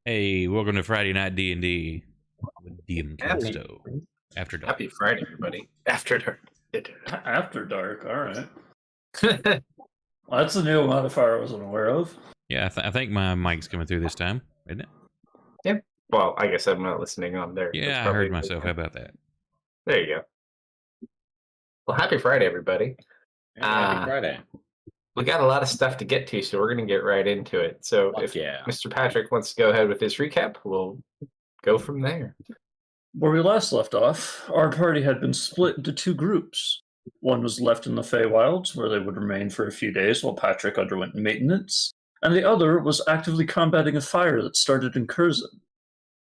Hey, welcome to Friday Night D&D with DM Happy, Kalsto. After dark. happy Friday, everybody. After dark. After dark, alright. Well, that's a new modifier I wasn't aware of. Yeah, I think my mic's coming through this time, isn't it? Yep. Well, I guess I'm not listening on there. Yeah, That's I probably heard myself. How about that? There you go. Well, happy Friday, everybody. Happy Friday. We got a lot of stuff to get to, so we're going to get right into it. So if Mr. Patrick wants to go ahead with his recap, we'll go from there. Where we last left off, our party had been split into two groups. One was left in the Feywilds, where they would remain for a few days while Patrick underwent maintenance, and the other was actively combating a fire that started in Curzon.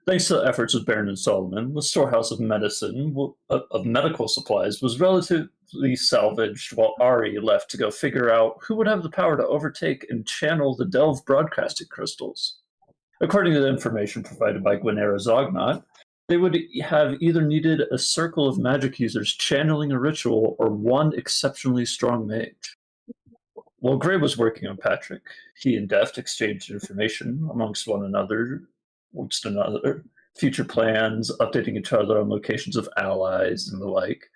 Thanks to the efforts of Baron and Solomon, the storehouse of medical supplies was relatively salvaged, while Ari left to go figure out who would have the power to overtake and channel the Delve broadcasting crystals. According to the information provided by Gwenera Zognot, they would have either needed a circle of magic users channeling a ritual or one exceptionally strong mage. While Gray was working on Patrick, he and Deft exchanged information amongst another, future plans, updating each other on locations of allies and the like,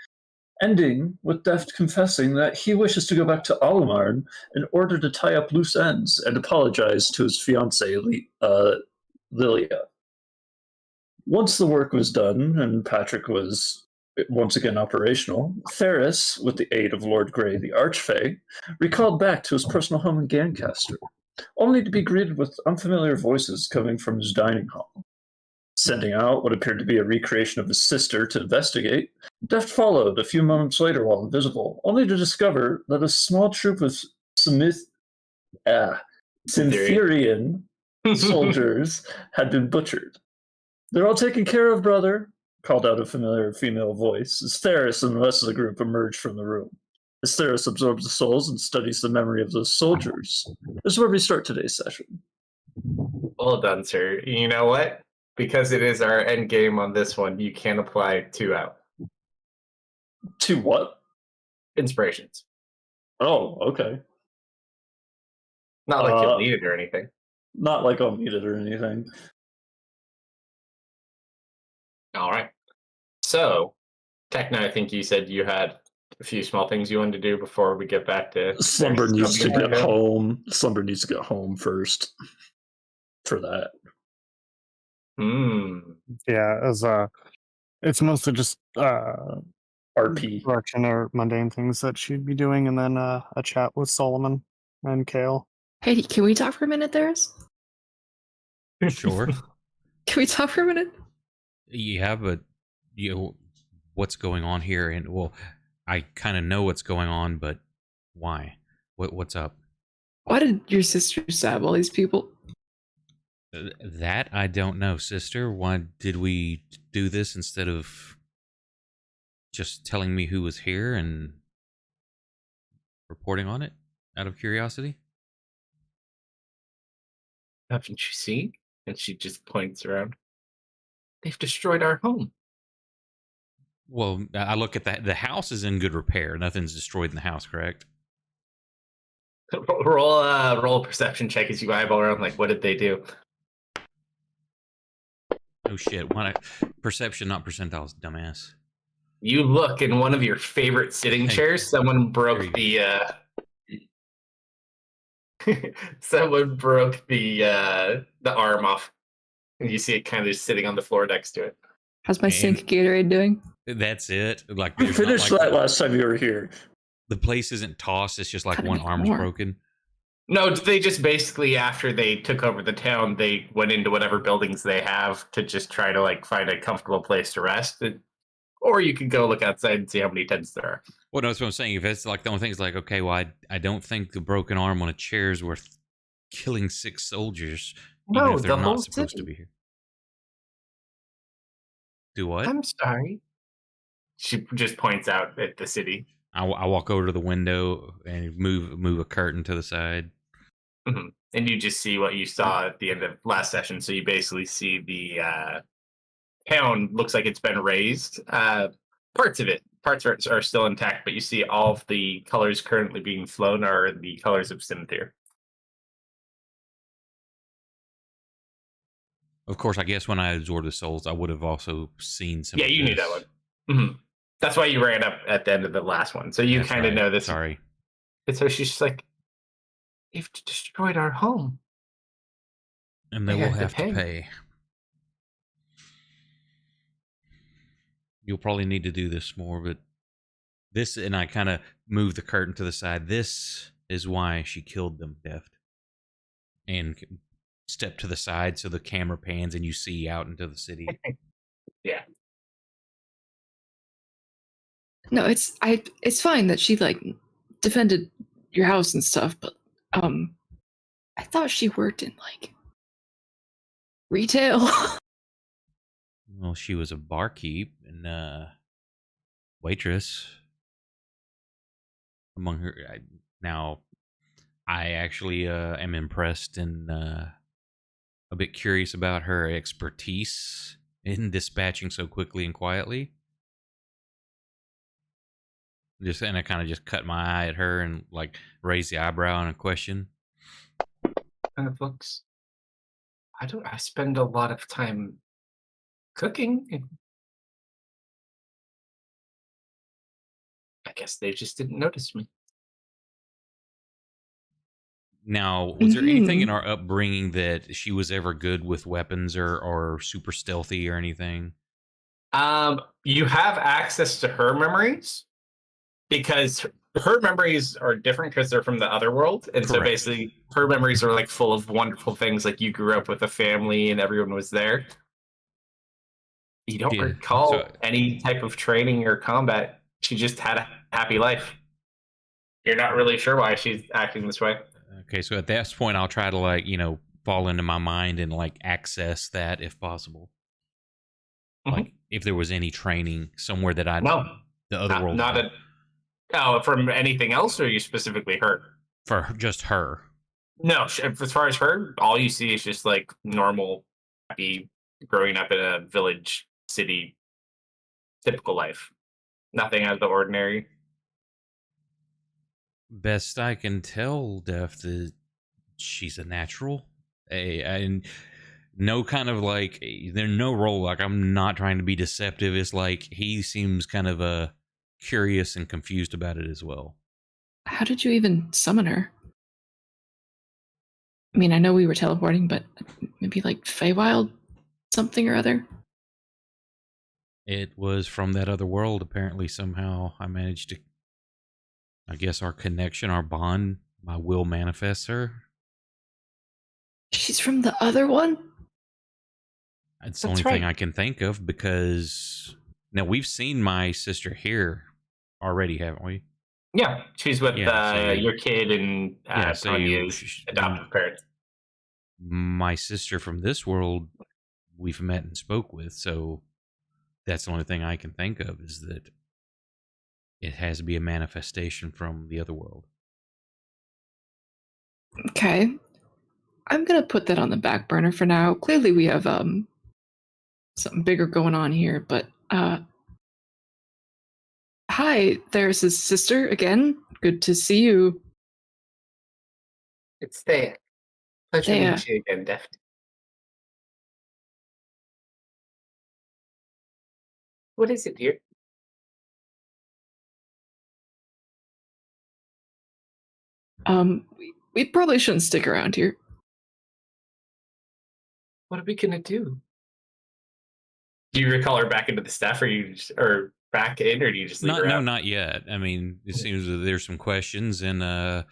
ending with Deft confessing that he wishes to go back to Alamarn in order to tie up loose ends and apologize to his fiancée, Lilia. Once the work was done and Patrick was once again operational, Theris, with the aid of Lord Grey the Archfey, recalled back to his personal home in Gancaster, only to be greeted with unfamiliar voices coming from his dining hall. Sending out what appeared to be a recreation of his sister to investigate, Deft followed a few moments later while invisible, only to discover that a small troop of Syntherian soldiers had been butchered. "They're all taken care of, brother," called out a familiar female voice, as Theris and the rest of the group emerged from the room. As Theris absorbs the souls and studies the memory of those soldiers, this is where we start today's session. Well done, sir. You know what? Because it is our end game on this one, you can apply 2 out. 2 what? Inspirations. Oh, okay. Not like you'll need it or anything. Not like I'll need it or anything. All right. So, Techno, I think you said you had a few small things you wanted to do before we get back to... Slumber needs to get home. Slumber needs to get home first for that. Yeah, as it's mostly just RP direction or mundane things that she'd be doing, and then a chat with Solomon and Kale. Hey, can we talk for a minute, Theris? Sure. Can we talk for a minute? Yeah, but what's going on here? And well, I kind of know what's going on, but why? What's up? Why did your sister stab all these people? That I don't know, sister. Why did we do this instead of just telling me who was here and reporting on it out of curiosity? Haven't you seen? And she just points around. They've destroyed our home. Well, I look at that. The house is in good repair. Nothing's destroyed in the house, correct? Roll a perception check as you eyeball around. Like, what did they do? Oh shit! Perception, not percentiles, dumbass. You look in one of your favorite sitting chairs. Someone broke the. Someone broke the arm off, and you see it kind of just sitting on the floor next to it. How's my sink Gatorade doing? That's it. Like we finished that last time you were here. The place isn't tossed. It's just like one arm's broken. No, they just basically, after they took over the town, they went into whatever buildings they have to just try to like find a comfortable place to rest. Or you could go look outside and see how many tents there are. Well, no, that's what I'm saying. If it's like the only thing is like, okay, well, I don't think the broken arm on a chair is worth killing 6 soldiers. No, if they're the whole not supposed city. to be here. Do what? I'm sorry. She just points out at the city. I walk over to the window and move a curtain to the side. Mm-hmm. And you just see what you saw at the end of last session. So you basically see the town looks like it's been razed. Parts of it. Parts are still intact, but you see all of the colors currently being flown are the colors of Cynthia. Of course, I guess when I absorbed the souls, I would have also seen some. Yeah, of you knew this. that one. That's why you ran up at the end of the last one. So you That's kind of right. know this. Sorry. And so she's just like, they've destroyed our home. And they will have to pay. You'll probably need to do this more, but this, and I kind of move the curtain to the side. This is why she killed them, Deft. And step to the side so the camera pans and you see out into the city. Yeah. No, it's fine that she like defended your house and stuff, but I thought she worked in like retail. Well, she was a barkeep and waitress. Among her, now I actually am impressed and a bit curious about her expertise in dispatching so quickly and quietly. And I kind of just cut my eye at her and like raise the eyebrow in a question. Looks. I spend a lot of time cooking. And I guess they just didn't notice me. Now, was there anything in our upbringing that she was ever good with weapons or super stealthy or anything? You have access to her memories because her memories are different because they're from the other world. And so basically her memories are like full of wonderful things, like you grew up with a family and everyone was there. You don't recall any type of training or combat. She just had a happy life. You're not really sure why she's acting this way. Okay, so at that point, I'll try to like, fall into my mind and like access that if possible. Like if there was any training somewhere that I the other world from anything else, or you specifically her? For just her. No, as far as her, all you see is just like normal, happy, growing up in a village, city, typical life. Nothing out of the ordinary. Best I can tell, Def, that she's a natural. And no kind of like, there's no role. Like, I'm not trying to be deceptive. It's like he seems kind of curious and confused about it as well. How did you even summon her? I mean, I know we were teleporting, but maybe like Feywild something or other? It was from that other world. Apparently, somehow I managed to, I guess, our connection, our bond, my will manifests her. She's from the other one? It's the only thing I can think of because now we've seen my sister here already, haven't we? Yeah, she's with your kid and Tanya's adoptive parents. My sister from this world, we've met and spoke with, so that's the only thing I can think of is that it has to be a manifestation from the other world. Okay. I'm going to put that on the back burner for now. Clearly we have something bigger going on here, but hi, there's his sister again. Good to see you. It's Thea. Pleasure to meet you again, Daphne. What is it, dear? We probably shouldn't stick around here. What are we gonna do? Do you recall her back into the staff, or back in, or do you just leave her out? No, not yet. I mean, it seems that there's some questions, and I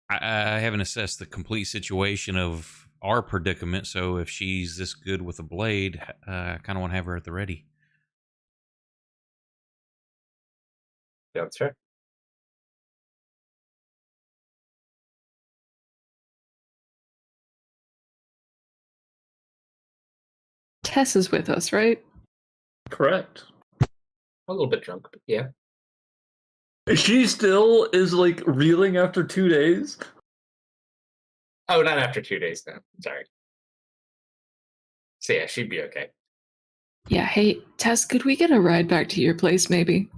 haven't assessed the complete situation of our predicament. So if she's this good with a blade, I kind of want to have her at the ready. That's fair. Tess is with us, right? Correct. A little bit drunk, but yeah. She still is like reeling after 2 days? Oh, not after 2 days now. Sorry. So yeah, she'd be okay. Yeah, hey, Tess, could we get a ride back to your place, maybe?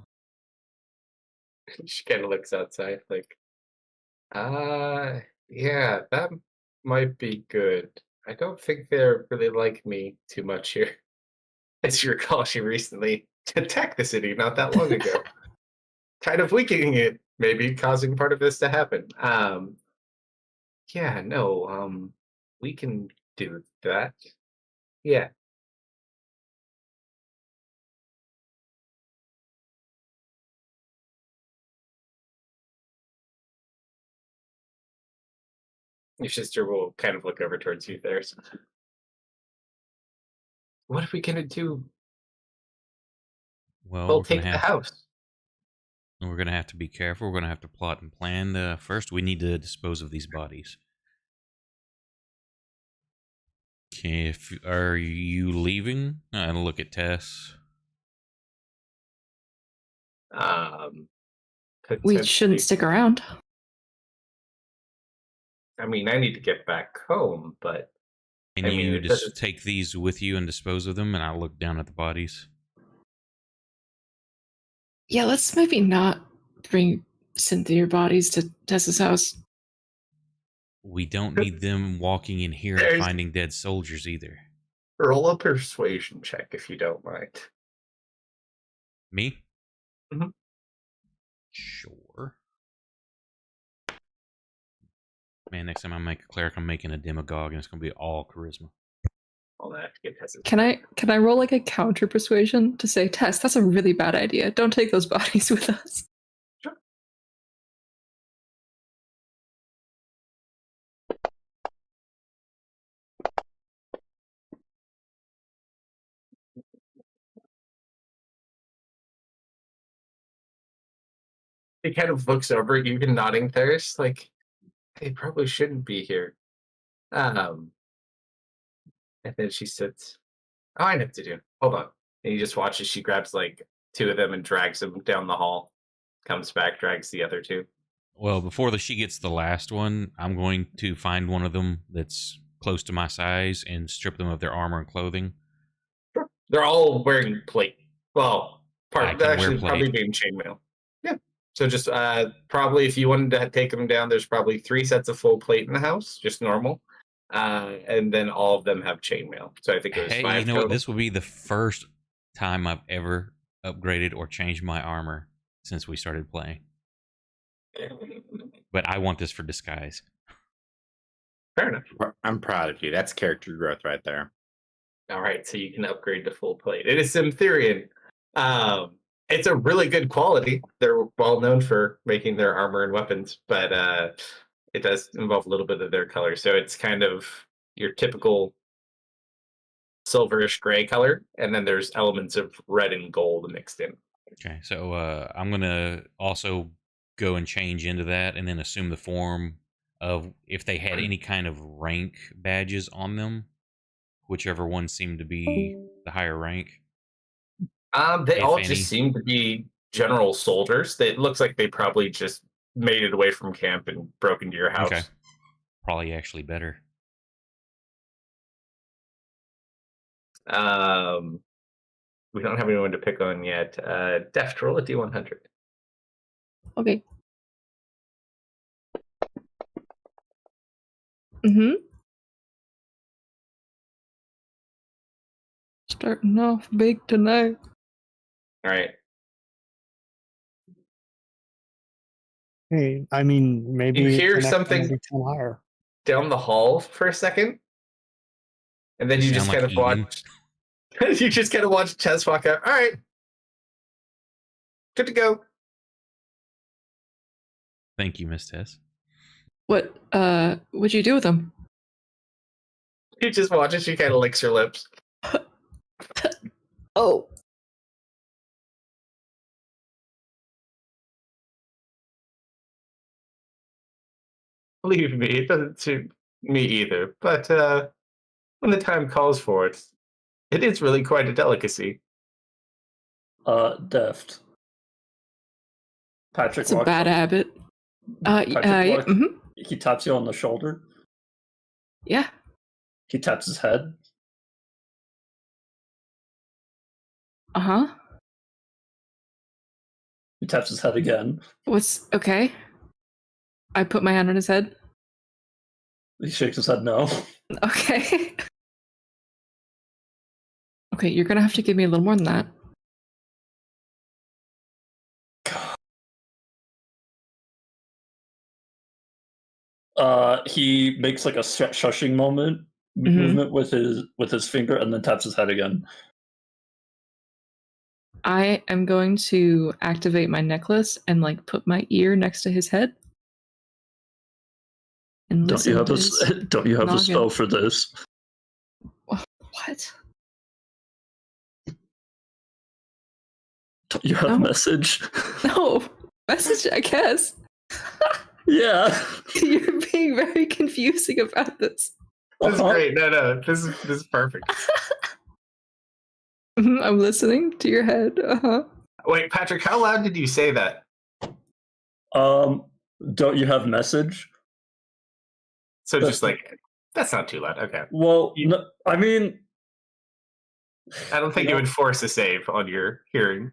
She kind of looks outside like, yeah, that might be good. I don't think they really like me too much here. As you recall, she recently attacked the city not that long ago. Kind of weakening it, maybe causing part of this to happen. Yeah, no, we can do that. Yeah. Your sister will kind of look over towards you there. What are we gonna do? Well, We'll take the house. we're gonna have to be careful. We're gonna have to plot and plan. First, we need to dispose of these bodies. Okay, are you leaving? And look at Tess. We Potentially. shouldn't stick around. I mean, I need to get back home, but Can I mean, you it just doesn't- take these with you and dispose of them? And I'll look down at the bodies. Yeah, let's maybe not bring Cynthia bodies to Tessa's house. We don't need them walking in here and There's- finding dead soldiers either. roll a persuasion check if you don't mind. Me? Mhm. Sure. Man, next time I make a cleric, I'm making a demagogue, and it's gonna be all charisma. I'll have to get Tessa's. Can I roll like a counter persuasion to say, Tess, that's a really bad idea. Don't take those bodies with us. Sure. He kind of looks over at you, nodding thirst, like they probably shouldn't be here. And then she sits. Oh, I know what to do. Hold on. And he just watches. She grabs like two of them and drags them down the hall. Comes back, drags the other two. Well, before she gets the last one, I'm going to find one of them that's close to my size and strip them of their armor and clothing. Sure. They're all wearing plate. Well, I can wear plate. probably being chainmail. Yeah. So just probably if you wanted to take them down, there's probably 3 sets of full plate in the house, just normal. And then all of them have chainmail. So I think it was Hey, 5 you know total. what? This will be the first time I've ever upgraded or changed my armor since we started playing. But I want this for disguise. Fair enough. I'm proud of you. That's character growth right there. All right, so you can upgrade to full plate. It is Symtherian. It's a really good quality. They're well known for making their armor and weapons, but it does involve a little bit of their color. So it's kind of your typical silverish gray color, and then there's elements of red and gold mixed in. Okay, so I'm going to also go and change into that and then assume the form of if they had any kind of rank badges on them, whichever one seemed to be the higher rank. They If all any. just seem to be general soldiers. It looks like they probably just made it away from camp and broke into your house. Okay. Probably actually better. We don't have anyone to pick on yet. Deft, roll a D100. Okay. Mm-hmm. Starting off big tonight. All right. Hey, I mean, maybe You hear the next one will something- be 10 higher. Down the hall for a second, and then you just Sound kind like of Eden? watch. You just kind of watch Tess walk out. All right, good to go. Thank you, Miss Tess. What'd you do with them? You just watch as she kind of licks her lips. Oh. Believe me, it doesn't suit me either. But when the time calls for it, it is really quite a delicacy. Deft. Patrick It's a walks bad up. habit. Patrick Yeah. walks- Mm-hmm. He taps you on the shoulder. Yeah. He taps his head. Uh-huh. He taps his head again. What's okay? I put my hand on his head. He shakes his head no. Okay. Okay, you're gonna have to give me a little more than that. He makes like a shushing movement with his finger, and then taps his head again. I am going to activate my necklace and like put my ear next to his head. And Don't you have Don't you have a spell for this? What? Don't you have message? No, message. I guess. Yeah. You're being very confusing about this. This is great. No, this is perfect. I'm listening to your head. Wait, Patrick, how loud did you say that? Don't you have message? So just like, that's not too loud. Okay. Well, no, I mean, I don't think it would force a save on your hearing.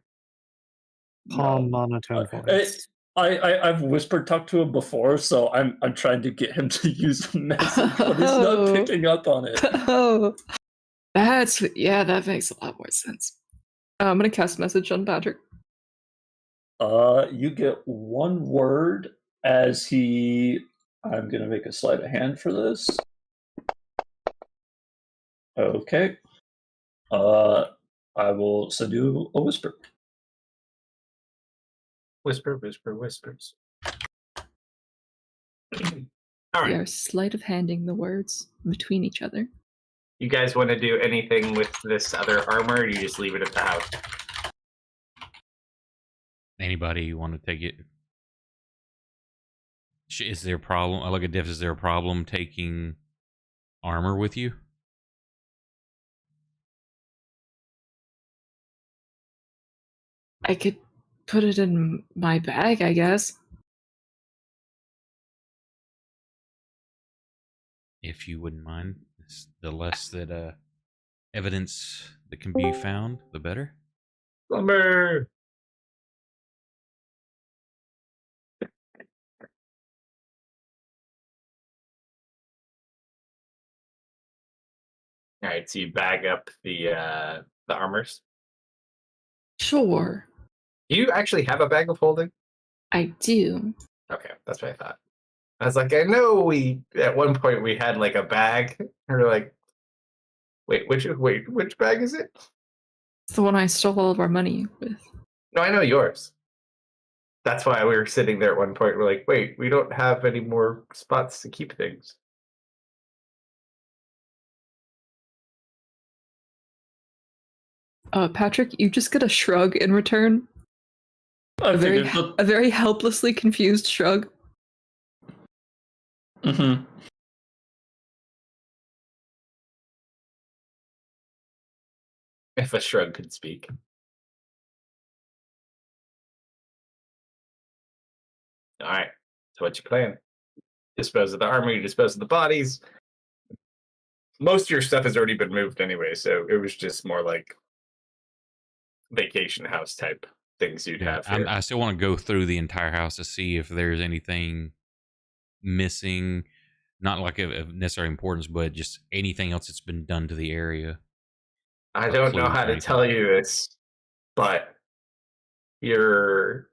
Calm monotone voice. I've whispered talked to him before, so I'm trying to get him to use a message, but he's not picking up on it. Oh, that makes a lot more sense. I'm gonna cast message on Patrick. You get one word as he. I'm gonna make a sleight of hand for this. Okay. I will send you a whisper. Whisper, whisper, whispers. All We right. are sleight of handing the words between each other. You guys want to do anything with this other armor, or do you just leave it at the house? Anybody want to take it? Is there a problem? I look at Diff. Is there a problem taking armor with you? I could put it in my bag, I guess. If you wouldn't mind. The less that evidence that can be found, the better. Lumber! All right, so you bag up the armors. Sure, Do you actually have a bag of holding? I do. Okay, that's what I thought. I was like, I know we at one point we had like a bag. And we're like, which bag is it? It's the one I stole all of our money with. No, I know yours. That's why we were sitting there at one point. We're like, wait, we don't have any more spots to keep things. Patrick, you just get a shrug in return. A very helplessly confused shrug. Mm-hmm. If a shrug could speak. All right. So what's your plan? Dispose of the armor, you dispose of the bodies. Most of your stuff has already been moved anyway, so it was just more like vacation house type things you'd have here. I still want to go through the entire house to see if there's anything missing. Not like of necessary importance, but just anything else that's been done to the area. I don't know how to tell you this, but your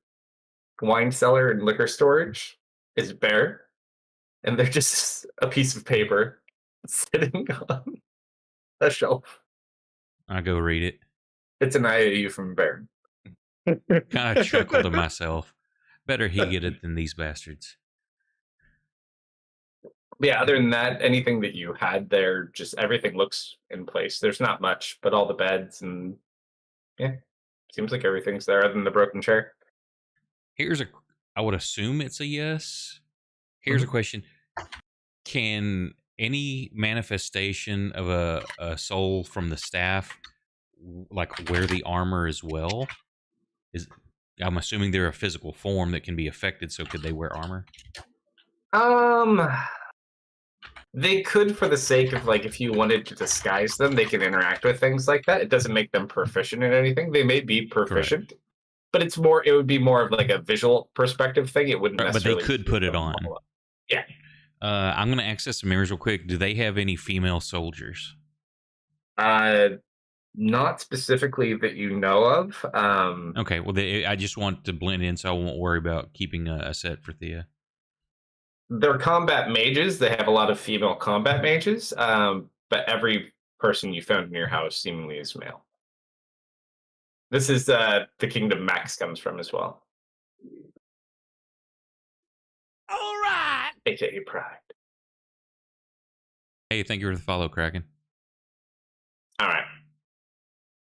wine cellar and liquor storage is bare, and they're just a piece of paper sitting on a shelf. I go read it. It's an IOU from Baron. Kind of chuckle to myself. Better he get it than these bastards. Yeah, other than that, anything that you had there, just everything looks in place. There's not much, but all the beds and seems like everything's there other than the broken chair. I would assume it's a yes. Here's a question. Can any manifestation of a soul from the staff like wear the armor as well? I'm assuming they're a physical form that can be affected, so could they wear armor? They could, for the sake of like, if you wanted to disguise them, they can interact with things like that. It doesn't make them proficient in anything. They may be proficient, but it would be more of like a visual perspective thing. It wouldn't necessarily. But they could put it on. Yeah. I'm gonna access the mirrors real quick. Do they have any female soldiers? Not specifically that you know of. Okay, well, I just want to blend in, so I won't worry about keeping a set for Thea. They're combat mages. They have a lot of female combat mages, but every person you found in your house seemingly is male. This is the kingdom Max comes from as well. All right. AKA Pride. Hey, thank you for the follow, Kraken. All right.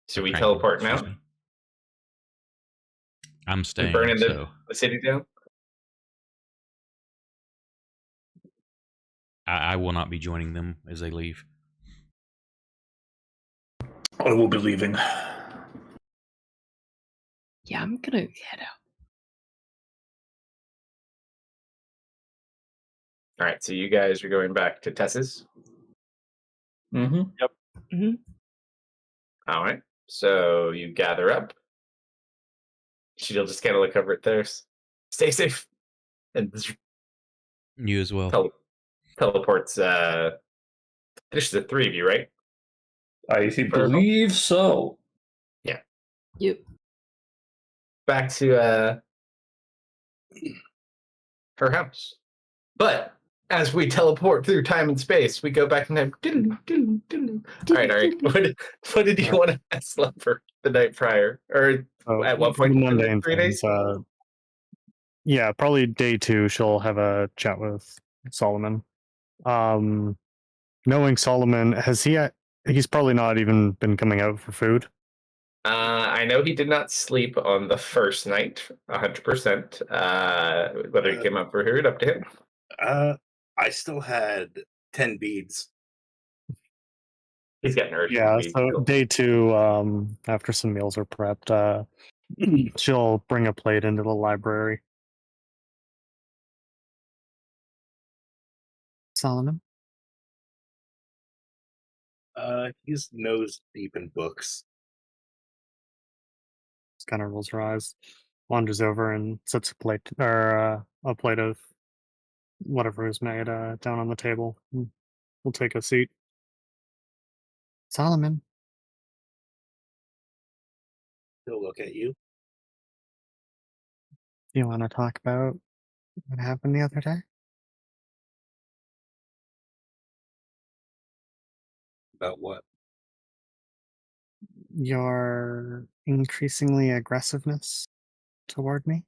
Should we Kraken, teleport excuse now? me. I'm We staying. burning So the city down? I will not be joining them as they leave. I will be leaving. Yeah, I'm gonna head out. All right, so you guys are going back to Tess's? Mm-hmm. All right. So you gather up. She'll just kind of look over at theirs. Stay safe. And You as well. teleports. There's the three of you, right? I believe so. Yep. Back to her house. But as we teleport through time and space, we go back in time. All right. What did you want to ask Lover the night prior? Or at what point? Mundane 3 days? things, yeah, probably day 2. She'll have a chat with Solomon. Knowing Solomon, he's probably not even been coming out for food. I know he did not sleep on the first night, 100%. Whether he came up for food, up to him. I still had 10 beads. He's got nerves. Yeah, so day 2, after some meals are prepped, she'll bring a plate into the library. Solomon? He's nose deep in books. Just kind of rolls her eyes, wanders over and sets a plate of whatever is made down on the table. We'll take a seat. Solomon, He'll look at you. do you want to talk about what happened the other day? About what? Your increasingly aggressiveness toward me?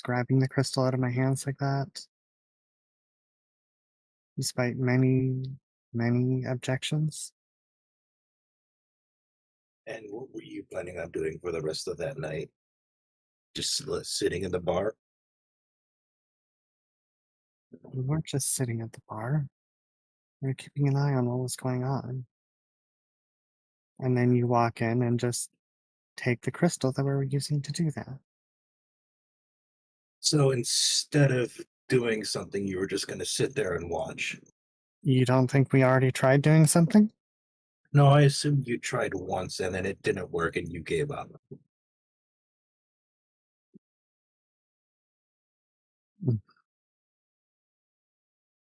Grabbing the crystal out of my hands like that, despite many, many objections. And what were you planning on doing for the rest of that night? Just sitting in the bar? We weren't just sitting at the bar. We were keeping an eye on what was going on. And then you walk in and just take the crystal that we were using to do that. So instead of doing something, you were just going to sit there and watch? You don't think we already tried doing something? No, I assumed you tried once and then it didn't work and you gave up. What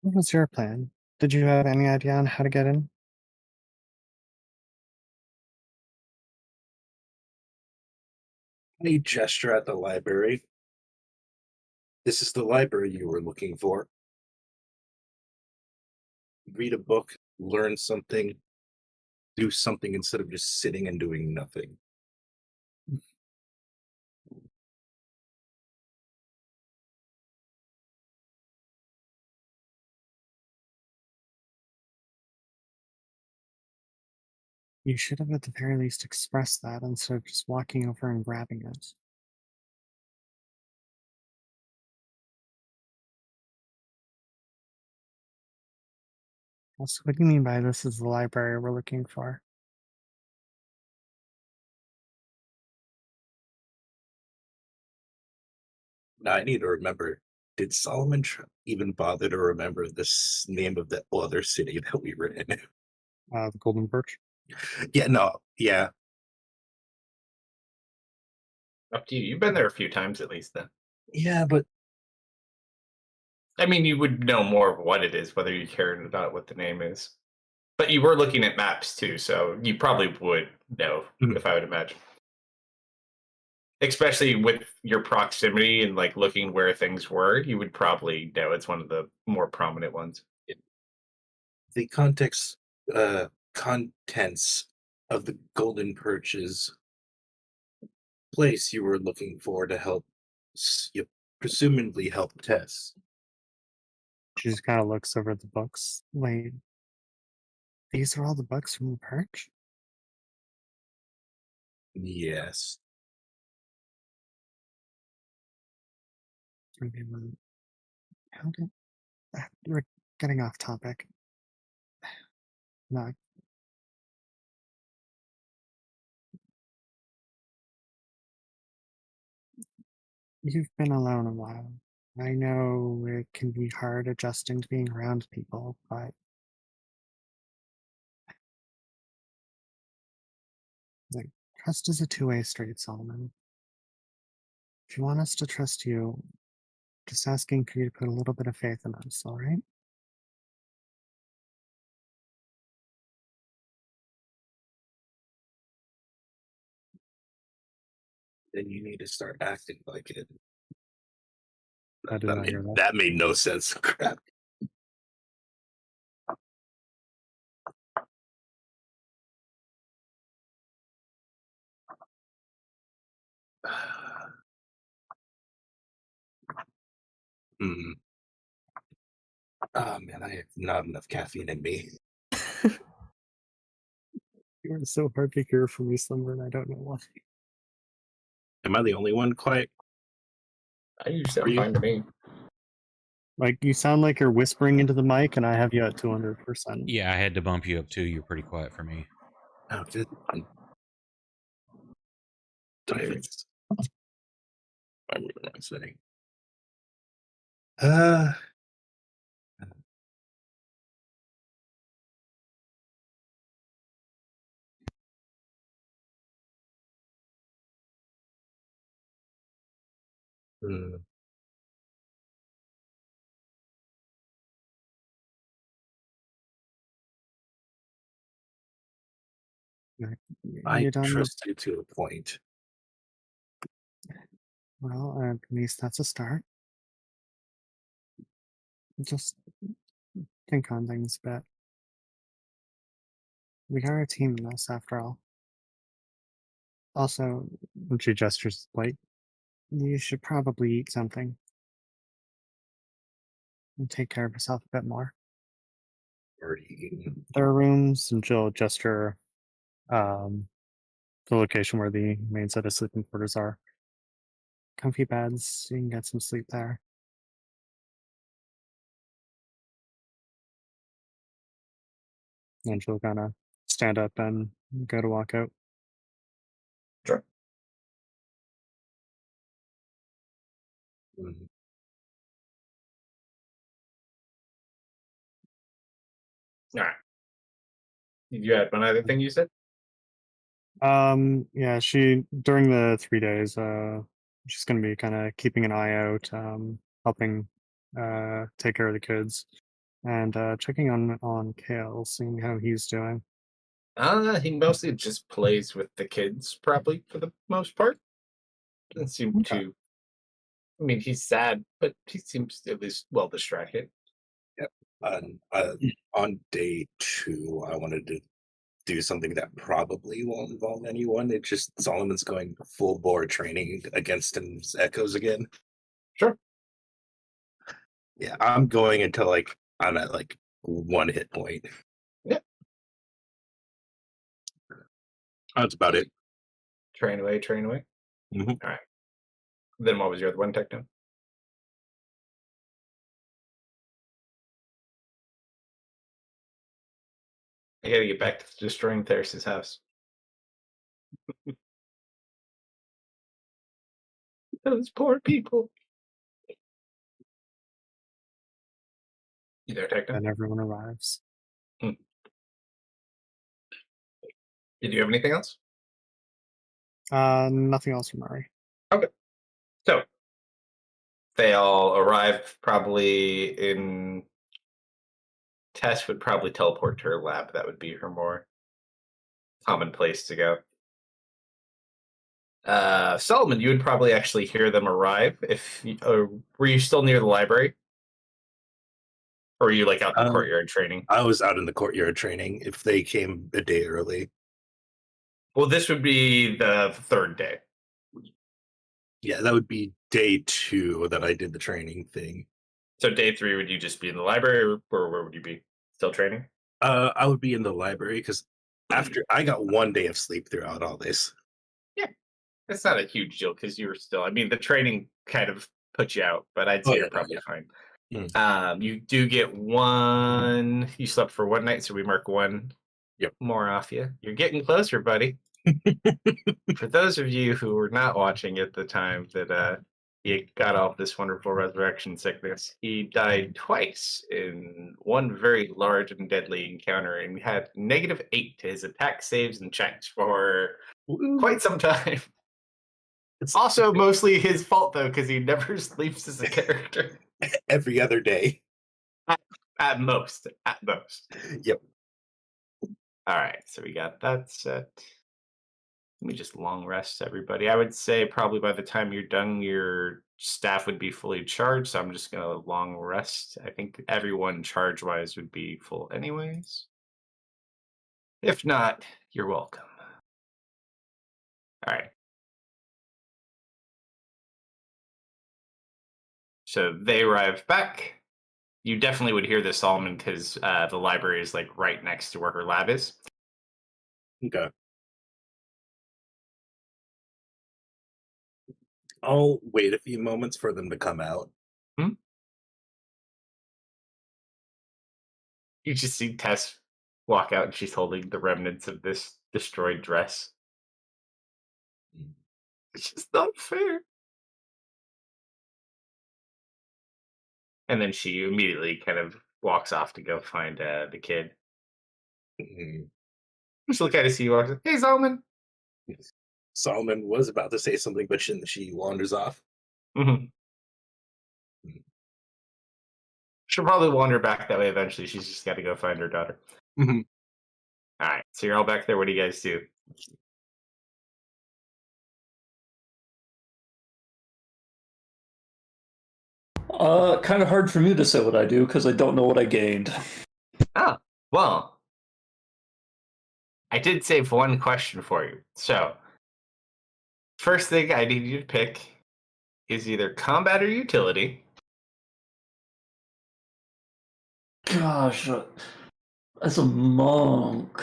was your plan? Did you have any idea on how to get in? A gesture at the library. This is the library you were looking for. Read a book, learn something, do something instead of just sitting and doing nothing. You should have at the very least expressed that instead of just walking over and grabbing it. Also, what do you mean by this is the library we're looking for? Now I need to remember, did Solomon even bother to remember the name of the other city that we were in? The Golden Birch. Yeah, no, yeah. Up to you. You've been there a few times at least then. Yeah, but I mean, you would know more of what it is, whether you cared about what the name is. But you were looking at maps too, so you probably would know, Mhm. if I would imagine. Especially with your proximity and like looking where things were, you would probably know it's one of the more prominent ones. the contents of the Golden Perch's place you were looking for to help, you presumably help Tess. She just kind of looks over the books. Wait, these are all the books from the perch? Yes. Or they were. How did. We're getting off topic. No, you've been alone a while. I know it can be hard adjusting to being around people, but like trust is a two-way street, Solomon. If you want us to trust you, just asking for you to put a little bit of faith in us, all right? Then you need to start acting like it. I did not hear that. That made no sense. Crap. Hmm. Oh man, I have not enough caffeine in me. You are so hard to hear from me, Slumber, and I don't know why. Am I the only one quiet? I usually Are sound you? fine to me. Like, you sound like you're whispering into the mic, and I have you at 200%. Yeah, I had to bump you up too. You're pretty quiet for me. Oh, did I I'm in the wrong setting. Hmm. I You done with, trust you to a point. well, at least that's a start. Just think on things a bit. We are a team in this, after all. Also, when she gestures like, you should probably eat something and take care of yourself a bit more. Already eaten. There are rooms, and she'll gesture the location where the main set of sleeping quarters are. Comfy beds, you can get some sleep there. And she'll kind of stand up and go to walk out. Sure. Mhm. All right. You had one other thing you said? Yeah, she during the 3 days, she's gonna be kind of keeping an eye out, helping take care of the kids, and checking on Kale, seeing how he's doing. He mostly just plays with the kids, probably for the most part. Doesn't seem Okay. to. I mean, he's sad, but he seems at least well distracted. On day 2, I wanted to do something that probably won't involve anyone. It just Solomon's going full bore training against his echoes again. Sure. Yeah, I'm going until like I'm at like 1 hit point. Yeah. That's about it. Train away, train away. Mhm. All right. Then what was your other one, Techno? I gotta get back to destroying Theris's house. Those poor people. You there, Techno? And everyone arrives. Did you have anything else? Nothing else from Murray. They all arrive probably in. Tess would probably teleport to her lab. That would be her more common place to go. Solomon, you would probably actually hear them arrive. Were you still near the library? Or were you like out in the courtyard training? I was out in the courtyard training if they came a day early. Well, this would be the third day. Yeah, that would be day 2 that I did the training thing. So day 3, would you just be in the library, or where would you be? Still training? I would be in the library because after I got 1 day of sleep throughout all this. Yeah, it's not a huge deal because you were still. I mean, the training kind of put you out, but I'd say you're probably fine. You do get 1. You slept for 1 night, so we mark 1 more off you. You're getting closer, buddy. For those of you who were not watching at the time that he got off this wonderful resurrection sickness, he died twice in 1 very large and deadly encounter, and had -8 to his attack saves and checks for quite some time. It's also mostly his fault, though, because he never sleeps as a character. Every other day. At most. Yep. All right, so we got that set. Let me just long rest everybody. I would say probably by the time you're done, your staff would be fully charged. So I'm just going to long rest. I think everyone charge-wise would be full anyways. If not, you're welcome. All right. So they arrive back. You definitely would hear this, Solomon, because the library is like right next to where her lab is. Okay. I'll wait a few moments for them to come out. You just see Tess walk out, and she's holding the remnants of this destroyed dress. It's just not fair. And then she immediately kind of walks off to go find the kid. She'll kind of see you walk. Hey, Solomon. Solomon was about to say something, but she wanders off. She'll probably wander back that way eventually. She's just got to go find her daughter. All right, so you're all back there. What do you guys do? Kind of hard for me to say what I do because I don't know what I gained. Oh, well, I did save 1 question for you. So, first thing I need you to pick is either combat or utility. Gosh, as a monk,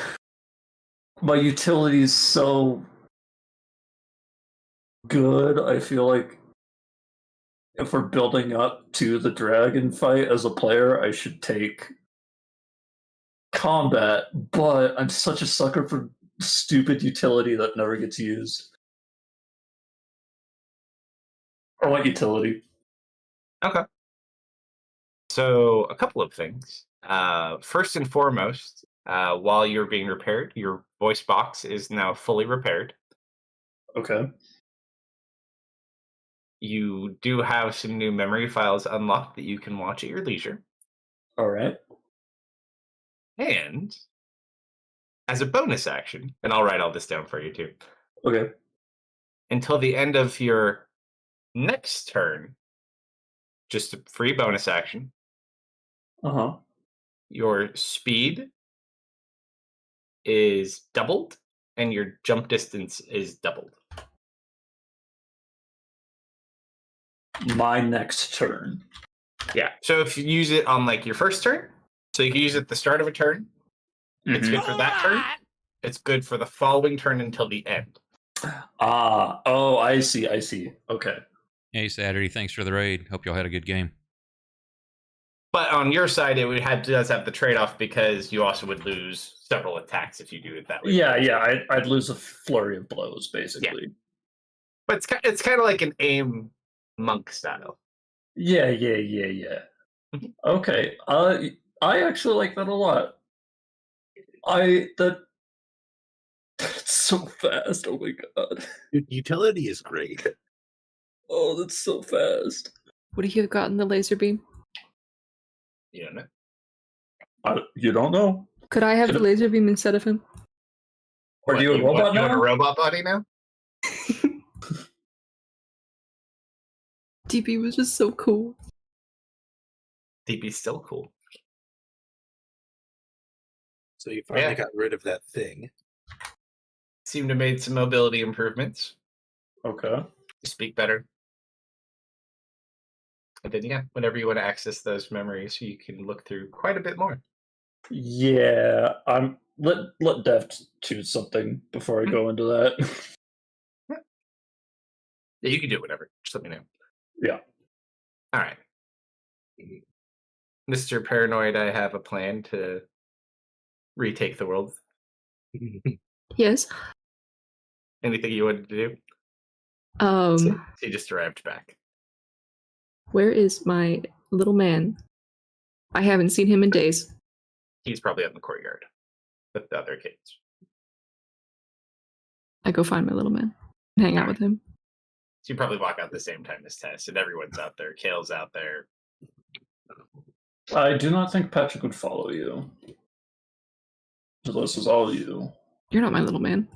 my utility is so good. I feel like if we're building up to the dragon fight as a player, I should take combat, but I'm such a sucker for stupid utility that never gets used. Or what utility? Okay. So, a couple of things. First and foremost, while you're being repaired, your voice box is now fully repaired. Okay. You do have some new memory files unlocked that you can watch at your leisure. All right. And as a bonus action, and I'll write all this down for you too. Okay. Until the end of your next turn, just a free bonus action, your speed is doubled and your jump distance is doubled. My next turn. Yeah. So if you use it on like your first turn, so you can use it at the start of a turn. It's good for that turn. It's good for the following turn until the end. Oh, I see. Okay. Hey, Saturday, thanks for the raid. Hope y'all had a good game. But on your side, does have the trade-off because you also would lose several attacks if you do it that way. Yeah. I'd lose a flurry of blows, basically. Yeah. But it's kind of like an aim monk style. Yeah. Okay. I actually like that a lot. That's so fast. Oh my god. Utility is great. Oh, that's so fast. Would he have gotten the laser beam? You don't know. You don't know? Could I have the laser beam instead of him? Are you a robot you want a now? robot body now? DB was just so cool. DB's still cool. So you finally Yeah. got rid of that thing. Seemed to have made some mobility improvements. Okay. You speak better. And then, yeah, whenever you want to access those memories, you can look through quite a bit more. Yeah, let Dev choose something before I go into that. Yeah, you can do whatever. Just let me know. Yeah. All right. Mr. Paranoid, I have a plan to retake the world. Yes. Anything you wanted to do? He just arrived back. Where is my little man? I haven't seen him in days. He's probably out in the courtyard with the other kids. I go find my little man and hang out with him. So you probably walk out the same time as Tess, and everyone's out there. Kale's out there. I do not think Patrick would follow you. So this is all you. You're not my little man.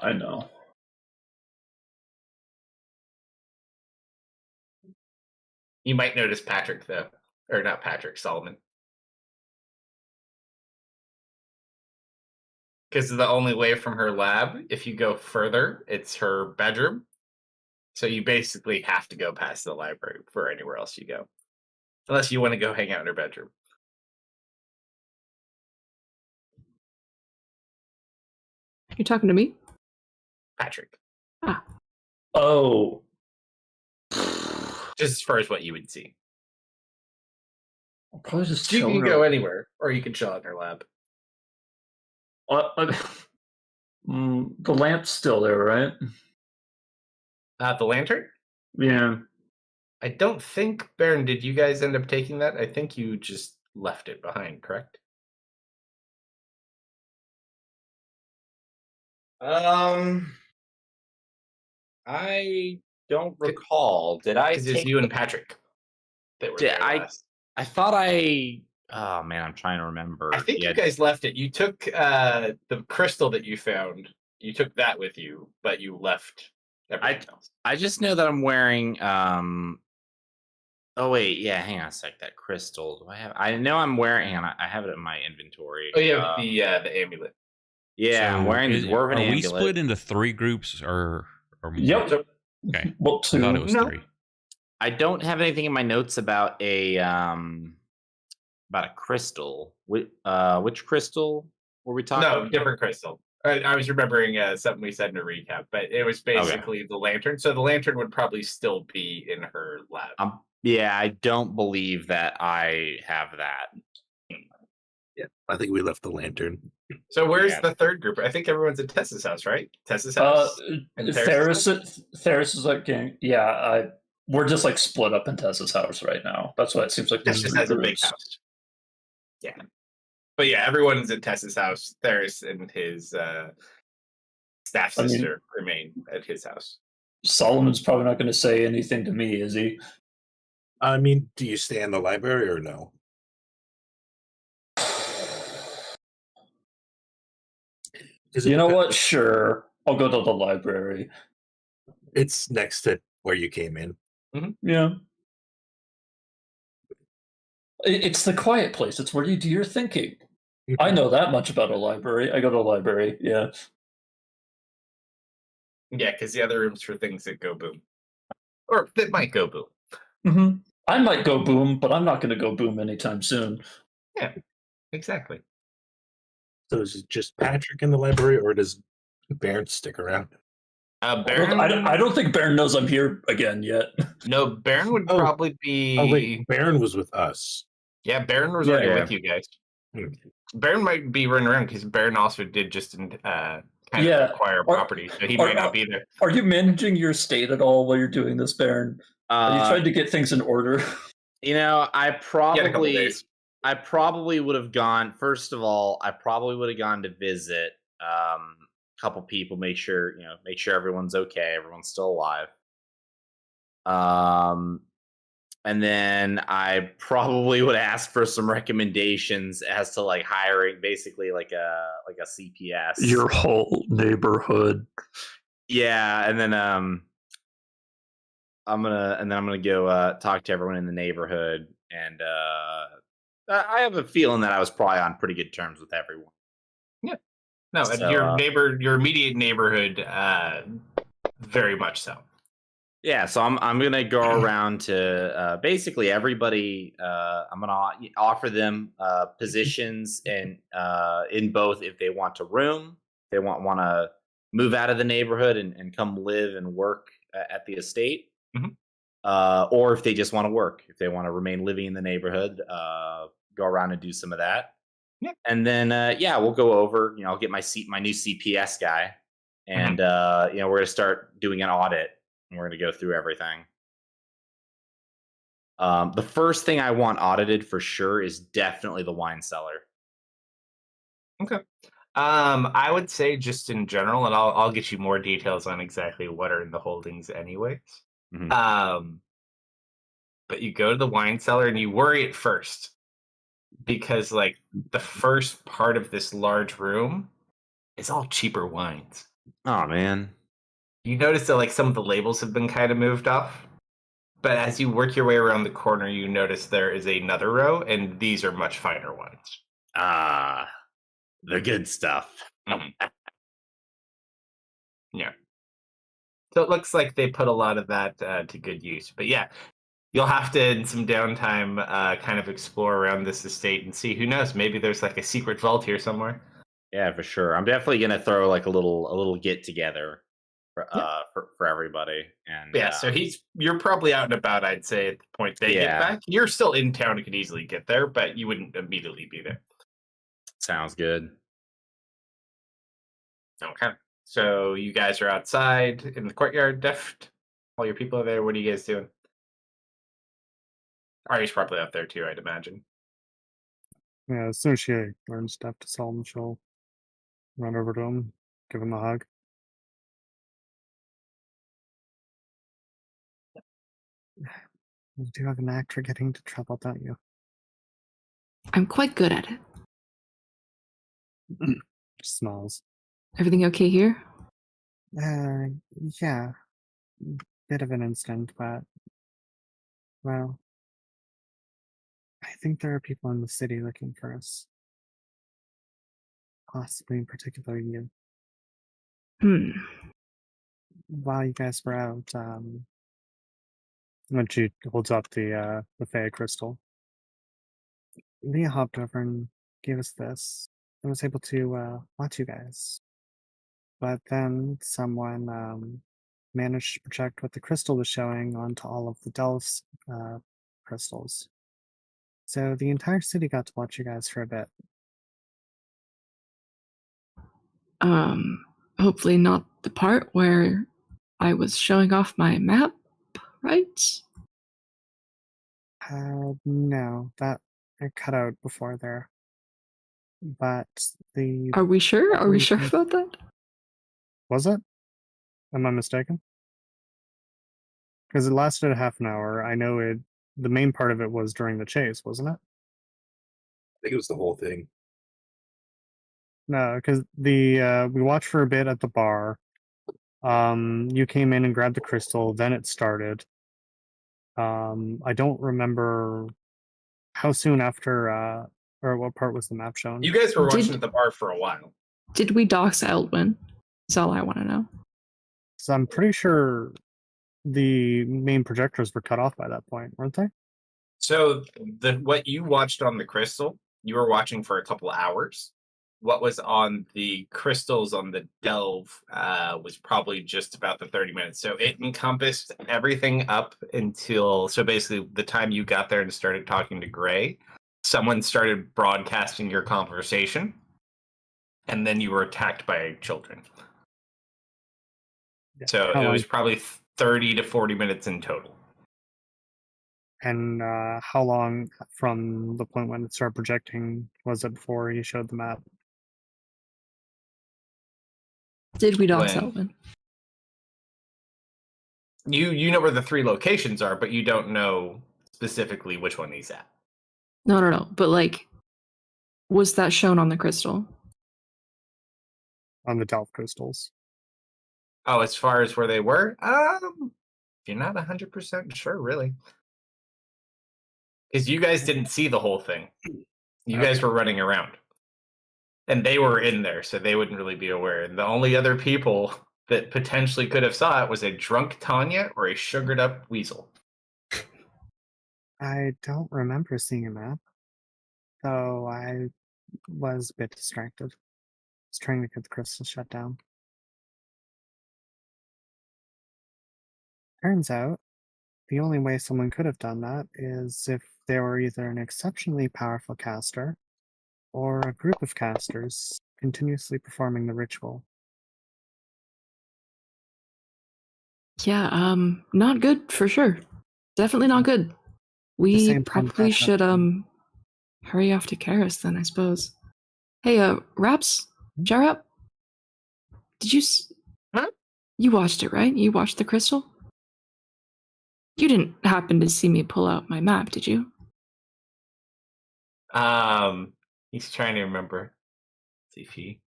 I know. You might notice Patrick, though. Or not Patrick, Solomon. Because the only way from her lab, if you go further, it's her bedroom. So you basically have to go past the library for anywhere else you go. Unless you want to go hang out in her bedroom. You're talking to me? Patrick. Oh. Just as far as what you would see. I'll probably just You chill can her- go anywhere, or you can chill in her lab. The lamp's still there, right? The lantern? Yeah. I don't think, Baron, did you guys end up taking that? I think you just left it behind, correct? I don't recall. Did I Because it's take you and Patrick that were Did there I- last. I thought I oh man, I'm trying to remember. I think Yeah, you guys left it. You took the crystal that you found. You took that with you, but you left everything else. I just know that I'm wearing oh wait, yeah, hang on a sec. That crystal. Do I know I'm wearing hang on, I have it in my inventory. Oh, you have the amulet. Yeah, I'm wearing the dwarven Are we amulet. split into 3 groups or more? Yep. Okay. Well, I thought it two. was No. 3. I don't have anything in my notes about a crystal. Which crystal were we talking No, about? different crystal. I was remembering something we said in a recap, but it was basically the lantern. So the lantern would probably still be in her lab. Yeah, I don't believe that I have that. Yeah, I think we left the lantern. So where's Yeah. the third group? I think everyone's at Tessa's house, right? Tessa's house? And Theris is like, yeah, we're just like split up in Tessa's house right now. That's why it seems like Tess there's just 3 has a big groups. house. Yeah. But yeah, everyone's at Tessa's house. Theris and his staff I mean- sister remain at his house. Solomon's probably not going to say anything to me, is he? I mean, do you stay in the library or no? You know what? Sure. I'll go to the library. It's next to where you came in. Yeah. It's the quiet place. It's where you do your thinking. I know that much about a library. I go to a library, yeah. Yeah, because the other room's for things that go boom. Or that might go boom. Mm-hmm. I might go boom, but I'm not going to go boom anytime soon. Exactly. So is it just Patrick in the library, or does Baron stick around? Baron, I don't think Baron knows I'm here again yet. No, Baron would Oh. probably be. Oh wait, Baron was with us. Yeah, Baron was Yeah, already yeah. with you guys. Hmm. Baron might be running around because Baron also did just kind of Yeah. acquire property, so he might not be there. Are you managing your estate at all while you're doing this, Baron? Are you trying to get things in order? You know, Yeah, in a couple days. I probably would have gone. First of all, I probably would have gone to visit a couple people, make sure everyone's okay, everyone's still alive. And then I probably would ask for some recommendations as to like hiring, basically like a CPS. Your whole neighborhood. Yeah, and then I'm gonna go talk to everyone in the neighborhood, and I have a feeling that I was probably on pretty good terms with everyone. Yeah. No, and So, your immediate neighborhood, very much so. Yeah, so I'm gonna go around to basically everybody. I'm gonna offer them positions and in both if they want to room, they want to move out of the neighborhood and come live and work at the estate, Mhm. or if they just want to work, if they want to remain living in the neighborhood, go around and do some of that. Yeah. And then yeah, we'll go over. I'll get my new CPS guy, and we're gonna start doing an audit. We're going to go through everything. The first thing I want audited for sure is definitely the wine cellar. Okay. I would say just in general, and I'll get you more details on exactly what are in the holdings anyways. Mhm. But you go to the wine cellar and you worry at first because like the first part of this large room is all cheaper wines. Oh man. You notice that like some of the labels have been kind of moved off. But as you work your way around the corner, you notice there is another row, and these are much finer ones. Ah, the good stuff. Mhm. Yeah. So it looks like they put a lot of that to good use. But yeah, you'll have to, in some downtime, kind of explore around this estate and see. Who knows? Maybe there's like a secret vault here somewhere. Yeah, for sure. I'm definitely gonna throw like a little get together for Yeah. for everybody. And Yeah, so you're probably out and about, I'd say, at the point they get Yeah. back. You're still in town and could easily get there, but you wouldn't immediately be there. sounds good. Okay. So you guys are outside in the courtyard, Deft. All your people are there. What are you guys doing? Ari's probably out there too, I'd imagine. Yeah, as soon as she learns stuff to sell him, she'll run over to him, give him a hug. You do have a knack for getting into trouble, don't you? I'm quite good at it. Just smiles. Everything okay here? Yeah. Bit of an instant, but well, I think there are people in the city looking for us. Possibly in particular you. Hmm. While you guys were out, when she holds up the Fey crystal, Leah hopped over and gave us this. I was able to watch you guys. But then someone managed to project what the crystal was showing onto all of the Delph's crystals. So the entire city got to watch you guys for a bit. Hopefully not the part where I was showing off my map, right? No, that it cut out before there. But the Are we sure? Are we sure Mhm. about that? was it? Am I mistaken? Because it lasted a half an hour. I know it. The main part of it was during the chase, wasn't it? I think it was the whole thing. No, because the we watched for a bit at the bar. You came in and grabbed the crystal. Then it started. I don't remember how soon after, or what part was the map shown. You guys were watching Did- at the bar for a while. Did we dox Eldwin? That's all I want to know. So I'm pretty sure the main projectors were cut off by that point, weren't they? So what you watched on the crystal, you were watching for a couple hours. What was on the crystals on the delve was probably just about the 30 minutes. So it encompassed everything up until, so basically the time you got there and started talking to Gray, someone started broadcasting your conversation, and then you were attacked by children. Yeah. So How it was long- probably 30 to 40 minutes in total. And how long from the point when it started projecting was it before he showed the map? Did we dox When- Eldwin? You know where the 3 locations are, but you don't know specifically which one he's at. No. But like, was that shown on the crystal? On the Delph crystals. Oh, as far as where they were, you're not 100% sure, really, because you guys didn't see the whole thing. You guys were running around, and they were in there, so they wouldn't really be aware. And the only other people that potentially could have saw it was a drunk Tanya or a sugared up Weasel. I don't remember seeing a map, though I was a bit distracted. I was trying to get the crystal shut down. Turns out, the only way someone could have done that is if they were either an exceptionally powerful caster or a group of casters continuously performing the ritual. Yeah, not good for sure. Definitely not good. We same time, probably catch up should then. hurry off to Karis then, I suppose. Hey, Raps, Jarap, did you Huh? You watched it, right? You watched the crystal? You didn't happen to see me pull out my map, did you? He's trying to remember. Let's see if he.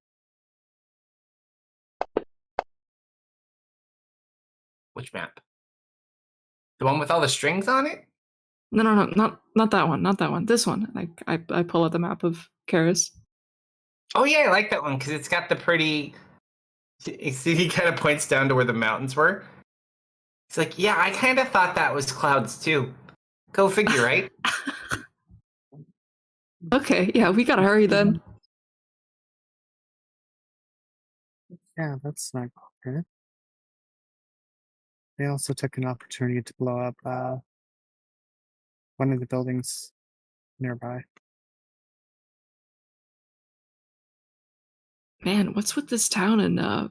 Which map? The one with all the strings on it? No, not that one, not that one. This one. I pull out the map of Karis. Oh yeah, I like that one because it's got the pretty. See, he kind of points down to where the mountains were. He's like, "Yeah, I kind of thought that was clouds too." Go figure, right? Okay, yeah, we gotta hurry then. Yeah, that's not good. They also took an opportunity to blow up one of the buildings nearby. Man, what's with this town and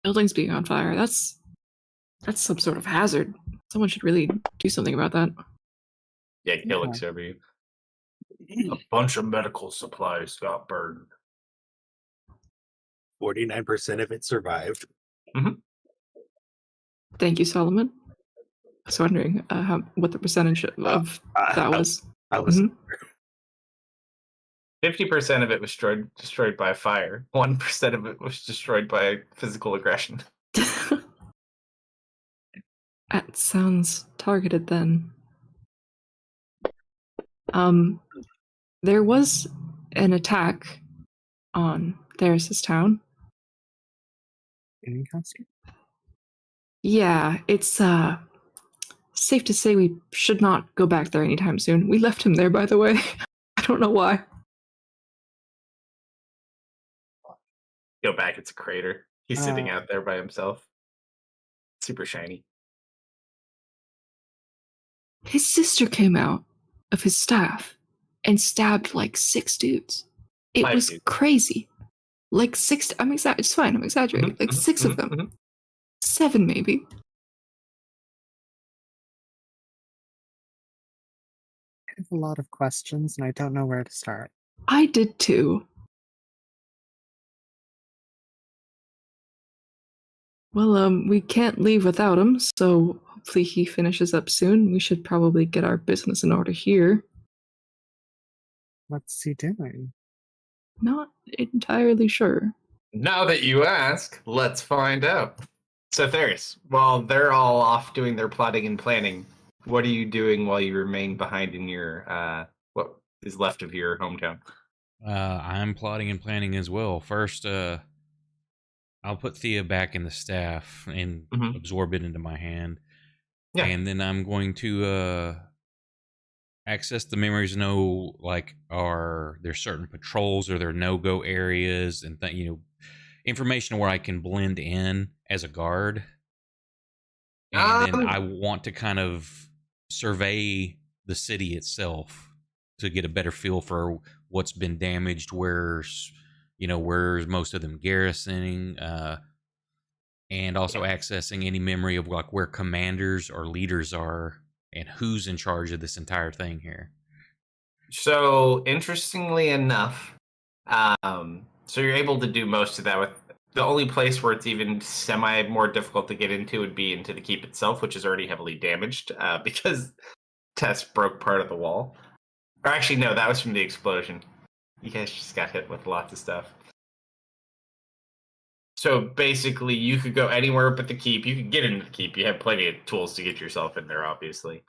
buildings being on fire? That's some sort of hazard. Someone should really do something about that. Yeah, Kill looks over you. A bunch of medical supplies got burned. 49% of it survived. Thank you, Solomon. I was wondering what the percentage of that was. I was. 50% of it was destroyed by fire. 1% of it was destroyed by physical aggression. That sounds targeted then. There was an attack on Theris' town. In Castle? Yeah, it's safe to say we should not go back there anytime soon. We left him there, by the way. I don't know why. Go back, it's a crater. He's sitting out there by himself. Super shiny. His sister came out of his staff and stabbed like 6 dudes. It 5 was dudes. crazy. Like 6. It's fine. I'm exaggerating. Like 6 of them. 7 maybe. I have a lot of questions and I don't know where to start. I did too. Well, we can't leave without him, so hopefully he finishes up soon. We should probably get our business in order here. What's he doing? Not entirely sure. Now that you ask, let's find out. So Theris, while they're all off doing their plotting and planning, what are you doing while you remain behind in your what is left of your hometown? I'm plotting and planning as well. First, I'll put Thea back in the staff and absorb it into my hand. Yeah. And then I'm going to access the memories, know like are there certain patrols or there no-go areas and information where I can blend in as a guard. And then I want to kind of survey the city itself to get a better feel for what's been damaged, where's most of them garrisoning, and also accessing any memory of like where commanders or leaders are and who's in charge of this entire thing here. So interestingly enough, so you're able to do most of that. With the only place where it's even semi more difficult to get into would be into the keep itself, which is already heavily damaged because Tess broke part of the wall. Or actually, no, that was from the explosion. You guys just got hit with lots of stuff. So basically, you could go anywhere but the keep. You could get into the keep. You have plenty of tools to get yourself in there, obviously.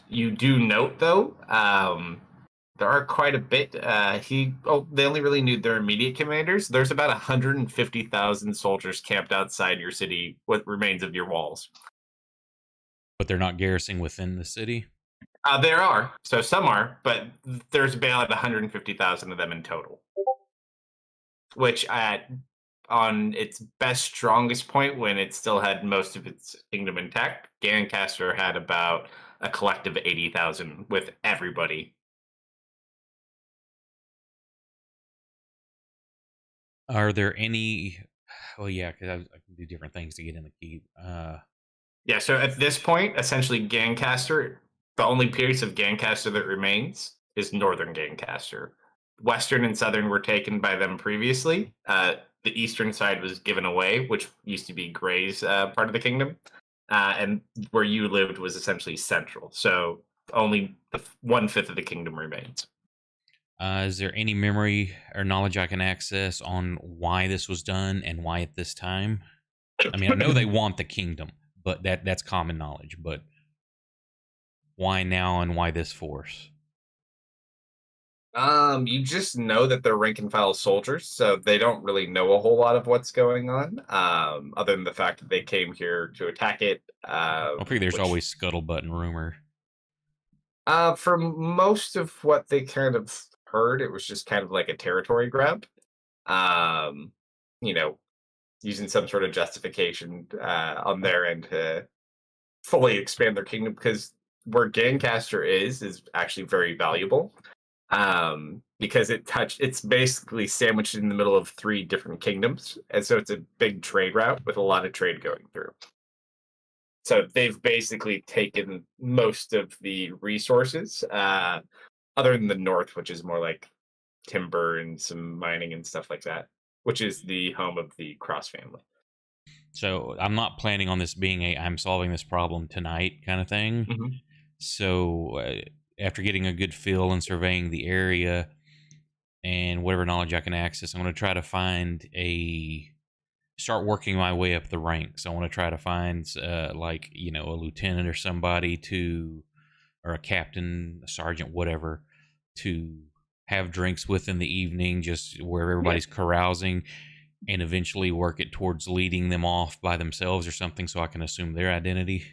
You do note, though, there are quite a bit. They only really knew their immediate commanders. There's about 150,000 soldiers camped outside your city, what remains of your walls. But they're not garrisoning within the city? There are. So some are, but there's about 150,000 of them in total. Which on its best, strongest point, when it still had most of its kingdom intact, Gancaster had about a collective 80,000 with everybody. Are there any... Well, yeah, because I can do different things to get in the keep. Yeah, so at this point, essentially Gancaster, the only piece of Gancaster that remains is Northern Gancaster. Western and Southern were taken by them previously. The eastern side was given away, which used to be Grey's part of the kingdom. And where you lived was essentially central. So only 1/5 of the kingdom remains. Is there any memory or knowledge I can access on why this was done and why at this time? I mean, I know they want the kingdom, but that's common knowledge. But why now and why this force? You just know that they're rank and file soldiers, so they don't really know a whole lot of what's going on, other than the fact that they came here to attack it. I figure there's always scuttlebutt and rumor. From most of what they kind of heard, it was just kind of like a territory grab. Using some sort of justification on their end to fully expand their kingdom, because where Gancaster is actually very valuable. Because it's basically sandwiched in the middle of 3 different kingdoms, and so it's a big trade route with a lot of trade going through. So they've basically taken most of the resources, other than the north, which is more like timber and some mining and stuff like that, which is the home of the Cross family. So I'm not planning on this being I'm solving this problem tonight kind of thing. Mm-hmm. So after getting a good feel and surveying the area and whatever knowledge I can access, I'm going to try to start working my way up the ranks. I want to try to find a lieutenant or somebody or a captain, a sergeant, whatever, to have drinks with in the evening, just where everybody's carousing, and eventually work it towards leading them off by themselves or something so I can assume their identity.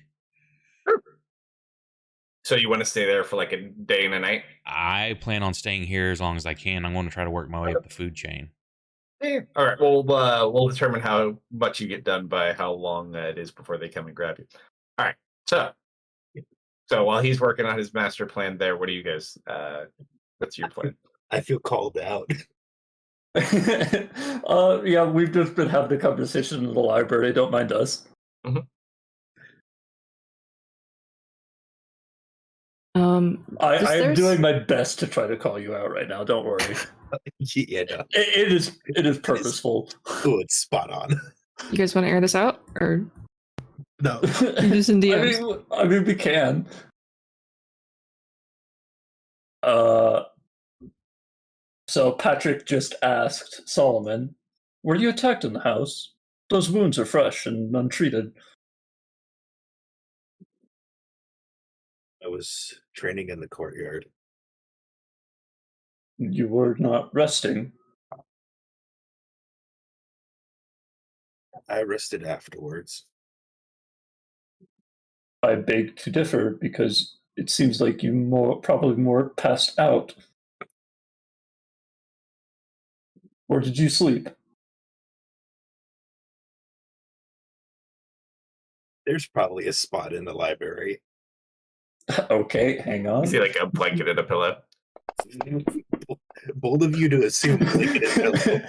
So you want to stay there for like a day and a night? I plan on staying here as long as I can. I'm going to try to work my way up the food chain. Yeah. All right. Well, we'll determine how much you get done by how long it is before they come and grab you. All right. So while he's working on his master plan there, what do you guys? What's your plan? I feel called out. Yeah, we've just been having a conversation in the library. Don't mind us. Mm-hmm. I'm doing my best to try to call you out right now. Don't worry. Yeah, no. It is purposeful. Oh, it's spot on. You guys want to air this out, or No. you're just in DMs? I mean, we can. So Patrick just asked Solomon, "Were you attacked in the house? Those wounds are fresh and untreated." I was training in the courtyard. You were not resting. I rested afterwards. I beg to differ because it seems like you probably more passed out. Or did you sleep? There's probably a spot in the library. Okay, hang on. You see like a blanket and a pillow. Bold of you to assume. I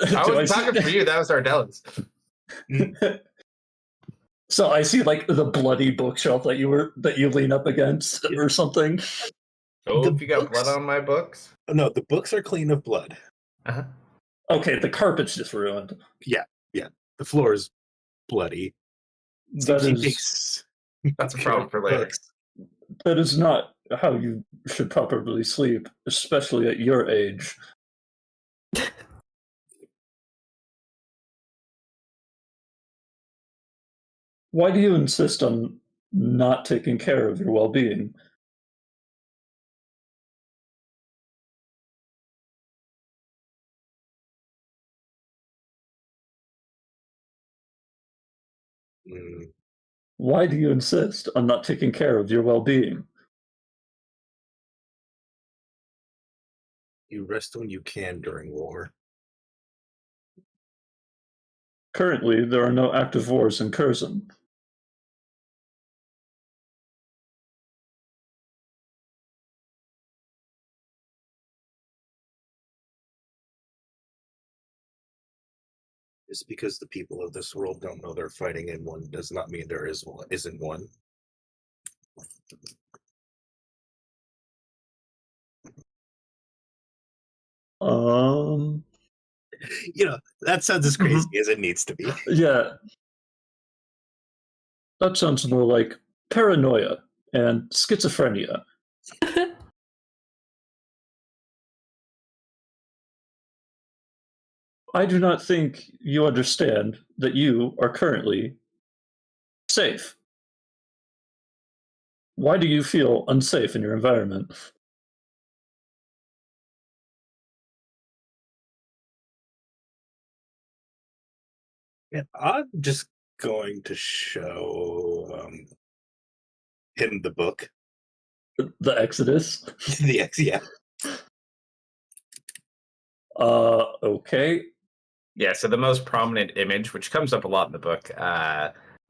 was talking for you. That was Ardella's. So I see like the bloody bookshelf that you lean up against or something. Oh, if you got blood on my books? No, the books are clean of blood. Uh-huh. Okay, the carpet's just ruined. Yeah. The floor is bloody. That He is takes That's a problem for later. That is not how you should properly sleep, especially at your age. Why do you insist on not taking care of your well-being? Mm, Why do you insist on not taking care of your well-being? you rest when you can during war. Currently, there are no active wars in Curzon. Just because the people of this world don't know they're fighting in one does not mean there isn't one. That sounds as crazy as it needs to be. Yeah. That sounds more like paranoia and schizophrenia. I do not think you understand that you are currently safe. Why do you feel unsafe in your environment? And I'm just going to show him the book. The Exodus? Yeah. Okay. Yeah, so the most prominent image, which comes up a lot in the book,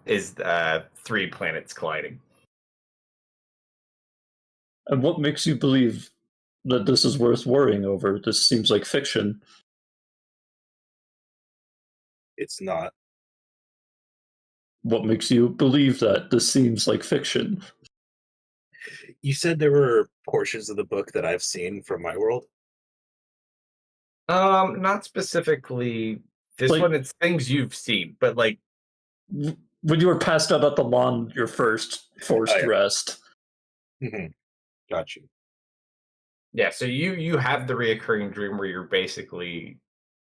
is 3 planets colliding. And what makes you believe that this is worth worrying over? This seems like fiction. It's not. What makes you believe that this seems like fiction? You said there were portions of the book that I've seen from my world. Not specifically this Like- one. It's things you've seen, but like When you were passed out at the lawn, your first forced Oh, yeah. rest. Got you. yeah. So you have the reoccurring dream where you're basically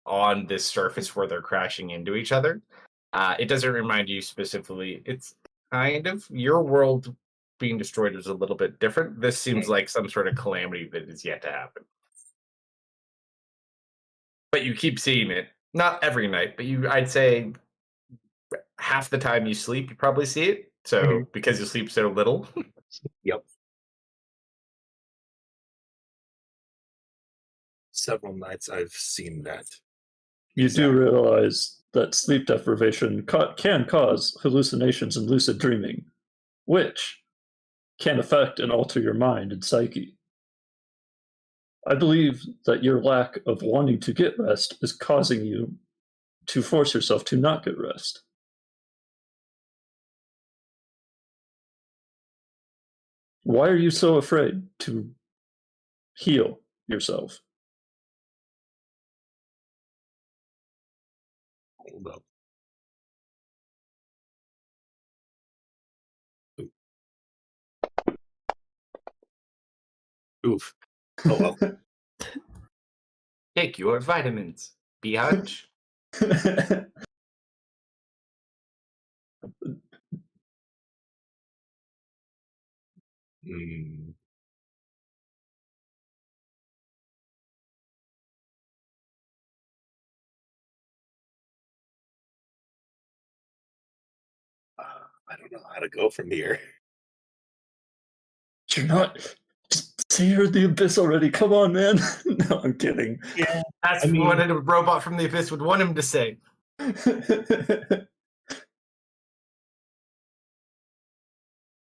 on this surface where they're crashing into each other. It doesn't remind you specifically. It's kind of your world being destroyed is a little bit different. This seems like some sort of calamity that is yet to happen. But you keep seeing it. Not every night, but I'd say half the time you sleep, you probably see it. So because you sleep so little. Yep. Several nights I've seen that. You do realize that sleep deprivation can cause hallucinations and lucid dreaming, which can affect and alter your mind and psyche. I believe that your lack of wanting to get rest is causing you to force yourself to not get rest. Why are you so afraid to heal yourself? Hold up. Oof. Oh well. Take your vitamins, biatch. Hmm. I don't know how to go from here. You're not. Just say you're in the abyss already. Come on, man. No, I'm kidding. Yeah. That's I mean- what a robot from the abyss would want him to say.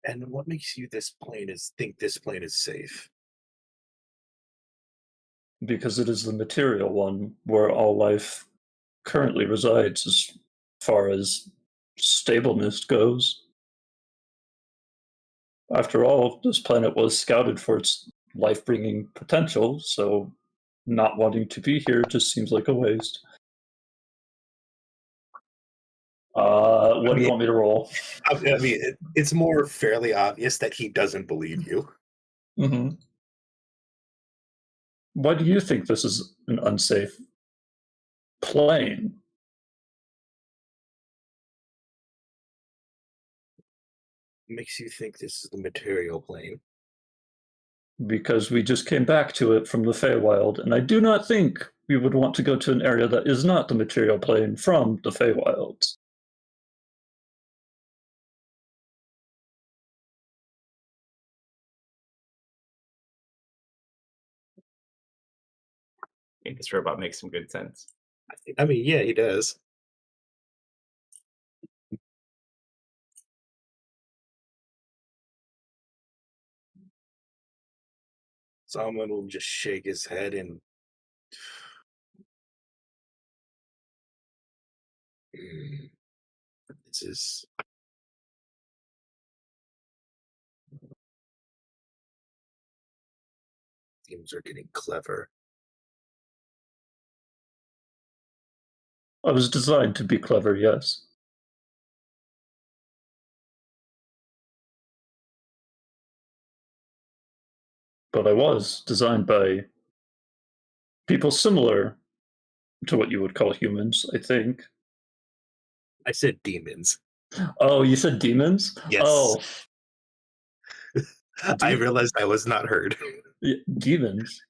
And what makes you think this plane is safe? Because it is the material one where all life currently resides as far as stableness goes. After all, this planet was scouted for its life-bringing potential, so not wanting to be here just seems like a waste. What do you mean- want me to roll? I mean, it's more fairly obvious that he doesn't believe you. Mm-hmm. Why do you think this is an unsafe plane? Makes you think this is the material plane. Because we just came back to it from the Feywild, and I do not think we would want to go to an area that is not the material plane from the Feywilds. I think this robot makes some good sense. I mean, yeah, he does. Someone will just shake his head and this is teams are getting clever. I was designed to be clever, yes. But I was designed by people similar to what you would call humans, I think. I said demons. Oh, you said demons? Yes. Oh, I realized I was not heard. demons.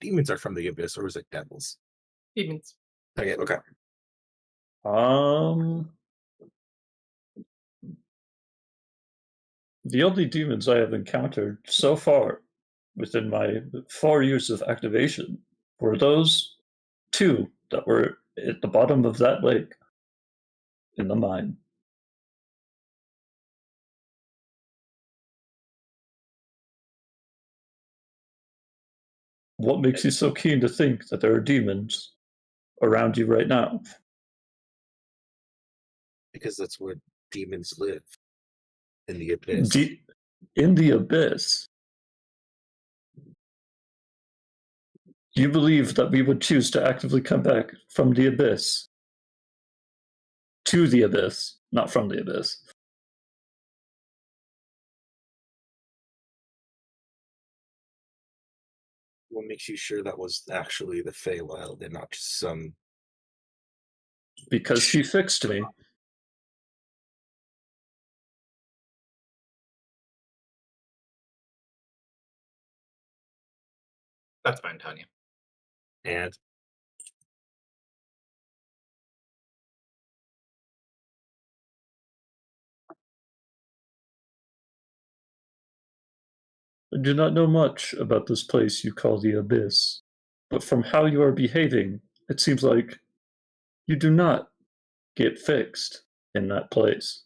Demons are from the abyss, or was it devils? Demons. Okay, okay. The only demons I have encountered so far within my 4 years of activation were those 2 that were at the bottom of that lake in the mine. What makes you so keen to think that there are demons around you right now? Because that's where demons live. In the abyss. In the abyss. You believe that we would choose to actively come back from the abyss to the abyss, not from the abyss. What makes you sure that was actually the Feywild and not just some... Because she fixed me. That's fine, Tanya. And I do not know much about this place you call the abyss, but from how you are behaving, it seems like you do not get fixed in that place.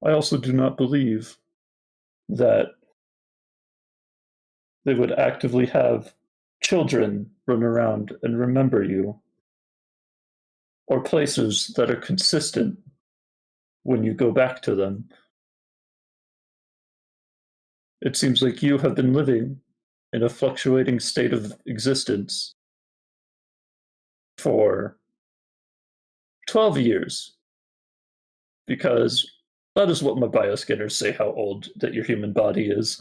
I also do not believe that they would actively have children run around and remember you, or places that are consistent when you go back to them. It seems like you have been living in a fluctuating state of existence for 12 years, because that is what my bioscanners say how old that your human body is.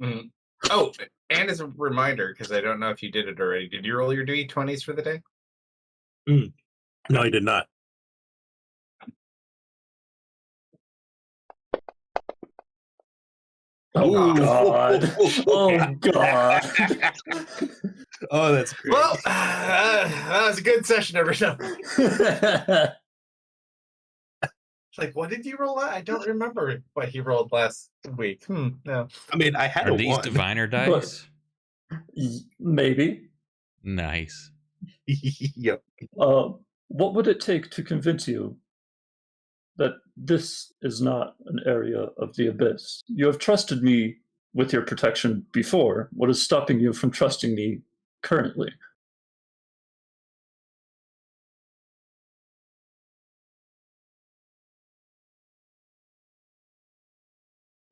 Mm-hmm. Oh, and as a reminder, because I don't know if you did it already, did you roll your D20s for the day? no, I did not. Oh, Ooh. God. Oh, God. Oh, that's great. Well, that was a good session, everyone. Like, what did you roll at? I don't remember what he rolled last week. No. I mean, I had Are a these 1. diviner dice? Maybe. Nice. Yep. What would it take to convince you that this is not an area of the abyss? You have trusted me with your protection before. What is stopping you from trusting me currently?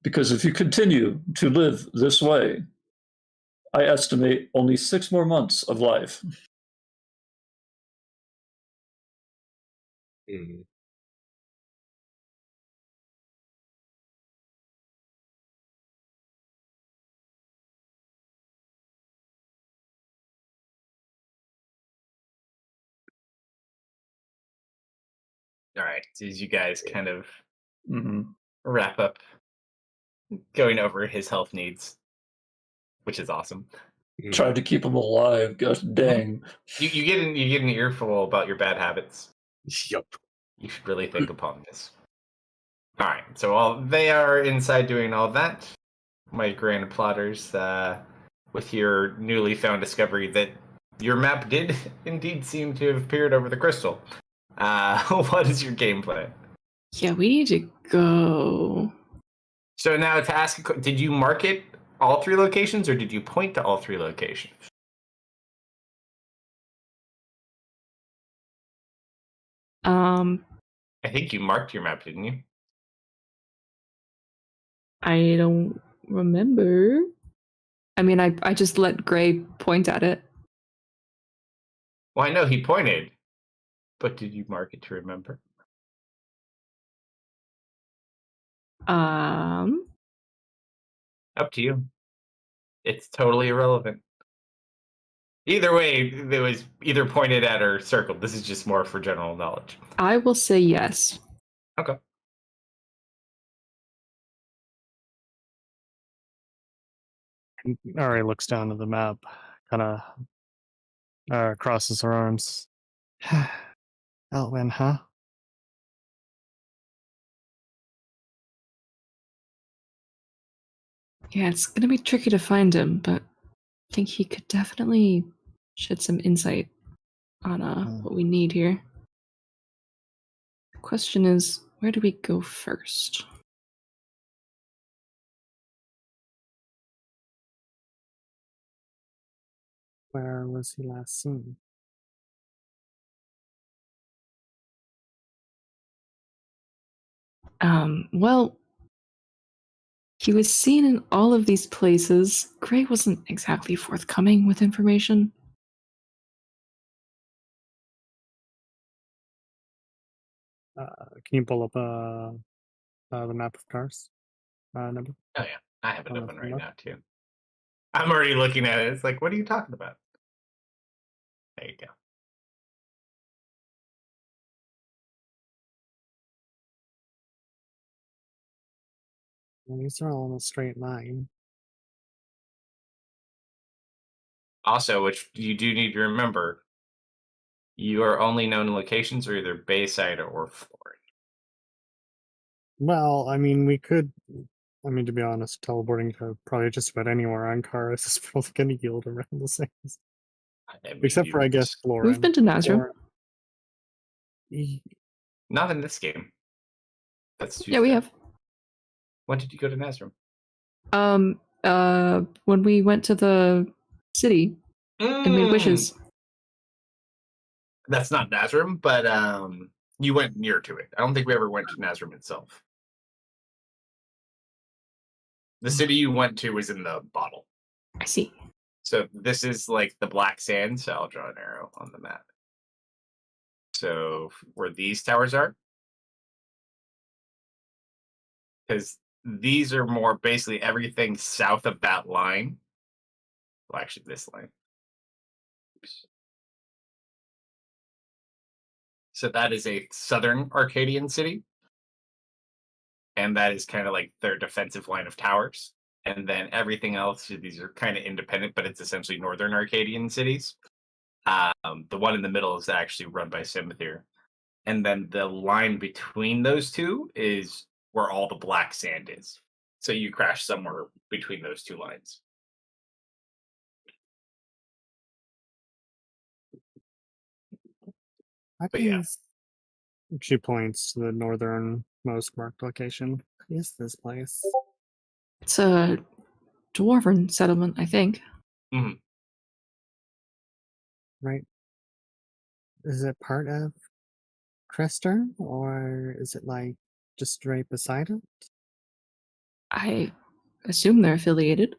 Because if you continue to live this way, I estimate only 6 more months of life. Mm. All right. As you guys kind of Mm-hmm. wrap up going over his health needs, which is awesome. Mm. Tried to keep him alive. Gosh dang. You get an earful about your bad habits. Yup. You should really think upon this. All right. So while they are inside doing all that, my grand plotters, with your newly found discovery that your map did indeed seem to have appeared over the crystal. What is your game plan? Yeah, we need to go. So now to ask, did you market all 3 locations, or did you point to all 3 locations? I think you marked your map, didn't you? I don't remember. I mean, I just let Gray point at it. Well, I know he pointed, but did you mark it to remember? Up to you. It's totally irrelevant. Either way, it was either pointed at or circled. This is just more for general knowledge. I will say yes. Okay. Ari looks down at the map, kind of crosses her arms. Elwin, huh? Yeah, it's gonna be tricky to find him, but I think he could definitely shed some insight on what we need here. The question is, where do we go first? Where was he last seen? Well, he was seen in all of these places. Gray wasn't exactly forthcoming with information. Can you pull up the map of Tars? Number? Oh yeah, I have it On the open right map? now too. I'm already looking at it. It's like, what are you talking about? There you go. Well, these are all in a straight line. Also, which you do need to remember, your only known locations are either Bayside or Florida. Well, I mean, we could. I mean, to be honest, teleporting to probably just about anywhere on Karis is probably going to yield around the same. I mean, Except for, I guess, Florin. We've been to Nazrim. not in this game. That's too Yeah, we sad. have. When did you go to Nazrim? When we went to the city and made wishes. That's not Nazrim, but you went near to it. I don't think we ever went to Nazrim itself. The city you went to was in the bottle. I see. So this is like the black sand. So I'll draw an arrow on the map. So where these towers are, because these are more basically everything south of that line. Well, actually, this line. Oops. So that is a southern Arcadian city. And that is kind of like their defensive line of towers. And then everything else, these are kind of independent, but it's essentially northern Arcadian cities. The one in the middle is actually run by Simothir. And then the line between those two is where all the black sand is. So you crash somewhere between those two lines. But yeah. She points to the northernmost marked location. What is this place? It's a dwarven settlement, I think. Mm-hmm. Right. Is it part of Crester, or is it like just right beside it? I assume they're affiliated.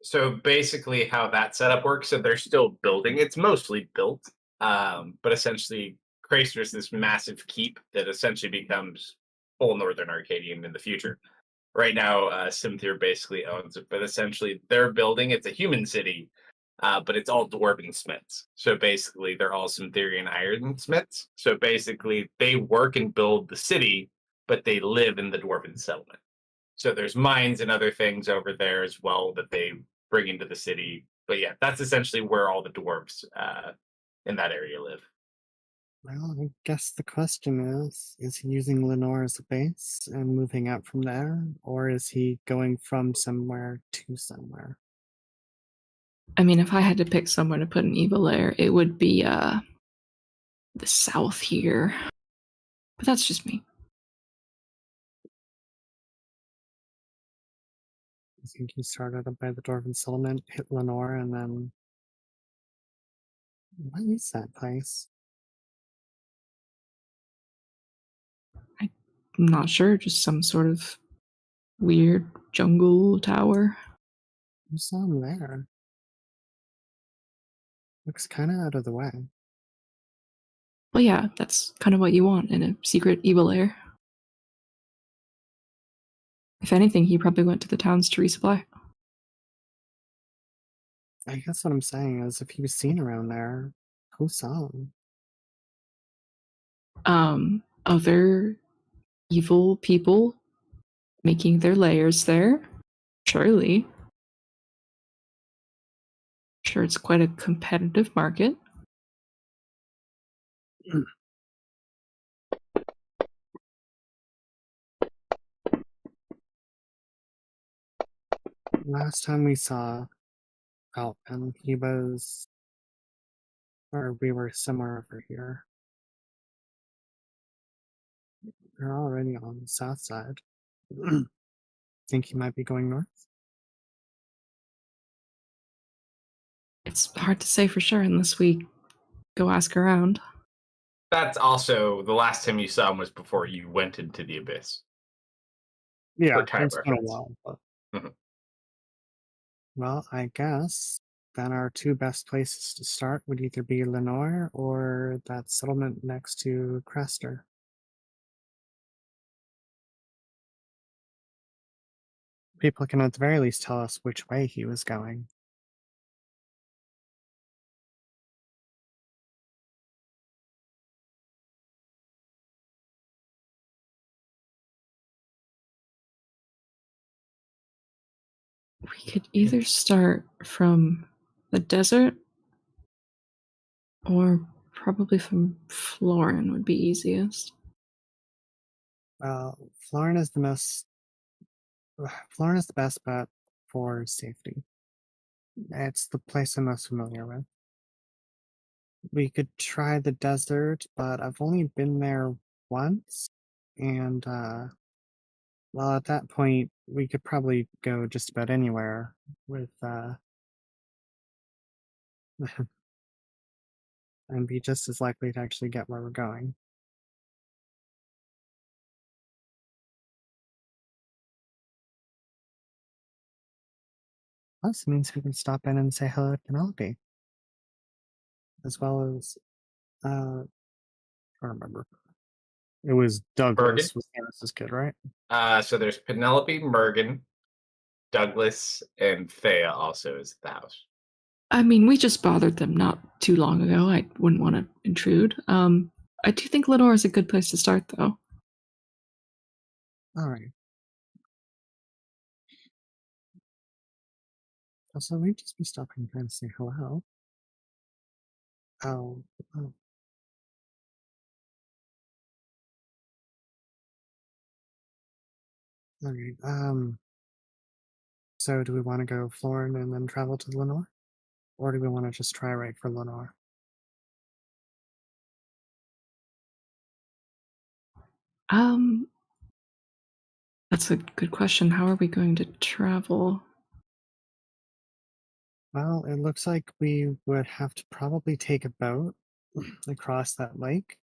So basically, how that setup works, so they're still building. It's mostly built, but essentially, Cracer is this massive keep that essentially becomes full Northern Arcadian in the future. Right now, Simthir basically owns it, but essentially, they're building. It's a human city, but it's all dwarven smiths. So basically, they're all Simtherian iron smiths. So basically, they work and build the city, but they live in the dwarven settlement. So there's mines and other things over there as well that they bring into the city. But yeah, that's essentially where all the dwarves in that area live. Well, I guess the question is he using Lenore as a base and moving out from there, or is he going from somewhere to somewhere? I mean, if I had to pick somewhere to put an evil lair, it would be the south here. But that's just me. I think he started up by the Dwarven settlement, hit Lenore, and then what is that place? I'm not sure, just some sort of weird jungle tower. I saw him there. Looks kind of out of the way. Well, yeah, that's kind of what you want in a secret evil lair. If anything, he probably went to the towns to resupply. I guess what I'm saying is, if he was seen around there, who saw him? Other evil people making their lairs there. Surely. Sure, it's quite a competitive market. Last time we saw Alpin, he was, or we were somewhere over here. We're already on the south side. Think he might be going north? It's hard to say for sure unless we go ask around. That's also the last time you saw him was before you went into the abyss. Yeah, For time it's been a reference. while. But... Mhm. Well, I guess then our two best places to start would either be Lenore or that settlement next to Crester. People can at the very least tell us which way he was going. We could either start from the desert or probably from Florin would be easiest. Florin is the Florin is the best bet for safety. It's the place I'm most familiar with. We could try the desert, but I've only been there once, and well, at that point, we could probably go just about anywhere with and be just as likely to actually get where we're going. Plus, it means we can stop in and say hello to Penelope, as well as I don't remember. It was Douglas was Harris's kid, right? So there's Penelope, Mergen, Douglas, and Thea also is at the house. I mean, we just bothered them not too long ago. I wouldn't want to intrude. I do think Lenore is a good place to start, though. All right. Also, we'd just be stopping by to say hello. Oh. Okay. So do we want to go Florin and then travel to Lenore? Or do we want to just try right for Lenore? That's a good question. How are we going to travel? Well, it looks like we would have to probably take a boat across that lake.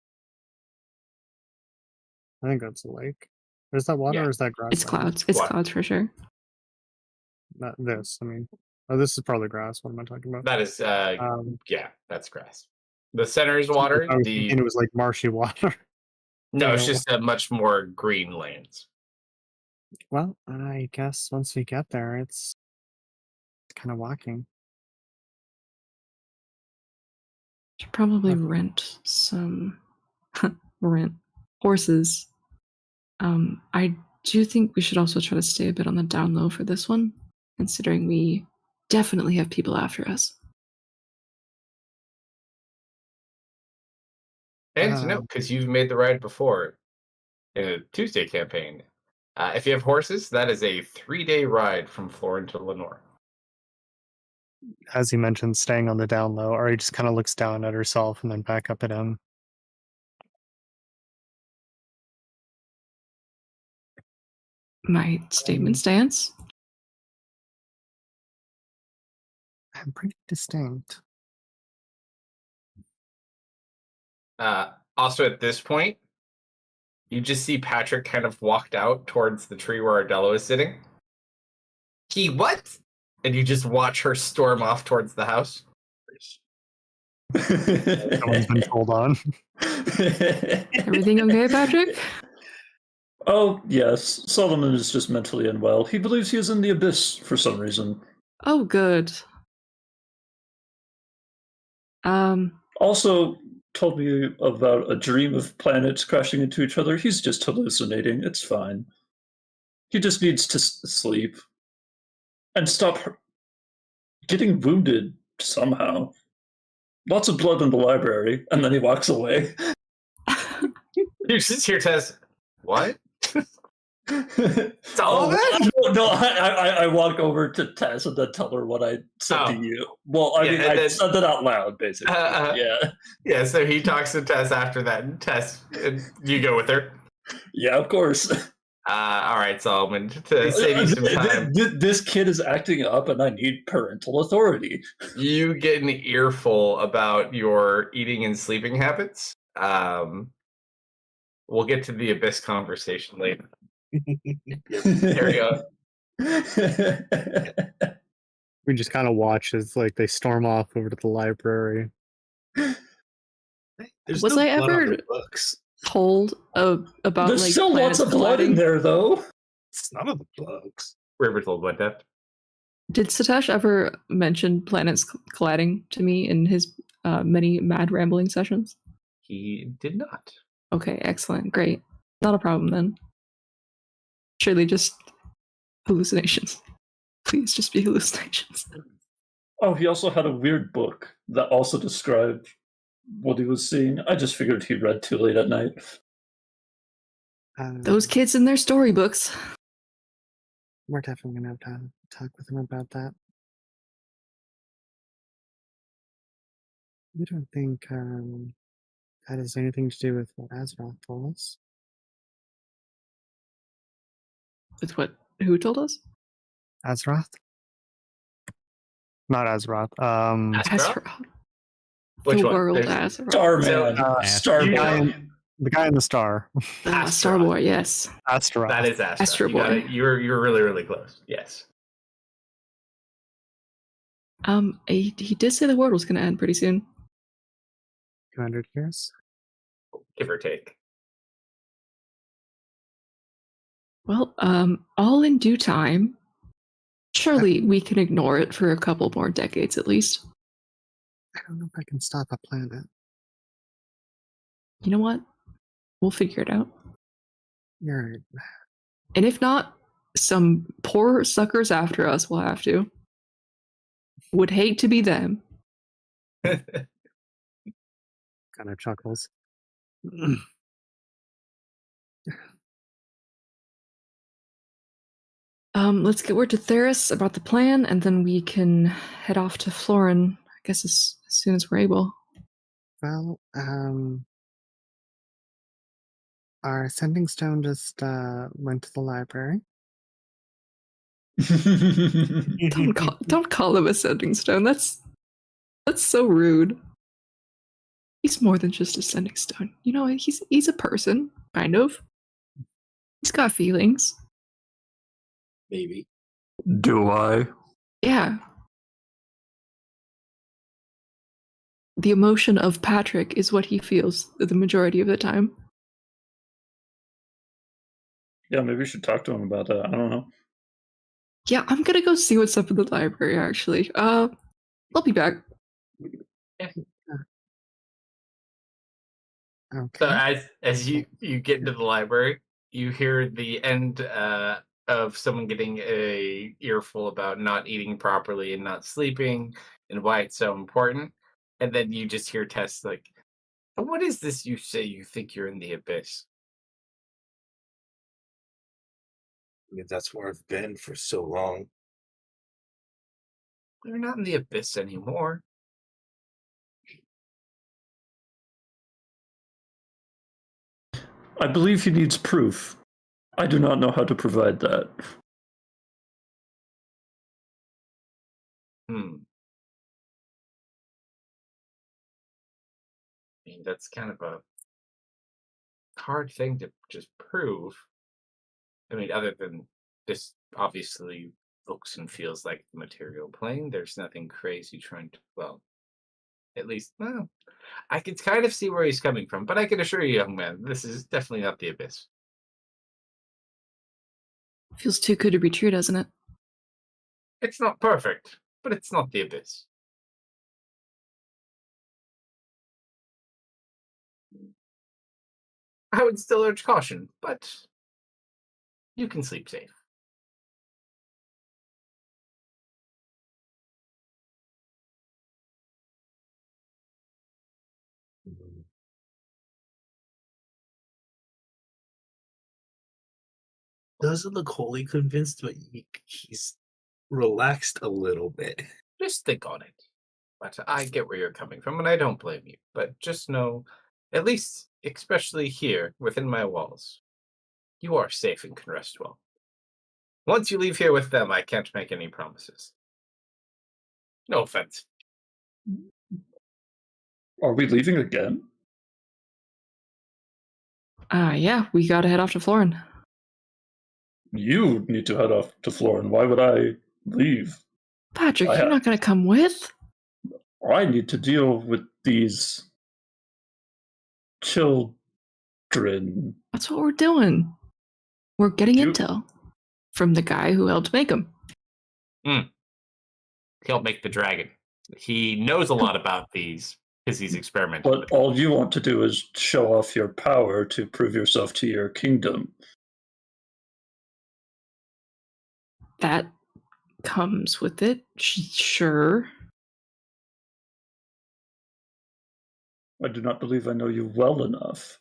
I think that's a lake. Is that water Yeah. or is that grass? It's clouds. It's What? clouds for sure. Not this. I mean, oh, this is probably grass. What am I talking about? That is, yeah, that's grass. The center is I water. was thinking it was like marshy water. No, it's know. just a much more green lands. Well, I guess once we get there, it's kind of walking. Should probably Okay. rent some rent horses. I do think we should also try to stay a bit on the down low for this one, considering we definitely have people after us. And to note, because you've made the ride before in a Tuesday campaign, if you have horses, that is a 3-day ride from Florin to Lenore. As you mentioned, staying on the down low, Ari just kind of looks down at herself and then back up at him. My statement stands. I'm pretty distinct. Also, at this point, you just see Patrick kind of walked out towards the tree where Ardello is sitting. He what? And you just watch her storm off towards the house. Someone's been told on. Everything okay, Patrick? Oh, yes. Solomon is just mentally unwell. He believes he is in the abyss for some reason. Oh, good. Also, told me about a dream of planets crashing into each other. He's just hallucinating. It's fine. He just needs to sleep and stop getting wounded somehow. Lots of blood in the library, and then he walks away. You just hear Tess, what? Oh, no, I walk over to Tess and then tell her what I said to you. Well, I mean, I said that out loud, basically. Yeah. Yeah, so he talks to Tess after that, and Tess, you go with her. Yeah, of course. All right, Solomon, to save you some time. This kid is acting up, and I need parental authority. You get an earful about your eating and sleeping habits. We'll get to the abyss conversation later. Carry on. We just kind of watch as like they storm off over to the library. There's Was no I blood on ever the books? told about There's like still lots planets of blood in colliding? there, though. It's none of the books. River told what depth? Did Satosh ever mention planets colliding to me in his many mad rambling sessions? He did not. Okay, excellent, great. Not a problem then. Surely just hallucinations. Please just be hallucinations. Oh, he also had a weird book that also described what he was seeing. I just figured he read too late at night. Those kids in their storybooks. We're definitely going to have to talk with him about that. You don't think that has anything to do with what Azeroth told us? With what? Who told us? Azeroth? Not Azeroth. Azeroth. Which The one? world There's- Azeroth. Starman. Starman. The guy in the star. Starboy, yes. Asteroth. That is Astro. Astro You got Boy. it. You're really, really close. Yes. He did say the world was going to end pretty soon. 200 years? Give or take. Well, all in due time. Surely we can ignore it for a couple more decades at least. I don't know if I can stop a planet. You know what? We'll figure it out. You're right. And if not, some poor suckers after us will have to. Would hate to be them. Kind of chuckles. Let's get word to Theris about the plan, and then we can head off to Florin, I guess as soon as we're able. Well, our sending stone just went to the library. Don't call him a sending stone. That's so rude. He's more than just a sending stone. You know, he's a person, kind of. He's got feelings. Maybe. Do I? Yeah. The emotion of Patrick is what he feels the majority of the time. Yeah, maybe we should talk to him about that. I don't know. Yeah, I'm gonna go see what's up in the library, actually. I'll be back. Okay. So as you get into the library, you hear the end of someone getting a earful about not eating properly and not sleeping and why it's so important, and then you just hear Tess like, "What is this you say? You think you're in the abyss?" I mean, that's where I've been for so long. You're not in the abyss anymore. I believe he needs proof. I do not know how to provide that. I mean, that's kind of a hard thing to just prove. I mean, other than this obviously looks and feels like the material plane, there's nothing crazy trying to, well, at least, well, I can kind of see where he's coming from, but I can assure you, young man, this is definitely not the abyss. Feels too good to be true, doesn't it? It's not perfect, but it's not the abyss. I would still urge caution, but you can sleep safe. Doesn't look wholly convinced, but he's relaxed a little bit. Just think on it. But I get where you're coming from, and I don't blame you. But just know, at least, especially here, within my walls, you are safe and can rest well. Once you leave here with them, I can't make any promises. No offense. Are we leaving again? Yeah, we gotta head off to Florin. You need to head off to Florin. Why would I leave? Patrick, you're not gonna come with? I need to deal with these children. That's what we're doing. We're getting You- intel from the guy who helped make them. He'll make the dragon. He knows a lot about these because he's experimented But with. all you want to do is show off your power to prove yourself to your kingdom. That comes with it, sure. I do not believe I know you well enough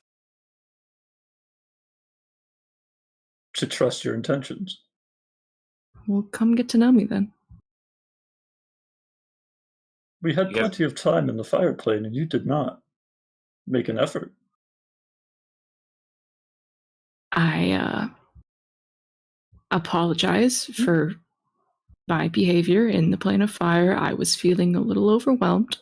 to trust your intentions. Well, come get to know me then. We had You guys- plenty of time in the fire plane, and you did not make an effort. I apologize for my behavior in the plane of fire. I was feeling a little overwhelmed.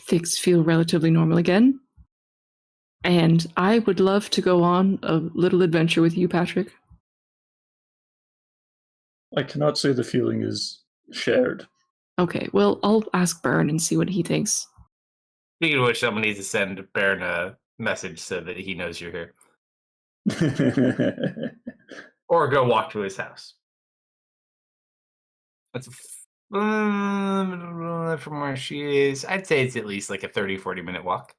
Things feel relatively normal again. And I would love to go on a little adventure with you, Patrick. I cannot say the feeling is shared. Okay, well, I'll ask Byrne and see what he thinks. Speaking of which, someone needs to send Baron a message so that he knows you're here. Or go walk to his house. That's from where she is. I'd say it's at least like a 30-40 minute walk.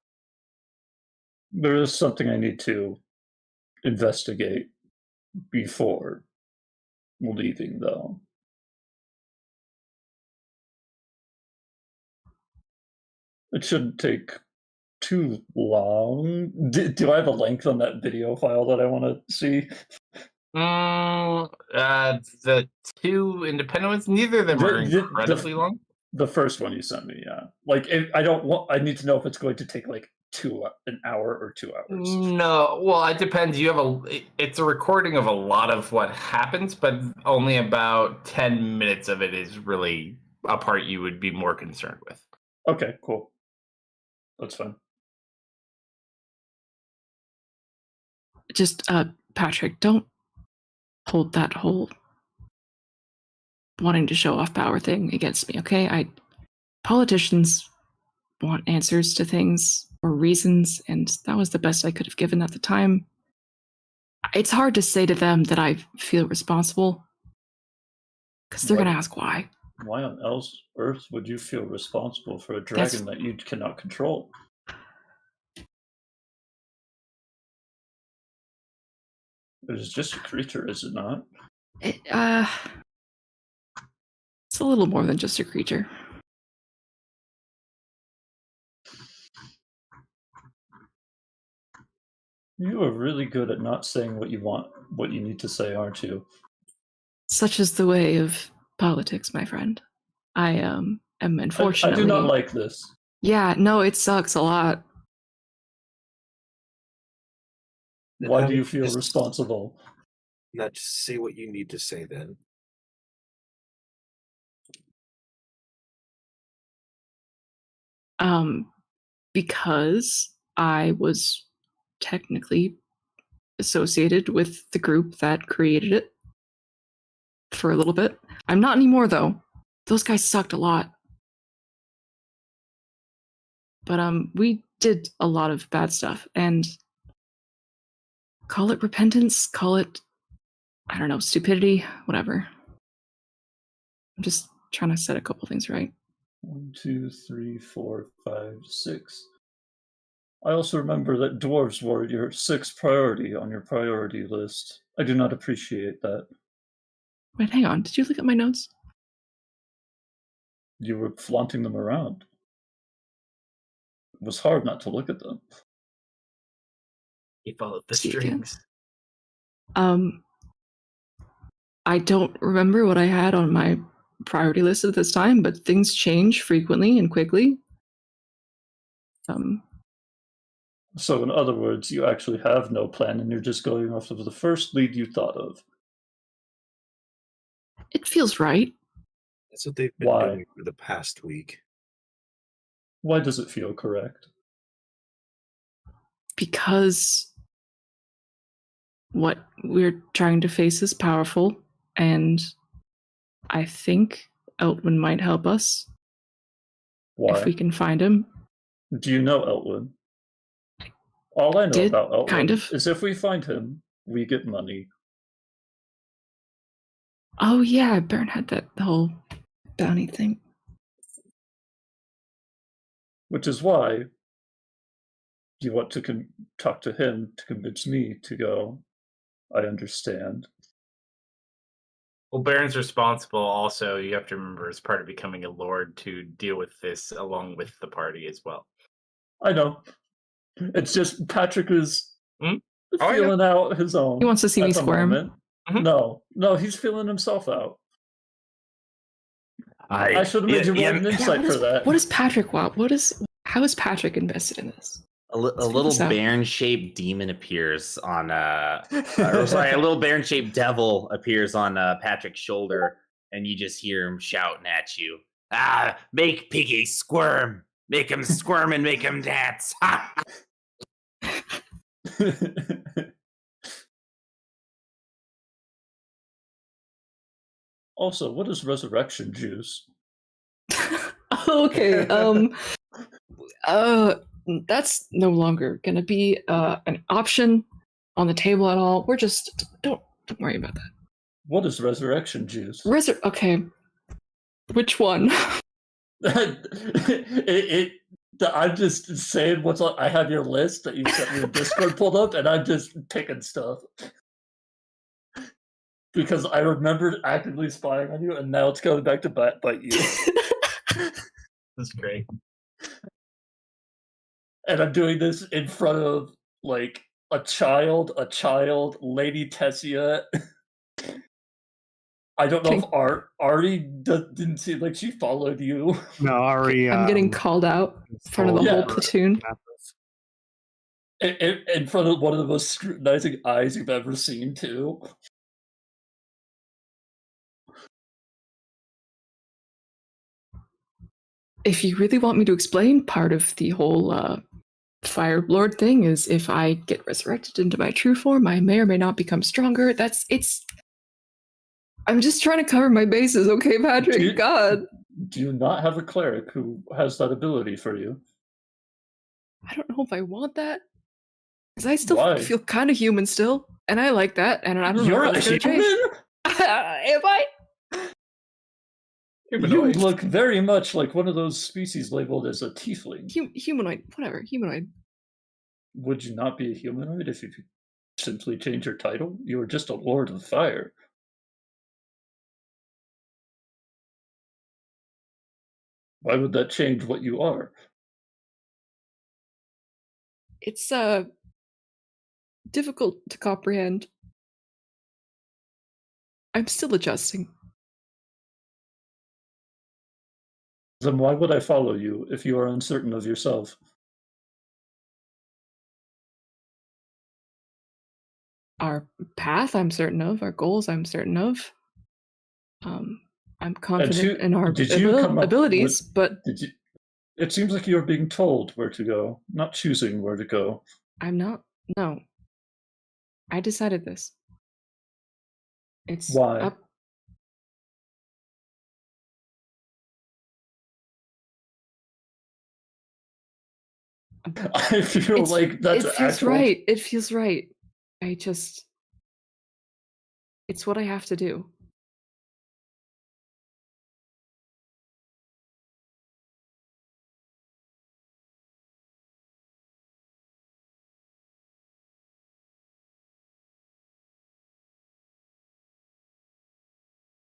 There is something I need to investigate before leaving, though. It shouldn't take too long. Do I have a length on that video file that I want to see? The two independent ones, neither of them are incredibly long. The first one you sent me, yeah. Like, I need to know if it's going to take like an hour or 2 hours. No, well, it depends. It's a recording of a lot of what happens, but only about 10 minutes of it is really a part you would be more concerned with. Okay, cool. That's fine. Just, Patrick, don't hold that whole wanting to show off power thing against me, okay? Politicians want answers to things or reasons, and that was the best I could have given at the time. It's hard to say to them that I feel responsible, because they're going to ask why. Why on earth would you feel responsible for a dragon that you cannot control? It is just a creature, is it not? It's a little more than just a creature. You are really good at not saying what you want, what you need to say, aren't you? Such is the way of politics, my friend. I am unfortunately. I do not like this. Yeah, no, it sucks a lot. Why do you feel responsible? Not just say what you need to say then. Because I was technically associated with the group that created it for a little bit. I'm not anymore, though. Those guys sucked a lot. But we did a lot of bad stuff, and call it repentance, call it, I don't know, stupidity, whatever. I'm just trying to set a couple things right. 1, 2, 3, 4, 5, 6. I also remember that dwarves were your 6th priority on your priority list. I do not appreciate that. Wait, hang on. Did you look at my notes? You were flaunting them around. It was hard not to look at them. He followed the Speak strings. I don't remember what I had on my priority list at this time, but things change frequently and quickly. So in other words, you actually have no plan and you're just going off of the first lead you thought of. It feels right. That's what they've been doing for the past week. Why does it feel correct? Because what we're trying to face is powerful, and I think Eltwin might help us. Why? If we can find him. Do you know Eltwin? All I know about Eltwin kind of. is if we find him, we get money. Oh yeah, Baron had the whole bounty thing. Which is why you want to talk to him to convince me to go. I understand. Well, Baron's responsible also, you have to remember, as part of becoming a lord, to deal with this along with the party as well. I know. It's just Patrick is Oh, feeling out his own. He wants to see me squirm. No, he's feeling himself out. I should have made you roll an insight for that. What does Patrick want? How is Patrick invested in this? A little Baron-shaped demon appears on a little Baron-shaped devil appears on Patrick's shoulder, and you just hear him shouting at you. Make Piggy squirm. Make him squirm and make him dance. Also, what is resurrection juice? Okay, that's no longer gonna be an option on the table at all. We're just don't worry about that. What is resurrection juice? Okay, which one? I'm just saying what's on. I have your list that you sent me in Discord pulled up, and I'm just picking stuff because I remembered actively spying on you, and now it's coming back to bite you. That's great. And I'm doing this in front of like a child, Lady Tessia. I don't know if Ari didn't seem like she followed you. No, Ari. I'm getting called out in front of the whole platoon. In front of one of the most scrutinizing eyes you've ever seen, too. If you really want me to explain, part of the whole Fire Lord thing is if I get resurrected into my true form, I may or may not become stronger. I'm just trying to cover my bases, okay, Patrick? God. Do you not have a cleric who has that ability for you? I don't know if I want that. Because I still Why? feel kind of human still. And I like that. And I don't You're know a if it's gonna human? change. If I? You Humanoid. look very much like one of those species labeled as a tiefling. Humanoid. Whatever. Humanoid. Would you not be a humanoid if you could simply change your title? You are just a Lord of Fire. Why would that change what you are? It's difficult to comprehend. I'm still adjusting. Then why would I follow you if you are uncertain of yourself? Our path, I'm certain of. Our goals, I'm certain of. I'm confident in our abilities, but it seems like you're being told where to go, not choosing where to go. I'm not. No. I decided this. It's Why? up. I feel like that's it feels actual... right. It feels right. It's what I have to do.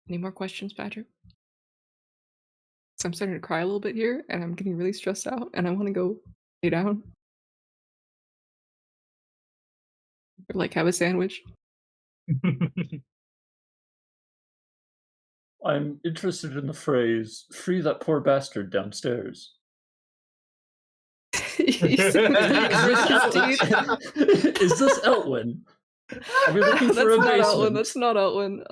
Any more questions, Patrick? So I'm starting to cry a little bit here, and I'm getting really stressed out, and I want to go lay down. Or like have a sandwich. I'm interested in the phrase, free that poor bastard downstairs. Is this Elwyn? Are we looking for a basement? That's not Elwyn.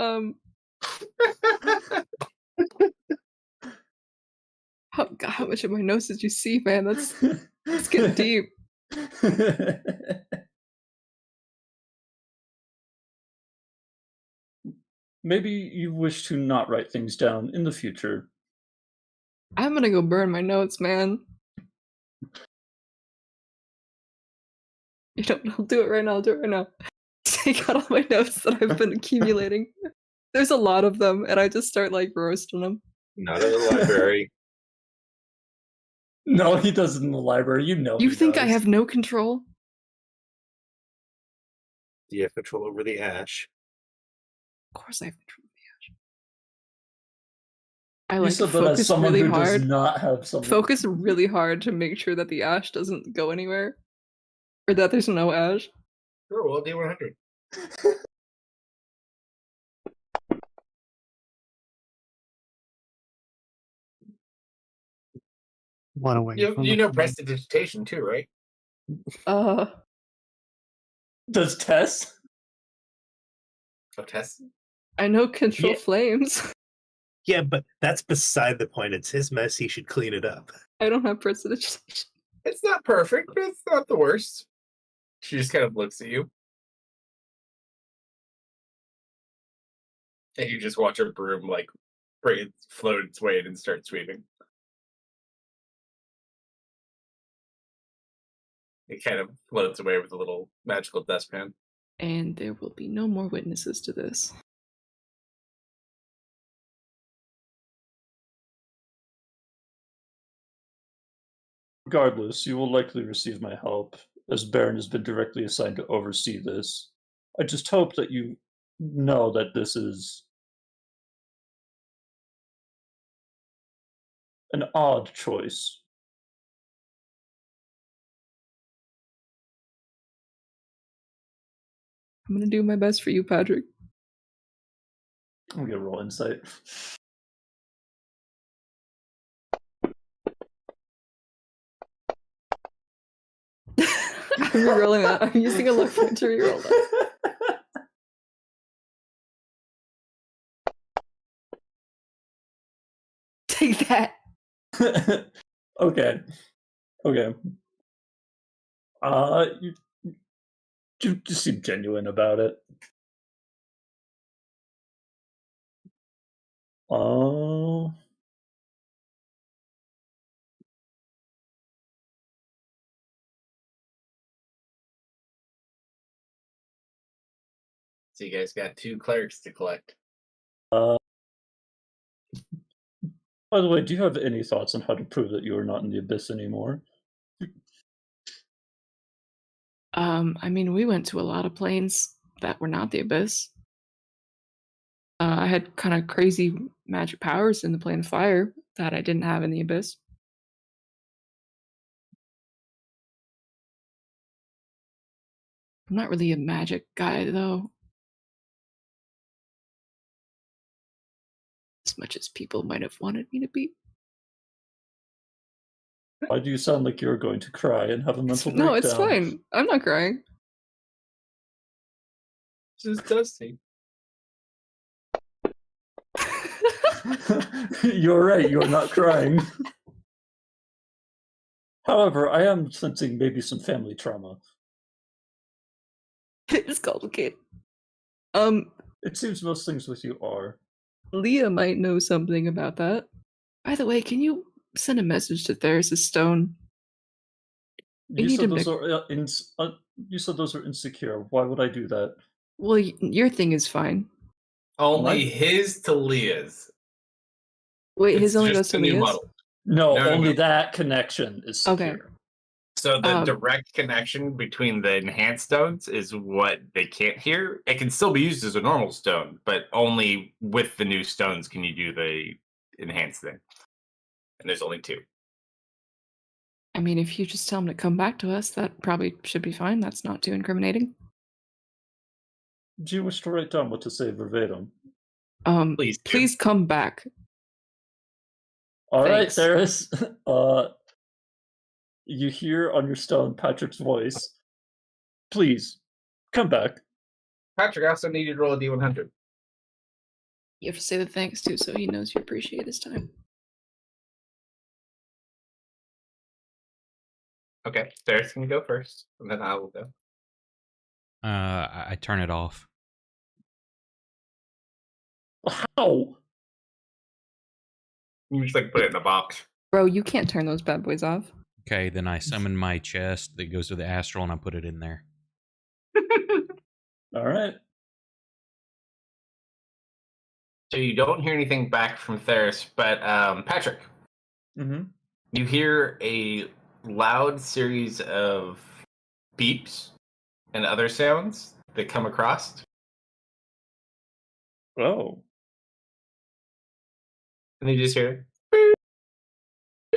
How much of my nose did you see, man? That's getting deep. Maybe you wish to not write things down in the future. I'm gonna go burn my notes, man. You know, I'll do it right now. Take out all my notes that I've been accumulating. There's a lot of them, and I just start like roasting them. Not in the library. No, he does it in the library. You know. You think I have no control? Do you have control over the ash? Of course I have control of the ash. I like said that as focus someone really who hard. does not have someone. Focus really hard to make sure that the ash doesn't go anywhere. Or that there's no ash. Sure, we'll do 100. One away. You know prestidigitation too, right? Does Tess? Oh, Tess? I know control flames. Yeah, but that's beside the point. It's his mess. He should clean it up. I don't have prestidigitation. It's not perfect, but it's not the worst. She just kind of looks at you. And you just watch her broom like float its way in and start sweeping. It kind of floats away with a little magical dustpan. And there will be no more witnesses to this. Regardless, you will likely receive my help, as Baron has been directly assigned to oversee this. I just hope that you know that this is an odd choice. I'm gonna do my best for you, Patrick. I'm gonna roll insight. I'm rerolling that. I'm using a luck point to reroll that. Take that. Okay. You just seem genuine about it. Oh. So you guys got 2 clerics to collect. By the way, do you have any thoughts on how to prove that you are not in the abyss anymore? I mean, we went to a lot of planes that were not the abyss. I had kind of crazy magic powers in the plane of fire that I didn't have in the abyss. I'm not really a magic guy, though. As much as people might have wanted me to be. Why do you sound like you're going to cry and have a mental breakdown? No, it's fine. I'm not crying. Just dusty. You're right, you're not crying. However, I am sensing maybe some family trauma. It's complicated. It seems most things with you are. Leah might know something about that. By the way, can you send a message to Theris' stone? You said those are insecure. Why would I do that? Well, your thing is fine. Only his to Leah's. Wait, It's his only just goes to a new Leah's? model. No, No, only no. that connection is secure. Okay. So the direct connection between the enhanced stones is what they can't hear. It can still be used as a normal stone, but only with the new stones can you do the enhanced thing. And there's only 2. I mean, if you just tell him to come back to us, that probably should be fine. That's not too incriminating. Do you wish to write down what to say verbatim? Please come back. All right, Thanks. Theris. You hear on your stone Patrick's voice. Please, come back. Patrick, I also need you to roll a D100. You have to say the thanks too, so he knows you appreciate his time. Okay, Theris can go first, and then I will go. I turn it off. How? You just like put it in a box. Bro, you can't turn those bad boys off. Okay, then I summon my chest that goes to the astral and I put it in there. All right. So you don't hear anything back from Theris, but Patrick, you hear a loud series of beeps and other sounds that come across. Oh. And you just hear beep,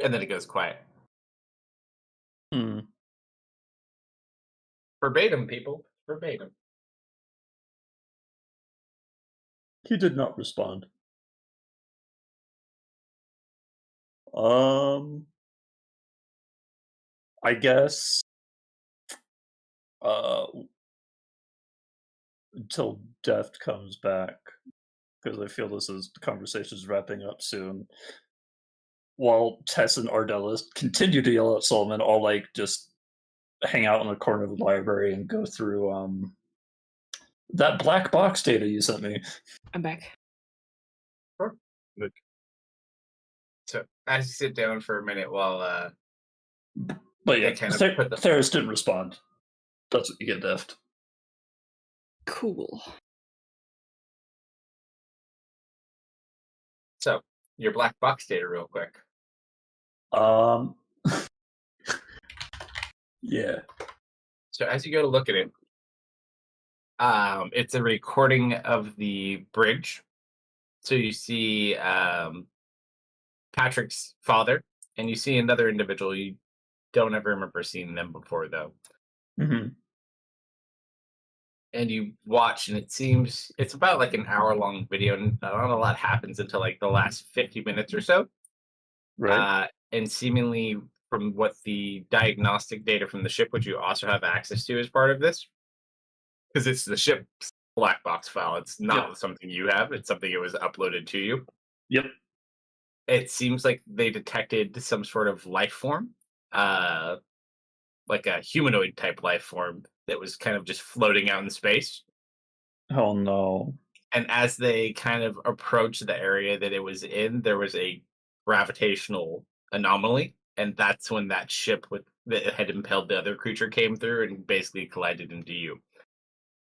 and then it goes quiet. Verbatim, people. Verbatim. He did not respond. I guess until Deft comes back, because I feel the conversation is wrapping up soon. While Tess and Ardelis continue to yell at Solomon, I'll like just hang out in the corner of the library and go through that black box data you sent me. I'm back. Sure. Good. So as you sit down for a minute while but yeah, kind of Theris didn't respond. That's what you get, Deft. Cool. So your black box data real quick. Yeah. So as you go to look at it, it's a recording of the bridge. So you see Patrick's father, and you see another individual. You don't ever remember seeing them before, though. And you watch, and it seems it's about like an hour-long video, and not a lot happens until like the last 50 minutes or so. Right. And seemingly from what the diagnostic data from the ship, which you also have access to as part of this, because it's the ship's black box file. It's not something you have. It's something it was uploaded to you. Yep. It seems like they detected some sort of life form like a humanoid type life form that was kind of just floating out in space. Oh no. And as they kind of approached the area that it was in, there was a gravitational anomaly, and that's when that ship that had impelled the other creature came through and basically collided into you.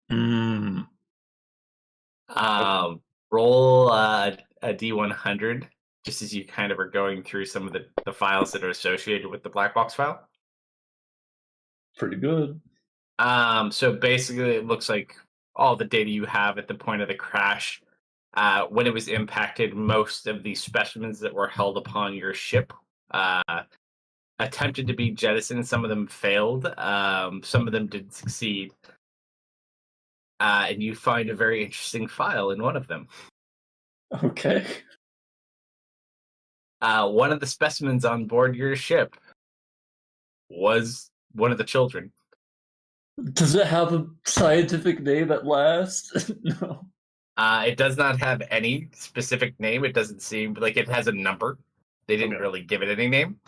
Mm. Roll a D100 just as you kind of are going through some of the files that are associated with the black box file. Pretty good. So basically, it looks like all the data you have at the point of the crash. When it was impacted, most of the specimens that were held upon your ship attempted to be jettisoned. Some of them failed. Some of them did succeed. And you find a very interesting file in one of them. Okay. One of the specimens on board your ship was one of the children. Does it have a scientific name at last? No. It does not have any specific name. It doesn't seem like it has a number. They didn't Okay. really give it any name.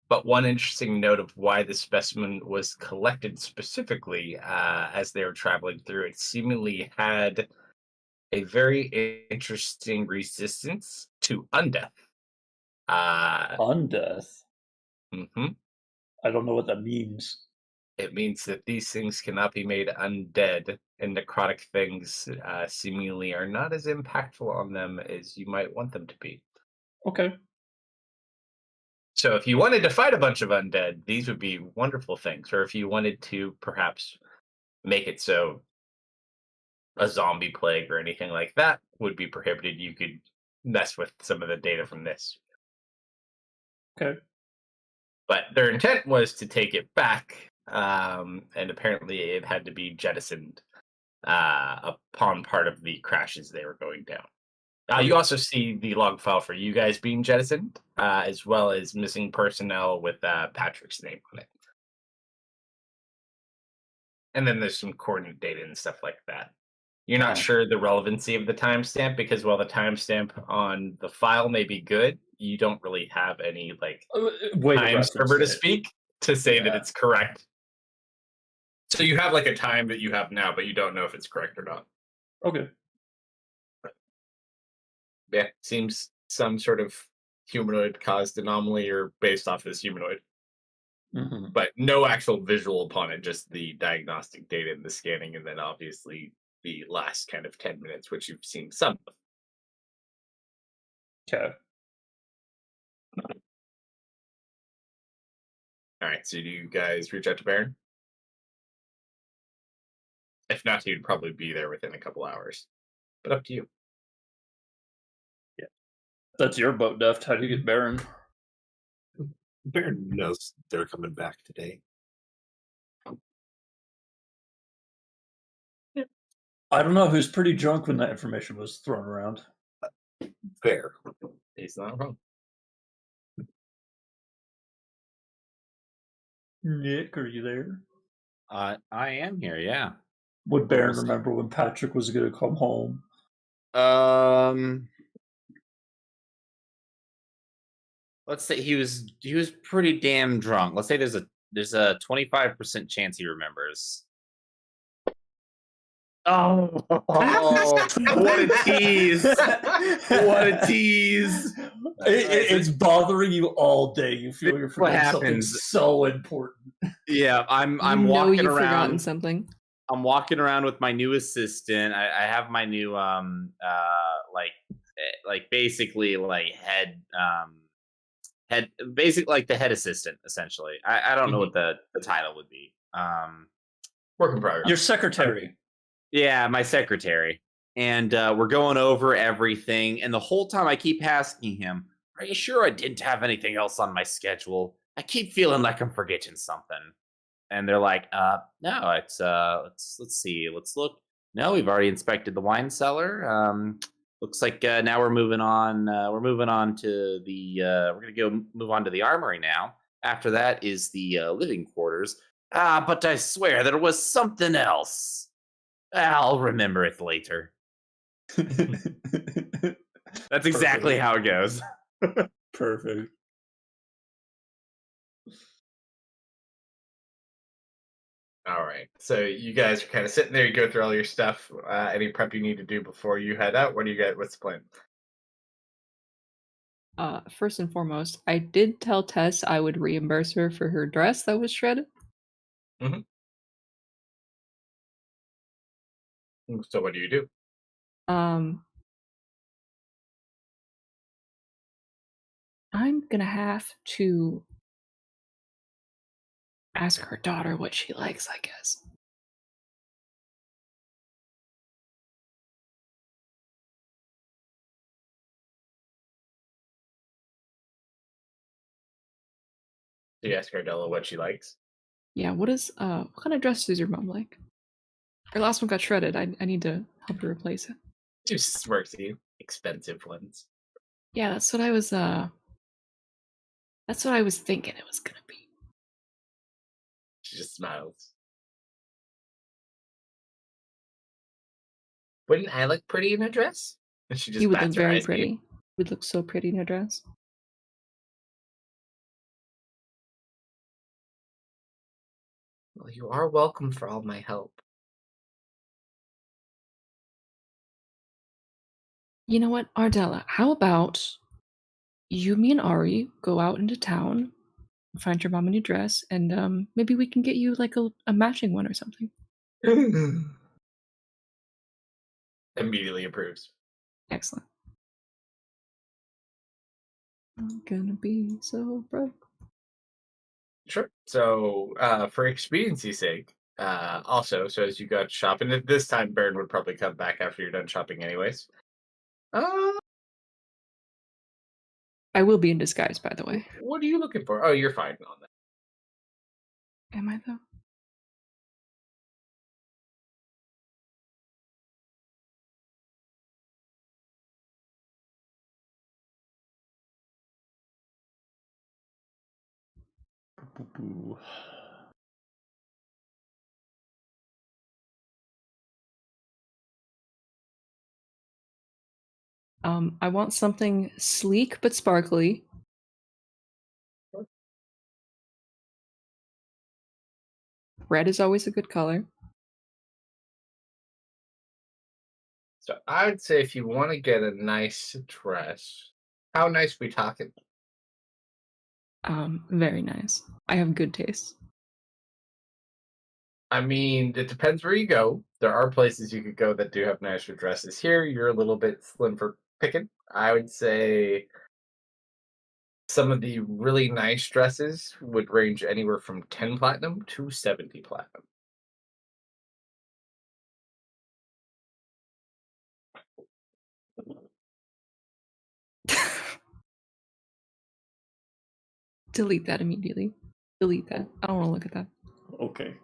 But one interesting note of why the specimen was collected specifically as they were traveling through, it seemingly had a very interesting resistance to undeath. Undeath. Mhm. I don't know what that means. It means that these things cannot be made undead, and necrotic things seemingly are not as impactful on them as you might want them to be. Okay. So if you wanted to fight a bunch of undead, these would be wonderful things. Or if you wanted to perhaps make it so a zombie plague or anything like that would be prohibited, you could mess with some of the data from this. Okay. But their intent was to take it back, and apparently it had to be jettisoned upon part of the crashes they were going down. You also see the log file for you guys being jettisoned, as well as missing personnel with Patrick's name on it. And then there's some coordinate data and stuff like that. You're not sure the relevancy of the timestamp because while the timestamp on the file may be good, you don't really have any Way to time reference server to it. speak to say that Yeah. it's correct. So you have like a time that you have now, but you don't know if it's correct or not. Okay. Yeah, seems some sort of humanoid caused anomaly or based off this humanoid. Mm-hmm. But no actual visual upon it, just the diagnostic data and the scanning, and then obviously the last kind of 10 minutes, which you've seen some of. Okay. All right, so do you guys reach out to Baron? If not, he'd probably be there within a couple hours. But up to you. That's your boat, Deft. How do you get Baron? Baron knows they're coming back today. I don't know. He was pretty drunk when that information was thrown around. Fair. He's not wrong. Nick, are you there? I am here, yeah. Would Baron remember when Patrick was going to come home? Let's say he was pretty damn drunk. Let's say there's a 25% chance he remembers. Oh, what a tease! What a tease! It's bothering you all day. You feel you're forgetting something so important. Yeah, I'm you walking you've around. Forgotten something. I'm walking around with my new assistant. I have my new basically like head basically like the head assistant essentially. I don't know what the title would be. Work in progress. Your secretary. Yeah, my secretary. And we're going over everything. And the whole time I keep asking him, are you sure I didn't have anything else on my schedule? I keep feeling like I'm forgetting something. And they're like, no, it's let's see. Let's look. No, we've already inspected the wine cellar. Looks like now we're moving on. We're moving on to the we're gonna move on to the armory now. After that is the living quarters. But I swear there was something else. I'll remember it later. That's exactly how it goes. Perfect. All right. So you guys are kind of sitting there. You go through all your stuff. Any prep you need to do before you head out? What do you get? What's the plan? First and foremost, I did tell Tess I would reimburse her for her dress that was shredded. So what do you do? I'm gonna have to ask her daughter what she likes, I guess. Do you ask Ardella what she likes? Yeah, what kind of dress does your mom like? Her last one got shredded. I need to help her replace it. She smirks at you. Expensive ones. Yeah, that's what I was thinking it was gonna be. She just smiles. Wouldn't I look pretty in a dress? And she just You would bats look her very eyes at you. pretty. You would look so pretty in a dress. Well, you are welcome for all my help. You know what, Ardella, how about you, me, and Ari go out into town, find your mom a new dress, and maybe we can get you like a matching one or something. Immediately approves. Excellent. I'm gonna be so broke. Sure. So, for expediency's sake, also, so as you go out shopping, at this time, Baron would probably come back after you're done shopping, anyways. I will be in disguise, by the way. What are you looking for? Oh, you're fine on that. Am I though? Boo. I want something sleek but sparkly. Red is always a good color. So I would say if you want to get a nice dress, how nice we talking? Very nice. I have good taste. I mean, it depends where you go. There are places you could go that do have nicer dresses. Here, you're a little bit slim for picking. I would say some of the really nice dresses would range anywhere from 10 platinum to 70 platinum. Delete that immediately. Delete that. I don't want to look at that. Okay.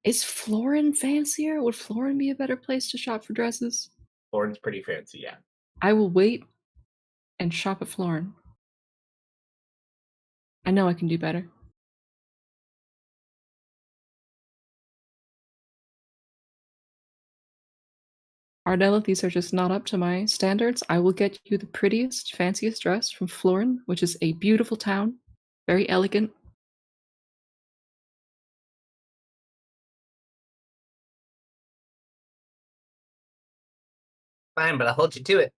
Is Florin fancier? Would Florin be a better place to shop for dresses? Florin's pretty fancy, yeah. I will wait and shop at Florin. I know I can do better. Ardella, these are just not up to my standards. I will get you the prettiest, fanciest dress from Florin, which is a beautiful town, very elegant. Fine, but I'll hold you to it.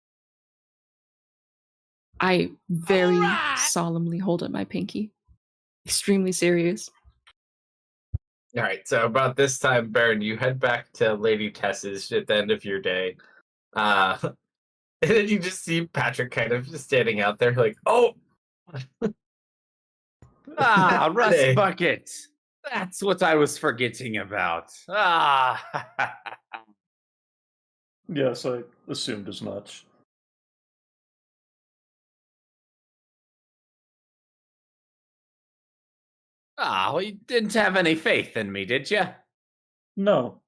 I very solemnly hold up my pinky. Extremely serious. All right, so about this time, Baron, you head back to Lady Tess's at the end of your day. And then you just see Patrick kind of just standing out there like, oh! Ah, Rust Hey. Bucket. That's what I was forgetting about. Ah. Yes, I assumed as much. Well, you didn't have any faith in me, did you? No.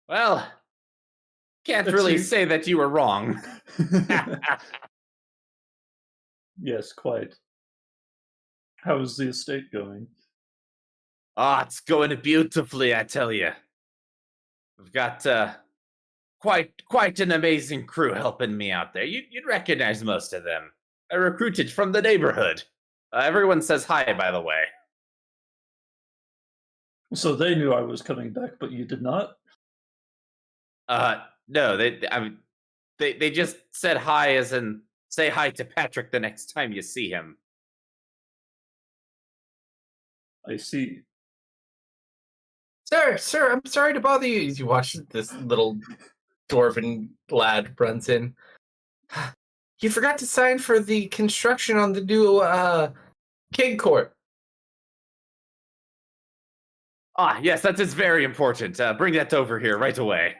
Well, can't That's really you. say that you were wrong. Yes, quite. How is the estate going? It's going beautifully, I tell you. We've got quite an amazing crew helping me out there. You'd recognize most of them. I recruited from the neighborhood. Everyone says hi, by the way. So they knew I was coming back, but you did not? No, they just said hi as in say hi to Patrick the next time you see him. I see. Sir, I'm sorry to bother you. As you watch this little dwarven lad runs in. You forgot to sign for the construction on the new keg court. Ah, yes, that is very important. Bring that over here right away.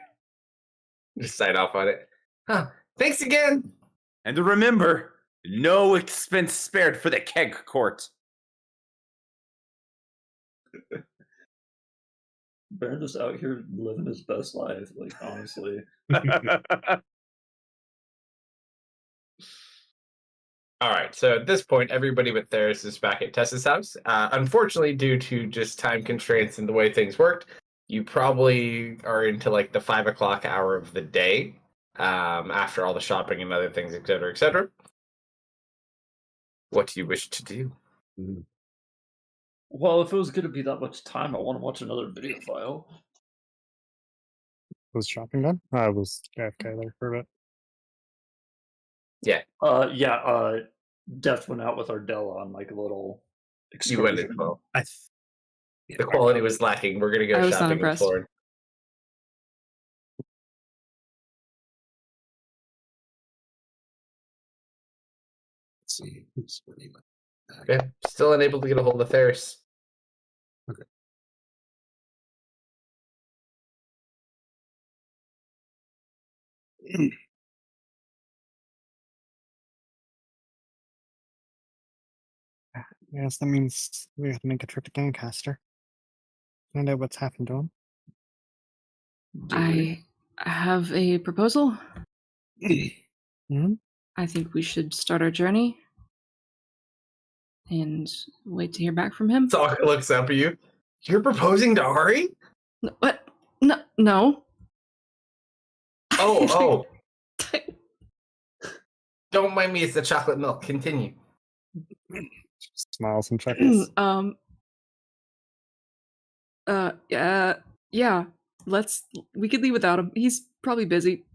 Just sign off on it. Huh. Thanks again. And remember, no expense spared for the keg court. Baron is out here living his best life, like, honestly. All right, so at this point, everybody but Theris is back at Tessa's house. Unfortunately, due to just time constraints and the way things worked, you probably are into like the 5 o'clock hour of the day after all the shopping and other things, et cetera, et cetera. What do you wish to do? Well, if it was going to be that much time, I want to watch another video file. Was shopping done? I was AFK there for a bit. Yeah, Death went out with Ardella on like a little you went excursion. as well. Yeah, The quality was lacking. We're going to I go was not shopping in impressed. Florida. Let's see. Who's winning that? Yeah, still unable to get a hold of Theris. Yes, that means we have to make a trip to Gancaster. Find out what's happened to him. I have a proposal. Hmm? I think we should start our journey and wait to hear back from him. Sokka looks up at you. You're proposing to Ari? What? No. Oh. Don't mind me, it's the chocolate milk. Continue. Smiles and chuckles. Yeah. We could leave without him. He's probably busy.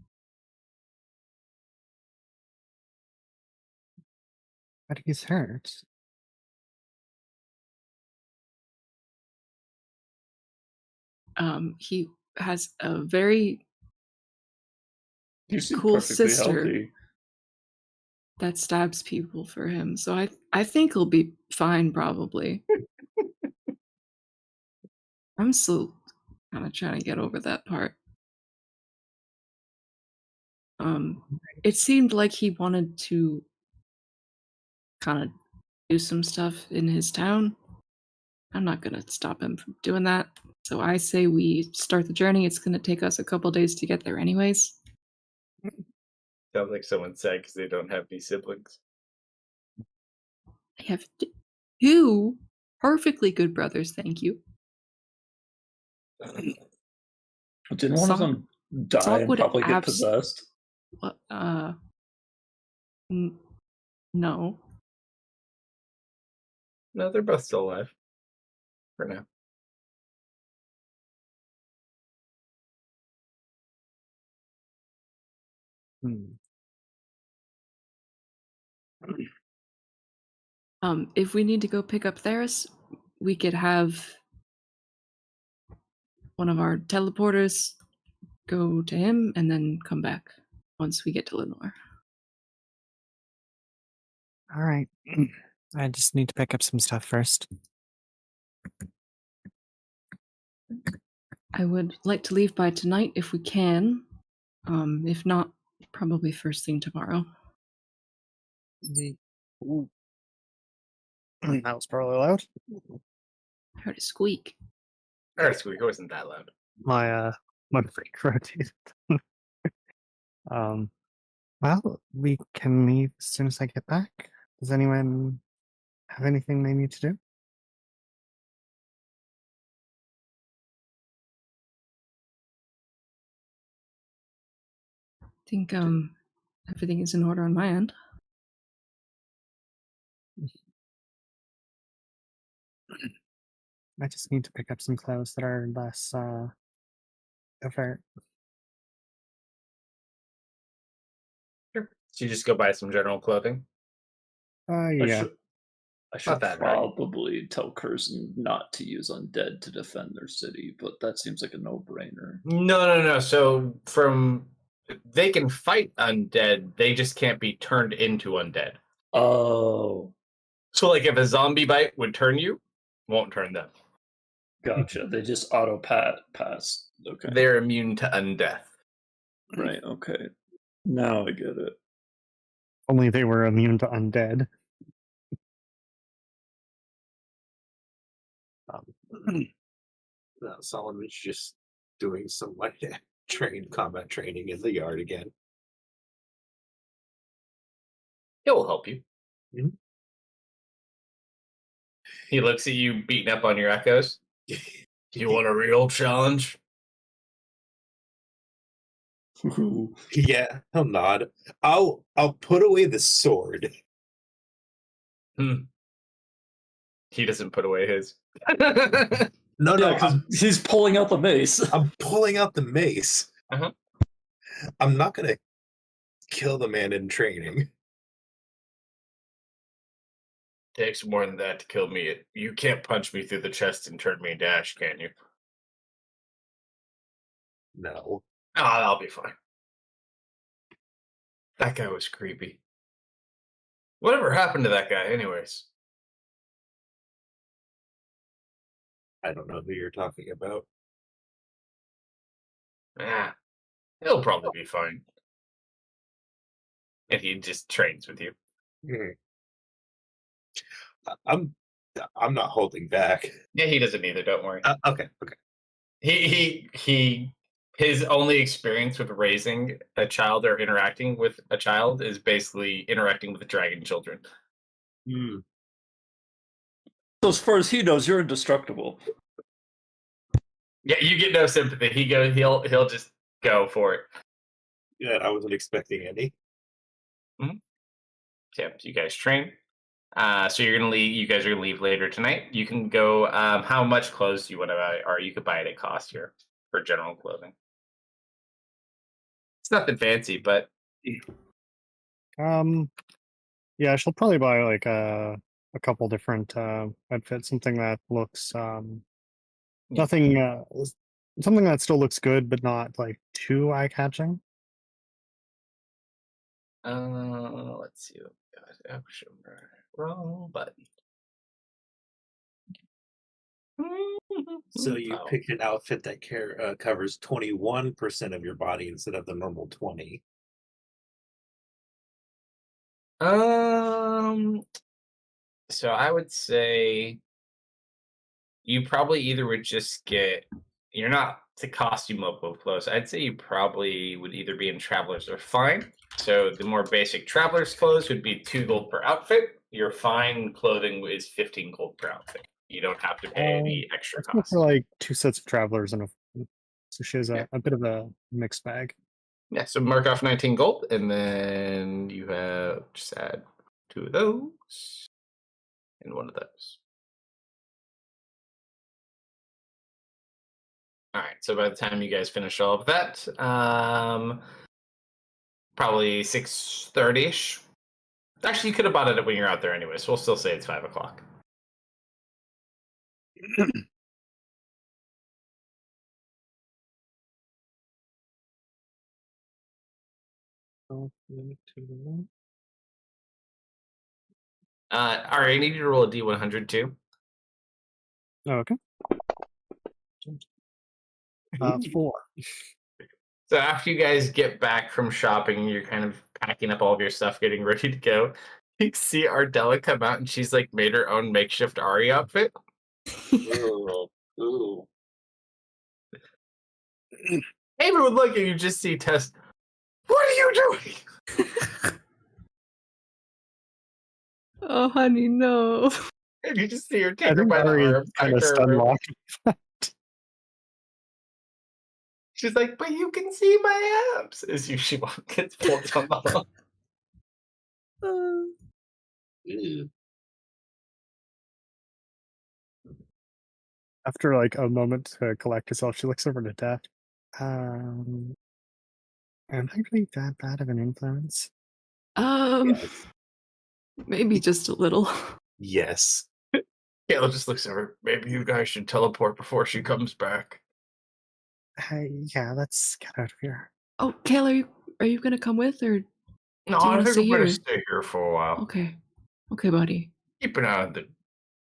But he's hurt. He has a very You seem cool perfectly sister healthy. that stabs people for him. So I think he'll be fine, probably. I'm still kind of trying to get over that part. It seemed like he wanted to kind of do some stuff in his town. I'm not gonna stop him from doing that. So I say we start the journey. It's gonna take us a couple days to get there anyways. Sounds like someone said because they don't have any siblings. I have two perfectly good brothers, thank you. Didn't one of Sok- them die Sok and would probably get abs- possessed? What? No. No, they're both still alive. For now. If we need to go pick up Theris, we could have one of our teleporters go to him and then come back once we get to Lenore. All right. I just need to pick up some stuff first. I would like to leave by tonight if we can. If not, probably first thing tomorrow. That was probably loud. I heard a squeak. Or squeak, it wasn't that loud. My freak rotated. Well, we can leave as soon as I get back. Does anyone have anything they need to do? I think everything is in order on my end. I just need to pick up some clothes that are less overt. Sure. So you just go buy some general clothing. I Yeah. should that hard. probably tell Curzon not to use undead to defend their city, but that seems like a no-brainer. No. So they can fight undead, they just can't be turned into undead. Oh, So like if a zombie bite would turn you, won't turn them. gotcha. They just pass. Okay. They're immune to undeath. Right, okay. Now I get it. Only they were immune to undead. Solomon's just doing some like combat training in the yard again. He'll help you. Mhm. He looks at you beating up on your echoes. You want a real challenge? Ooh. Yeah, he'll nod. I'll put away the sword. He doesn't put away his. No, Yeah, because he's pulling out the mace. I'm pulling out the mace. Uh-huh. I'm not gonna kill the man in training. Takes more than that to kill me. You can't punch me through the chest and turn me into ash, can you? No. Oh, I'll be fine. That guy was creepy. Whatever happened to that guy, anyways? I don't know who you're talking about. Ah, he'll probably be fine. And he just trains with you. Hmm. I'm not holding back. Yeah, he doesn't either. Don't worry. Okay. His only experience with raising a child or interacting with a child is basically interacting with dragon children. Hmm. So as far as he knows, you're indestructible. Yeah, you get no sympathy. He'll just go for it. Yeah, I wasn't expecting any. Yeah, you guys train. So you're gonna leave. You guys are gonna leave later tonight. You can go. How much clothes do you want to buy, or you could buy it at cost here for general clothing. It's nothing fancy, but Yeah, I shall probably buy like a couple different outfits, something that looks nothing something that still looks good but not like too eye-catching. let's see. What we got. Option wrong button. So you Oh. picked an outfit that covers 21% of your body instead of the normal 20. So I would say you probably either would just get. You're not the costume level of clothes. I'd say you probably would either be in travelers or fine. So the more basic travelers clothes would be 2 gold per outfit. Your fine clothing is 15 gold per outfit. You don't have to pay any extra Let's go cost. for like 2 sets of travelers and so she has Yeah. a bit of a mixed bag. Yeah, so mark off 19 gold, and then you have just add 2 of those and 1 of those. All right, so by the time you guys finish all of that, probably 6:30ish. Actually, you could have bought it when you're out there anyway, so we'll still say it's 5 o'clock. All right, I need you to roll a D100 too. Oh, okay. 4. So after you guys get back from shopping, you're kind of packing up all of your stuff, getting ready to go. You see Ardella come out, and she's like made her own makeshift Ari outfit. Ooh. Everyone look, and you just see Tess. What are you doing? Oh, honey, no. And you just see her I take her think by the Ari arm. kind back of to her room. stun-locked. She's like, but you can see my abs. As she gets pulled on the wall. Ew. After like a moment to collect herself, she looks over to Death. Am I really that bad of an influence? Yes. Maybe just a little. Yes. Kayla just looks over. Maybe you guys should teleport before she comes back. Yeah, let's get out of here. Oh, Kayla, are you gonna come with, or No, Do you I wanna think stay I'm gonna here? stay here for a while. okay, buddy. Keep an eye on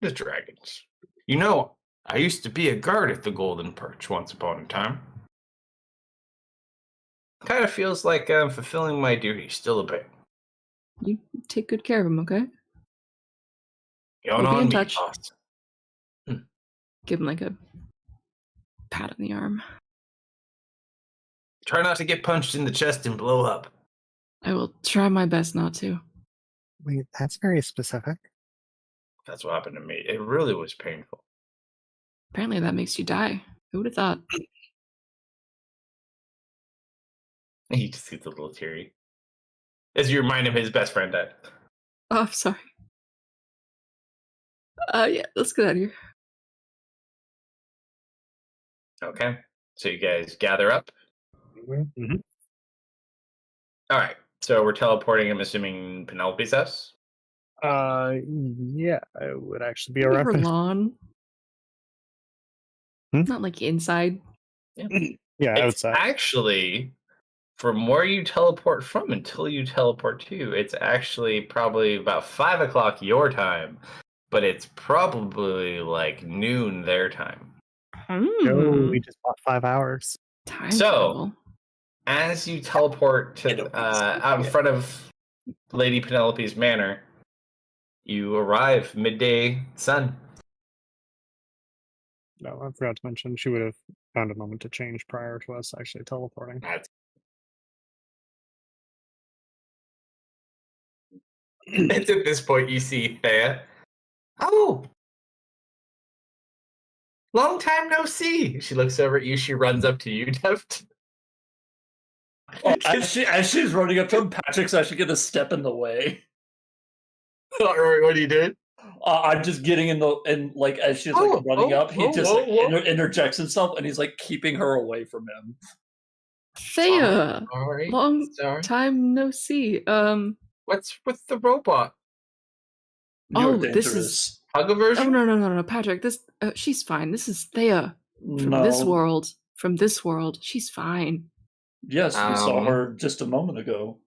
the dragons. You know, I used to be a guard at the Golden Perch once upon a time. Kind of feels like I'm fulfilling my duty still a bit. You take good care of him, okay? Going We'll be on in me, touch. boss. Give him like a pat on the arm. Try not to get punched in the chest and blow up. I will try my best not to. Wait, that's very specific. That's what happened to me. It really was painful. Apparently that makes you die. Who would have thought? He just gets a little teary. As you remind him his best friend died. Oh, I'm sorry. Yeah, let's get out of here. Okay. So you guys gather up. Mm-hmm. All right. So we're teleporting, I'm assuming, Penelope's house. Yeah, it would actually be a Maybe her reference. lawn. Not like inside. Yeah. Yeah, It's outside. actually from where you teleport from until you teleport to, it's actually probably about 5 o'clock your time, but it's probably like noon their time. No, we just bought 5 hours. Time So- travel. As you teleport to out in front of Lady Penelope's manor, you arrive midday sun. No, I forgot to mention she would have found a moment to change prior to us actually teleporting. That's It's at this point you see Thea. Oh, long time no see. She looks over at you. She runs up to you, Deft. Oh, as she's running up to him, Patrick's actually going to step in the way. What are you doing? I'm just getting in the and like as she's like running up, he just like, interjects himself and he's like keeping her away from him. Thea! Sorry. Long Sorry. time no see. What's with the robot? You're Oh, this is- dangerous. Hug a version? Oh no, Patrick. This she's fine. This is Thea from No. this world. From this world, she's fine. Yes, we saw Um, her just a moment ago.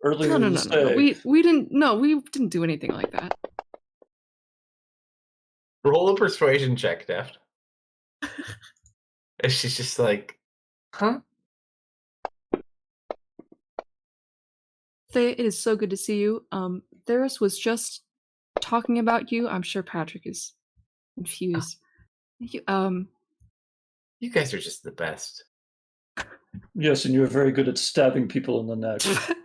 Earlier No. this day. We didn't do anything like that. Roll a persuasion check, Deft. And she's just like, huh? Thea, it is so good to see you. Theris was just talking about you. I'm sure Patrick is confused. You, You guys are just the best. Yes, and you're very good at stabbing people in the neck.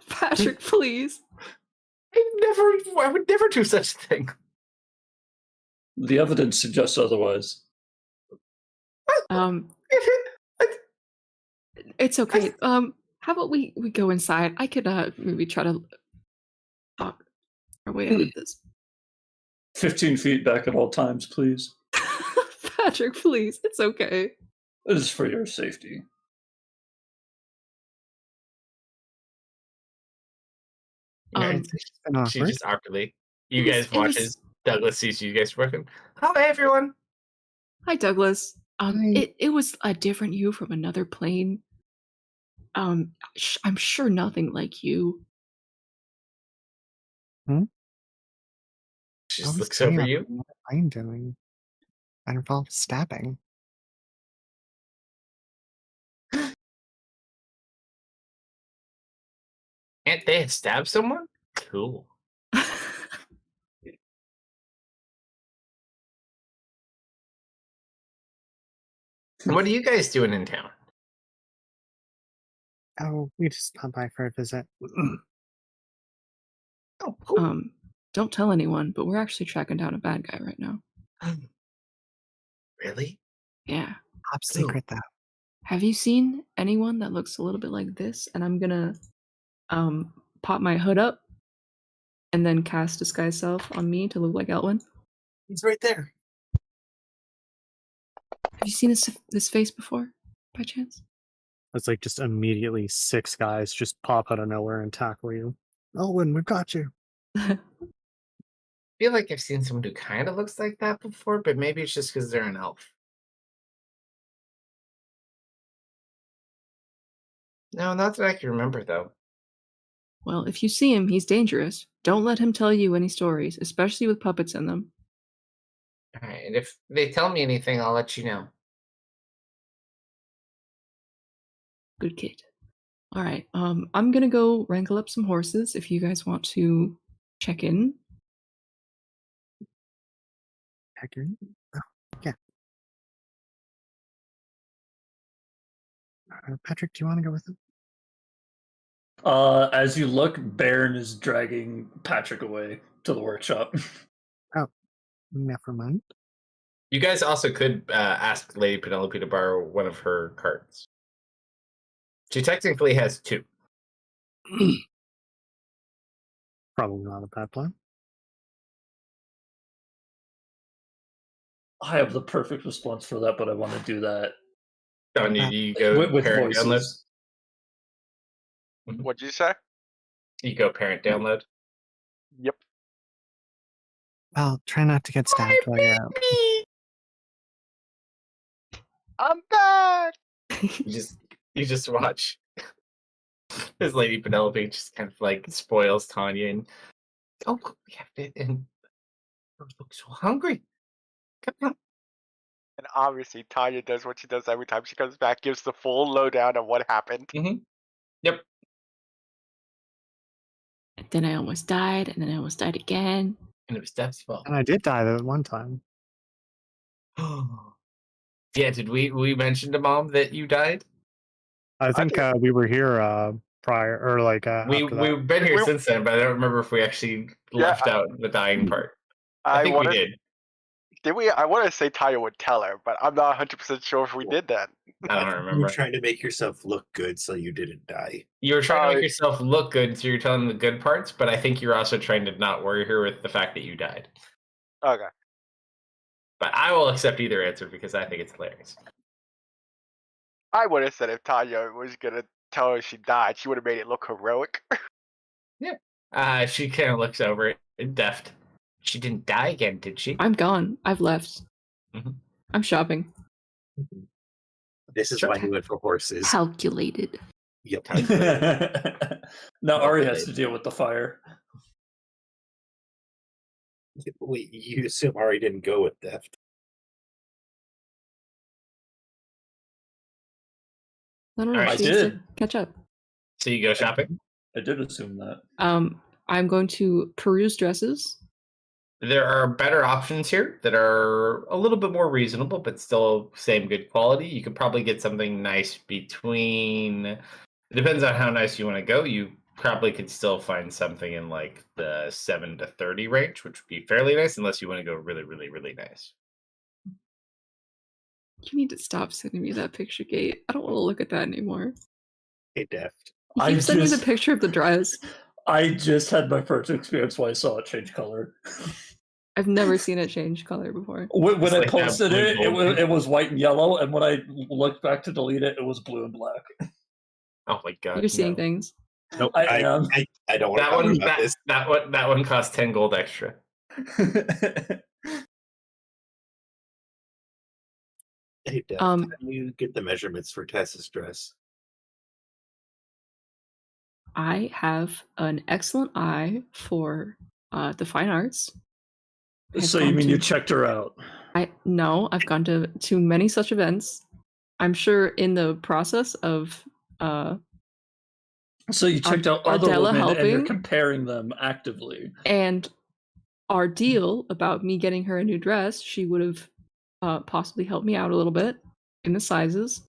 Patrick, please. I would never do such a thing. The evidence suggests otherwise. It's okay. How about we go inside? I could maybe try to talk our way out of this. 15 feet back at all times, please. Patrick, please. It's okay. It is for your safety. She just awkwardly. You It was- guys watch as Douglas sees you guys working. Oh, hey, everyone. Hi, Douglas. Hi. It was a different you from another plane. I'm sure nothing like you. She What just was looks over Thea you. and What am I doing? That involves stabbing. Can't they stab someone? Cool. What are you guys doing in town? Oh, we just stopped by for a visit. Oh, cool. Don't tell anyone, but we're actually tracking down a bad guy right now. Really? Yeah. Top secret, though. Have you seen anyone that looks a little bit like this? And I'm gonna pop my hood up and then cast disguise self on me to look like Elwyn. He's right there. Have you seen this face before, by chance? It's like just immediately 6 guys just pop out of nowhere and tackle you. Owen, we've got you. I feel like I've seen someone who kind of looks like that before, but maybe it's just because they're an elf. No, not that I can remember, though. Well, if you see him, he's dangerous. Don't let him tell you any stories, especially with puppets in them. All right, and if they tell me anything, I'll let you know. Good kid. All right. I'm gonna go wrangle up some horses. If you guys want to check in. Check in? Oh, yeah. Patrick, do you want to go with him? As you look, Baron is dragging Patrick away to the workshop. Oh, never mind. You guys also could ask Lady Penelope to borrow one of her cards. She technically has 2. Probably not a bad plan. I have the perfect response for that, but I want to do that Don, you go with parent download. voices. What'd you say? You go parent download. Yep. Well, try not to get stabbed while you're out. I'm back. You just watch as Lady Penelope just kind of like spoils Tanya and we have it and I look so hungry. Come on. And obviously, Tanya does what she does every time she comes back, gives the full lowdown on what happened. Yep. And then I almost died, and then I almost died again. And it was Steph's fault. And I did die that one time. Yeah, did we mention to Mom that you died? I think we were here prior, or like We've been here We- since then, but I don't remember if we actually left out the dying part. I think we did. Did we? I want to say Tanya would tell her, but I'm not 100% sure if we did that. I don't You remember. were trying to make yourself look good so you didn't die. You were trying to make yourself look good, so you're telling the good parts, but I think you're also trying to not worry her with the fact that you died. Okay. But I will accept either answer because I think it's hilarious. I would have said if Tanya was going to tell her she died, she would have made it look heroic. She kind of looks over it, deft. She didn't die again, did she? I'm gone. I've left. Mhm. I'm shopping. This is why he went for horses. Calculated. Yep. Now Ari has to deal with the fire. Wait, you assume Ari didn't go with theft? I don't know. Alright, She I needs to did. catch up. So you go shopping? I did assume that. I'm going to peruse dresses. There are better options here that are a little bit more reasonable, but still same good quality. You could probably get something nice between. It depends on how nice you want to go. You probably could still find something in like the 7 to 30 range, which would be fairly nice, unless you want to go really, really, really nice. You need to stop sending me that picture, Gate. I don't want to look at that anymore. Hey, Deft. You I keep sending me just- the picture of the dress. I just had my first experience when I saw it change color. I've never seen it change color before. When It's I like that posted blue it, gold it was white and yellow, and when I looked back to delete it, it was blue and black. Oh my god! You're seeing no. things. Nope, I I am. don't want to That talk one. about this. That one costs 10 gold extra. Hey, Deft, Um, how do you get the measurements for Tessa's dress? I have an excellent eye for the fine arts. I've So you gone mean you to- checked her out? No, I've gone to many such events. I'm sure in the process of So you checked out other Ardella women and you're helping? comparing them actively. and our deal about me getting her a new dress, she would have possibly helped me out a little bit in the sizes.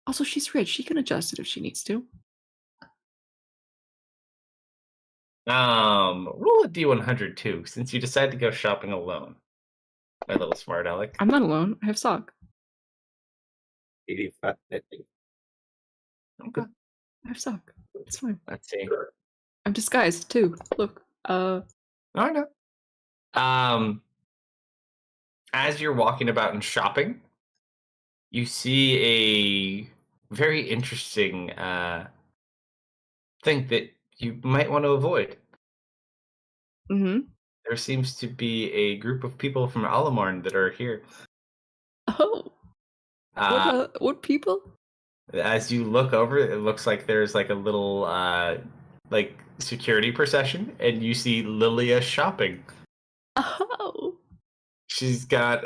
Also, she's rich; she can adjust it if she needs to. Roll a D100 too, since you decided to go shopping alone. My little smart aleck. I'm not alone. I have sock. 85. Okay. I have sock. It's fine. Let's see. I'm disguised too. Look. I know. As you're walking about and shopping, You see a very interesting thing that you might want to avoid. Mm-hmm. There seems to be a group of people from Alamorn that are here. Oh, what people? As you look over, it looks like there's like a little like security procession, and you see Lilia shopping. Oh. She's got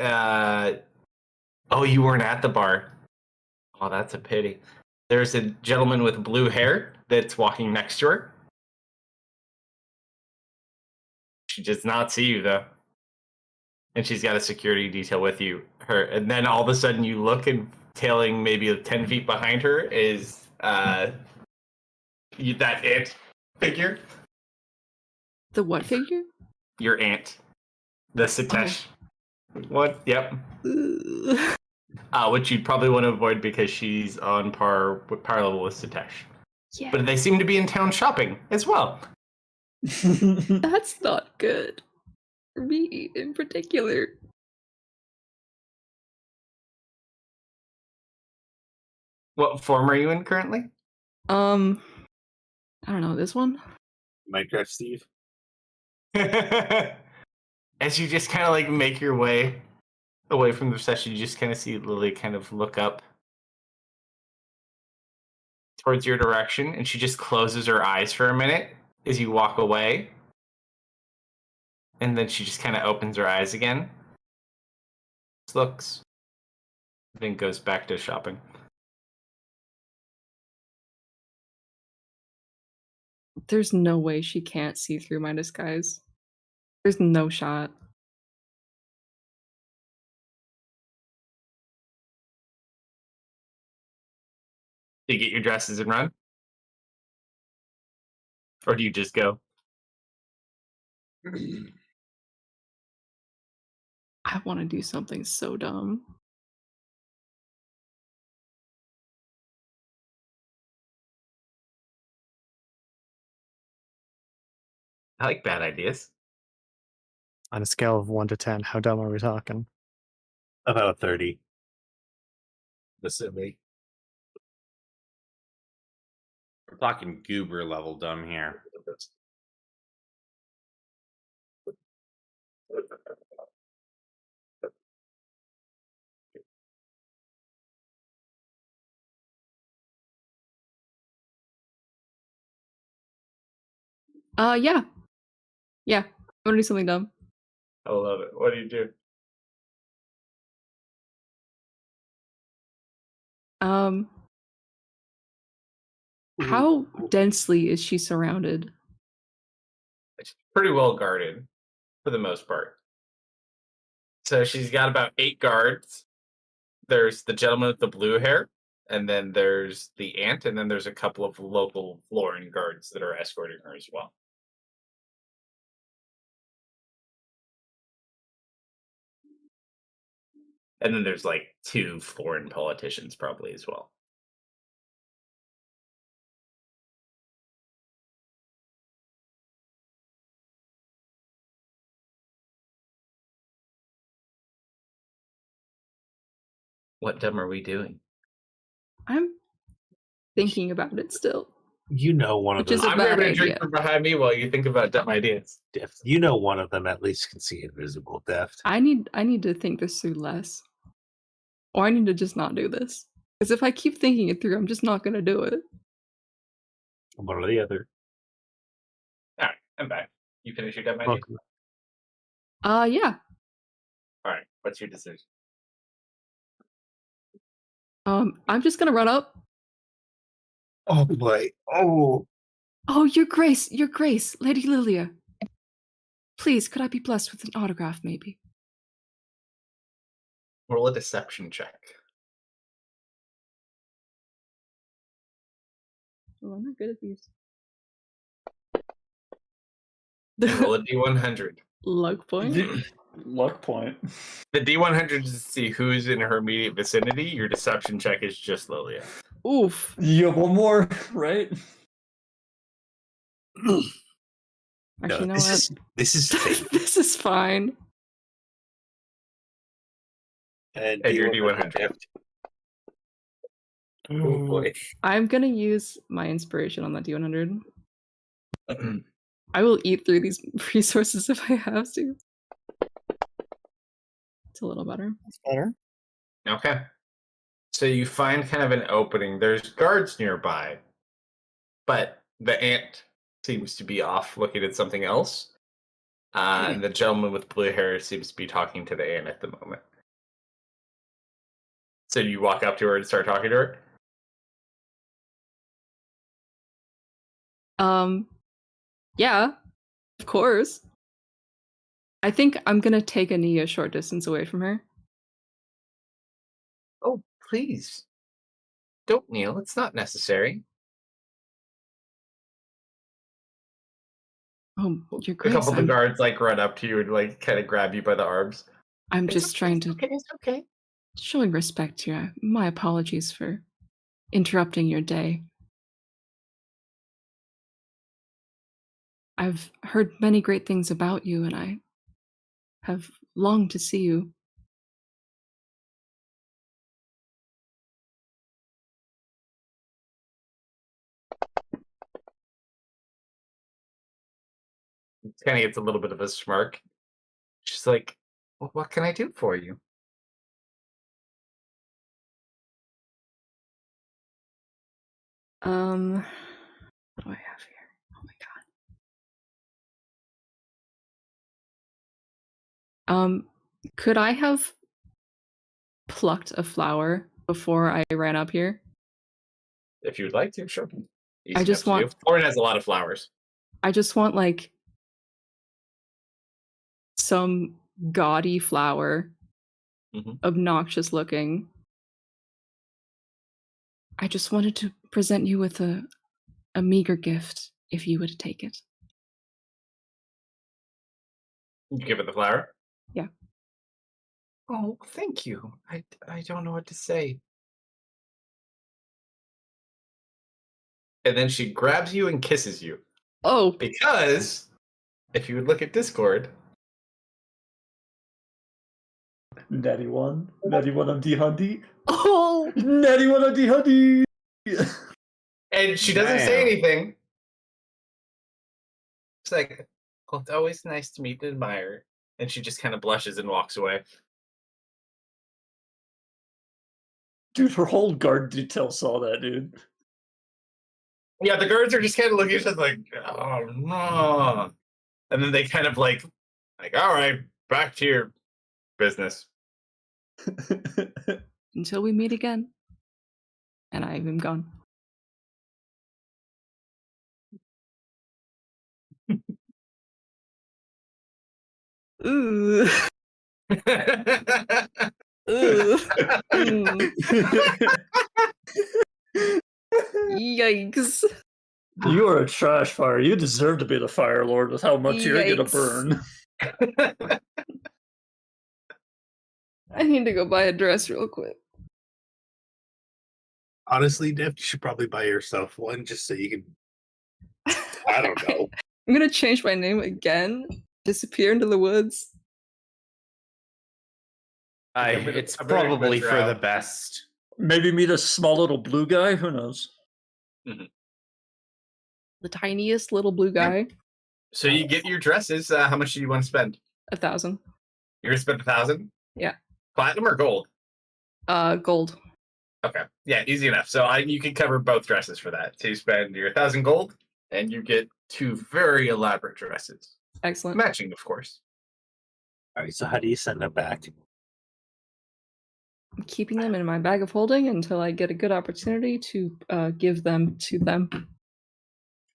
oh, you weren't at the bar. Oh, that's a pity. There's a gentleman with blue hair that's walking next to her. She does not see you though. And she's got a security detail with you. And then all of a sudden you look, and tailing maybe 10 feet behind her is that ant figure. The what figure? Your aunt. The Sitesh one. Yep. Which you'd probably want to avoid because she's on par level with Sitesh. Yeah. But they seem to be in town shopping as well. That's not good. For me in particular. What form are you in currently? I don't know, this one? Minecraft Steve. As you just kind of like make your way away from the session, you just kind of see Lily kind of look up towards your direction, and she just closes her eyes for a minute as you walk away. And then she just kind of opens her eyes again. Just looks. Then goes back to shopping. There's no way she can't see through my disguise. There's no shot. Do you get your dresses and run? Or do you just go? I want to do something so dumb. I like bad ideas. On a scale of 1 to 10, how dumb are we talking? About 30. Assuming. We're talking goober level dumb here. Yeah. Yeah. I'm gonna do something dumb. I love it. What do you do? How densely is she surrounded? It's pretty well guarded for the most part. So she's got about 8 guards. There's the gentleman with the blue hair, and then there's the aunt, and then there's a couple of local Florin guards that are escorting her as well. And then there's like 2 foreign politicians probably as well. What dumb are we doing? I'm thinking about it still. You know one of Which is them. a I'm bad grabbing a drink idea. from behind me while you think about dumb ideas. Deft. You know one of them at least can see invisible. Deft. I need to think this through less. Or I need to just not do this. Because if I keep thinking it through, I'm just not gonna do it. One or the other. All right, I'm back. You finish your dumb idea? Welcome. Yeah. All right, what's your decision? I'm just gonna run up. Oh boy. Oh. Oh, your grace, Lady Lilia. Please, could I be blessed with an autograph, maybe? Roll a deception check. Oh, I'm not good at these. Roll a D100. Luck point. Luck point. The D100 is to see who's in her immediate vicinity. Your deception check is just Lilia. Oof. You have one more, right? Actually, No, no, this is fake. this is fine. And And your D100. D100. Oh boy. I'm gonna use my inspiration on that D100. I will eat through these resources if I have to. It's a little better. That's better. Okay. So you find kind of an opening. There's guards nearby, but the ant seems to be off looking at something else. And the gentleman with blue hair seems to be talking to the ant at the moment. So you walk up to her and start talking to her? Yeah, of course. I think I'm gonna take a knee a short distance away from her. Oh, please. Don't kneel. It's not necessary. Oh, your A grace, couple of the guards run up to you and kind of grab you by the arms. I'm It's just okay, trying it's to okay, it's okay. showing respect here. My apologies for interrupting your day. I've heard many great things about you, and I have longed to see you. Kind of gets a little bit of a smirk. She's like, well, what can I do for you? What do I have here? Oh my god. Could I have plucked a flower before I ran up here? If you would like to, sure. I just enough to want- do. Florida has a lot of flowers. I just want some gaudy flower, obnoxious looking. I just wanted to present you with a meager gift if you would take it. You give it the flower? Yeah. Oh, thank you. I don't know what to say. And then she grabs you and kisses you. Oh. Because if you would look at Discord. Natty one on D Huddy. Oh, Natty one on D Huddy. And she doesn't say anything. It's like, well, it's always nice to meet and admire. And she just kind of blushes and walks away. Dude, her whole guard detail saw that, dude. Yeah, the guards are just kind of looking at each other like, oh no. And then they kind of like, all right, back to your business. Until we meet again. And I am gone. Ooh. Ooh. Yikes. You are a trash fire. You deserve to be the Fire Lord with how much you're gonna Yikes. burn. I need to go buy a dress real quick. Honestly, Def, you should probably buy yourself one just so you can. I don't know. I'm gonna change my name again. Disappear into the woods. It's probably for the best. Maybe meet a small little blue guy. Who knows? The tiniest little blue guy. So you get your dresses. How much do you want to spend? 1,000. You're gonna spend 1,000? Yeah. Platinum or gold? Gold. Okay. Yeah, easy enough. So you can cover both dresses for that. So you spend your 1,000 gold, and you get 2 very elaborate dresses. Excellent. Matching, of course. All right. So how do you send them back? I'm keeping them in my bag of holding until I get a good opportunity to give them to them.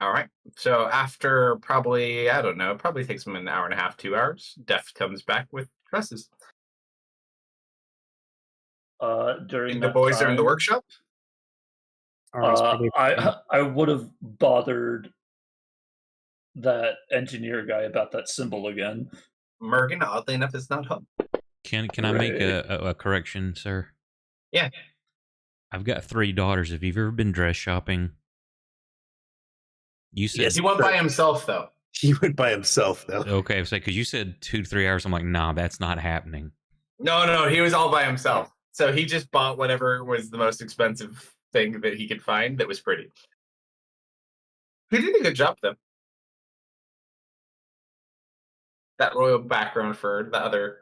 All right. So after probably, I don't know, it probably takes them an hour and a half, 2 hours. Def comes back with dresses. During The that boys are in the time, workshop. I would have bothered that engineer guy about that symbol again. Mergen, oddly enough, is not home. Can I make a correction, sir? Yeah. I've got 3 daughters. Have you ever been dress shopping? You said He went by himself, though. He went by himself, though. Okay, so because you said 2 to 3 hours, I'm like, nah, that's not happening. No, he was all by himself. So he just bought whatever was the most expensive thing that he could find that was pretty. He did a good job, though. That royal background for the other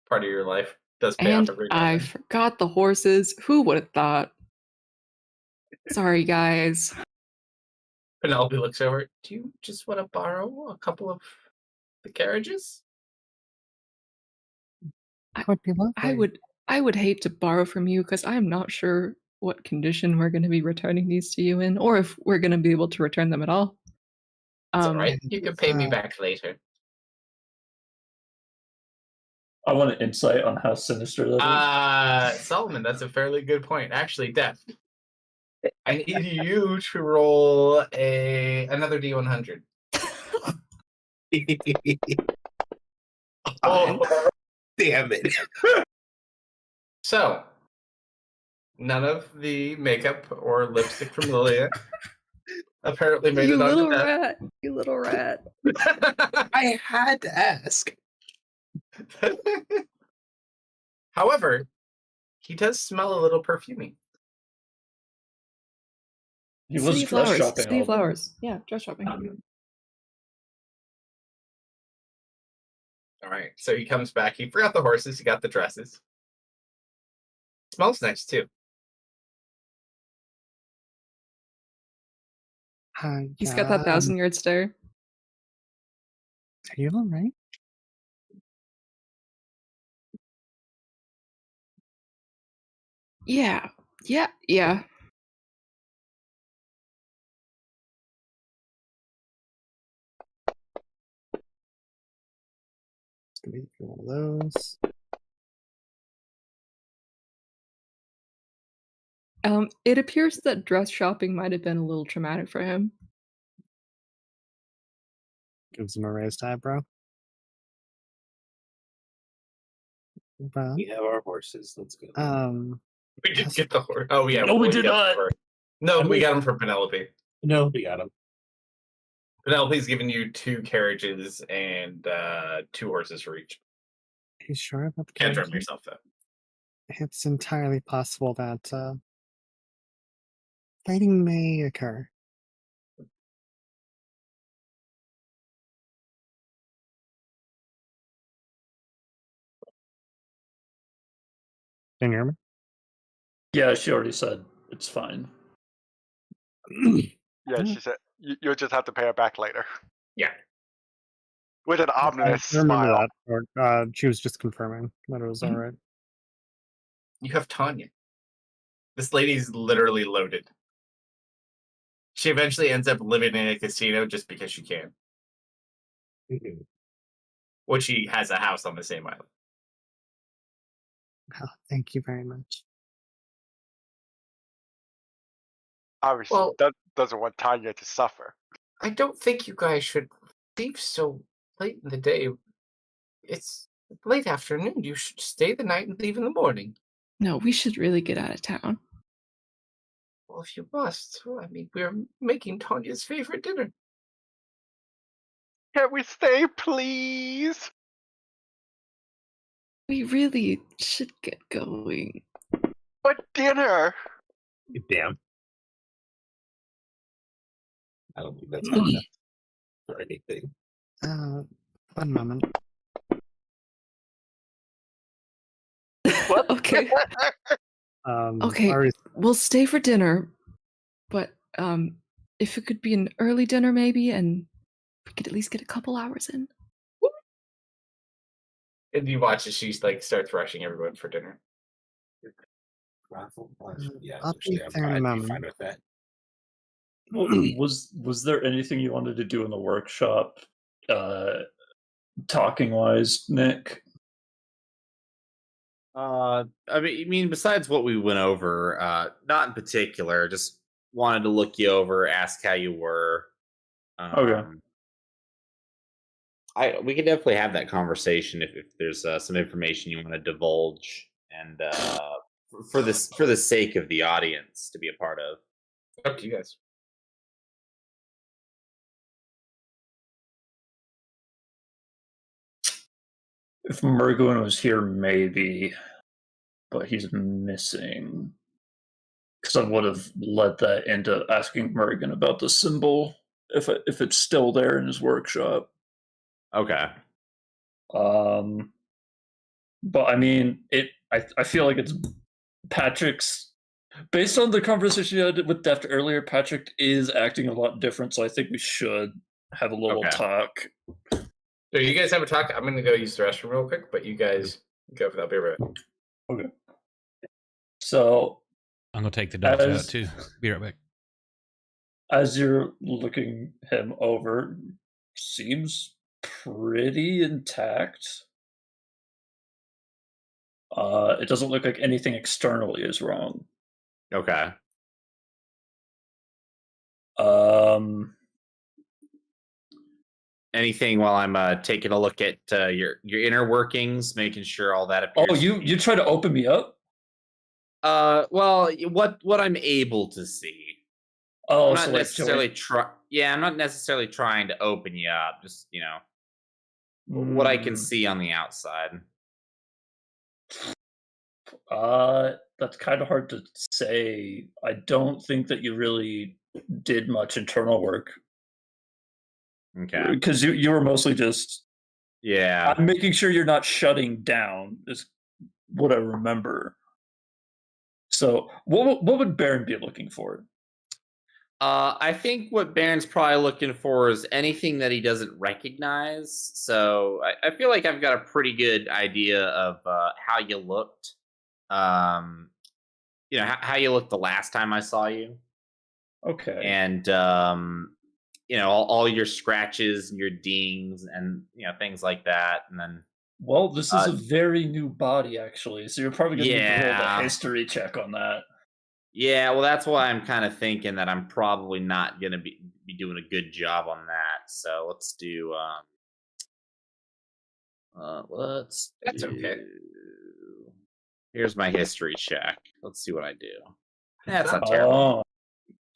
part of your life does pay And off every now I and then. forgot the horses. Who would have thought? Sorry, guys. Penelope looks over. Do you just want to borrow a couple of the carriages? Would be lovely. I would hate to borrow from you because I'm not sure what condition we're going to be returning these to you in, or if we're going to be able to return them at all. It's all right. You can pay me back later. I want an insight on how sinister that is. Solomon, that's a fairly good point. Actually, Def, I need you to roll another D100. Oh, damn it. So, none of the makeup or lipstick from Lilia apparently made You it little onto Def. rat. You little rat. I had to ask. However, he does smell a little perfumey. He was City dress flowers. shopping. City all day. flowers. Yeah, dress shopping. All right, so he comes back. He forgot the horses. He got the dresses. Smells nice too. He's got that 1,000-yard stare. Are you alright? Yeah. Gonna be one of those. It appears that dress shopping might have been a little traumatic for him. Gives him a raised eyebrow. Well, We have our horses. Let's go. We did get the horse. Oh yeah. No, we well, did got not. the horse. No, we got him from Penelope. No, we got him. Penelope's given you 2 carriages and 2 horses for each. are you sure about the Can't drum carriages? yourself though. It's entirely possible that fighting may occur. Can you hear me? Yeah, she already said it's fine. Yeah, she said you'll just have to pay her back later. Yeah. With an ominous I remember smile. that. Or, she was just confirming that it was Mhm. alright. You have Tanya. This lady's literally loaded. She eventually ends up living in a casino just because she can. Mhm. Which she has a house on the same island. Oh, thank you very much. Obviously, Well- that doesn't want Tanya to suffer. I don't think you guys should leave so late in the day. It's late afternoon. You should stay the night and leave in the morning. No, we should really get out of town. Well, if you must. Well, I mean, we're making Tanya's favorite dinner. Can we stay, please? We really should get going. But dinner. Damn. I don't think that's good enough for anything. One moment. Okay. Okay. Ari, We'll stay for dinner, but if it could be an early dinner maybe, and we could at least get a couple hours in. And you watch as she starts rushing everyone for dinner. Raffle, yeah, I'll be I'm there in a I'd be moment. fine with that. Was there anything you wanted to do in the workshop, talking wise, Nick? I mean, besides what we went over, not in particular. Just wanted to look you over, ask how you were. Okay. We could definitely have that conversation if there's some information you want to divulge, and for the sake of the audience to be a part of. Up to you guys. If Merguin was here, maybe, but he's missing. because I would have led that into asking Merrigan about the symbol if it's still there in his workshop. Okay. But I mean, I feel like it's Patrick's. Based on the conversation you had with Deft earlier, Patrick is acting a lot different, so I think we should have a little talk. So you guys have a talk. I'm gonna go use the restroom real quick, but you guys go for that. I'll be right back. Okay. So I'm gonna take the dogs out too. Be right back. As you're looking him over, seems pretty intact. It doesn't look like anything externally is wrong. Okay. Anything while I'm taking a look at your inner workings, making sure all that appears. Oh, you try to open me up? Well, what I'm able to see. Oh, I'm not so necessarily I'm not necessarily trying to open you up. Just what I can see on the outside. That's kind of hard to say. I don't think that you really did much internal work. Okay. Because you were mostly just. Yeah. I'm making sure you're not shutting down, is what I remember. So, what would Baron be looking for? I think what Baron's probably looking for is anything that he doesn't recognize. So I feel like I've got a pretty good idea of how you looked. How you looked the last time I saw you. Okay. And all your scratches and your dings and things like that. And then well, this is a very new body actually, so you're probably gonna need to roll the history check on that. Yeah, well, that's why I'm kind of thinking that I'm probably not gonna be doing a good job on that. So let's do. That's okay. Here's my history check. Let's see what I do. That's not terrible. Oh,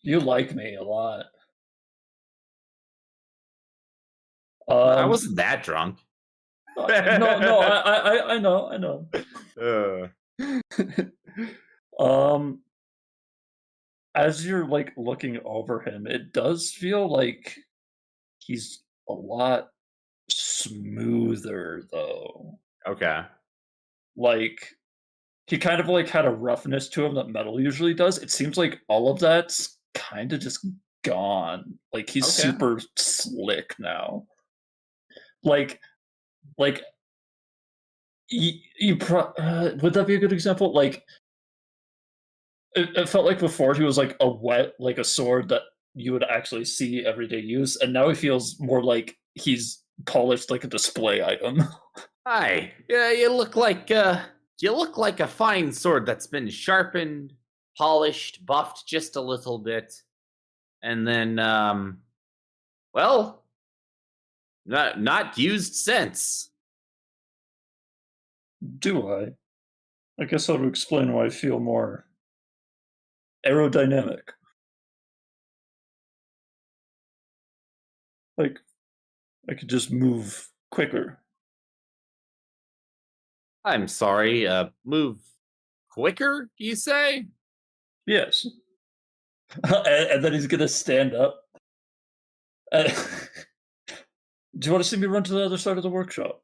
you like me a lot. I wasn't that drunk. No, I know. As you're like looking over him, it does feel like he's a lot smoother though. Okay. Like he kind of like had a roughness to him that metal usually does. It seems like all of that's kind of just gone. Like he's super slick now. Like would that be a good example? Like it felt like before he was like a sword that you would actually see everyday use, and now he feels more like he's polished like a display item. Hi. Yeah, you look like a fine sword that's been sharpened, polished, buffed just a little bit, and then not used since. Do I? I guess that would explain why I feel more aerodynamic. Like I could just move quicker. I'm sorry, move quicker, you say? Yes. And then he's gonna stand up. Do you want to see me run to the other side of the workshop?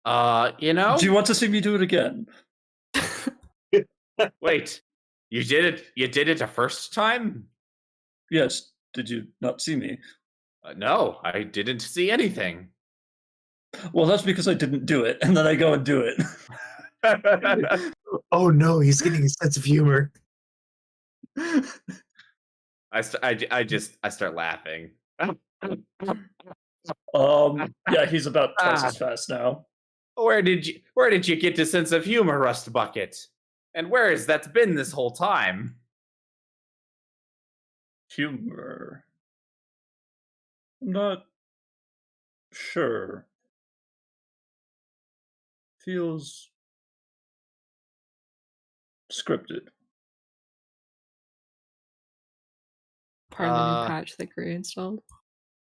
Do you want to see me do it again? Wait, you did it? You did it a first time? Yes. Did you not see me? No, I didn't see anything. Well, that's because I didn't do it, and then I go and do it. Oh no, he's getting a sense of humor. I start laughing. Yeah, he's about twice as fast now. Where did you get the sense of humor, Rust Bucket? And where has that been this whole time? Humor. I'm not sure. Feels scripted. Part of the new patch that Gray installed.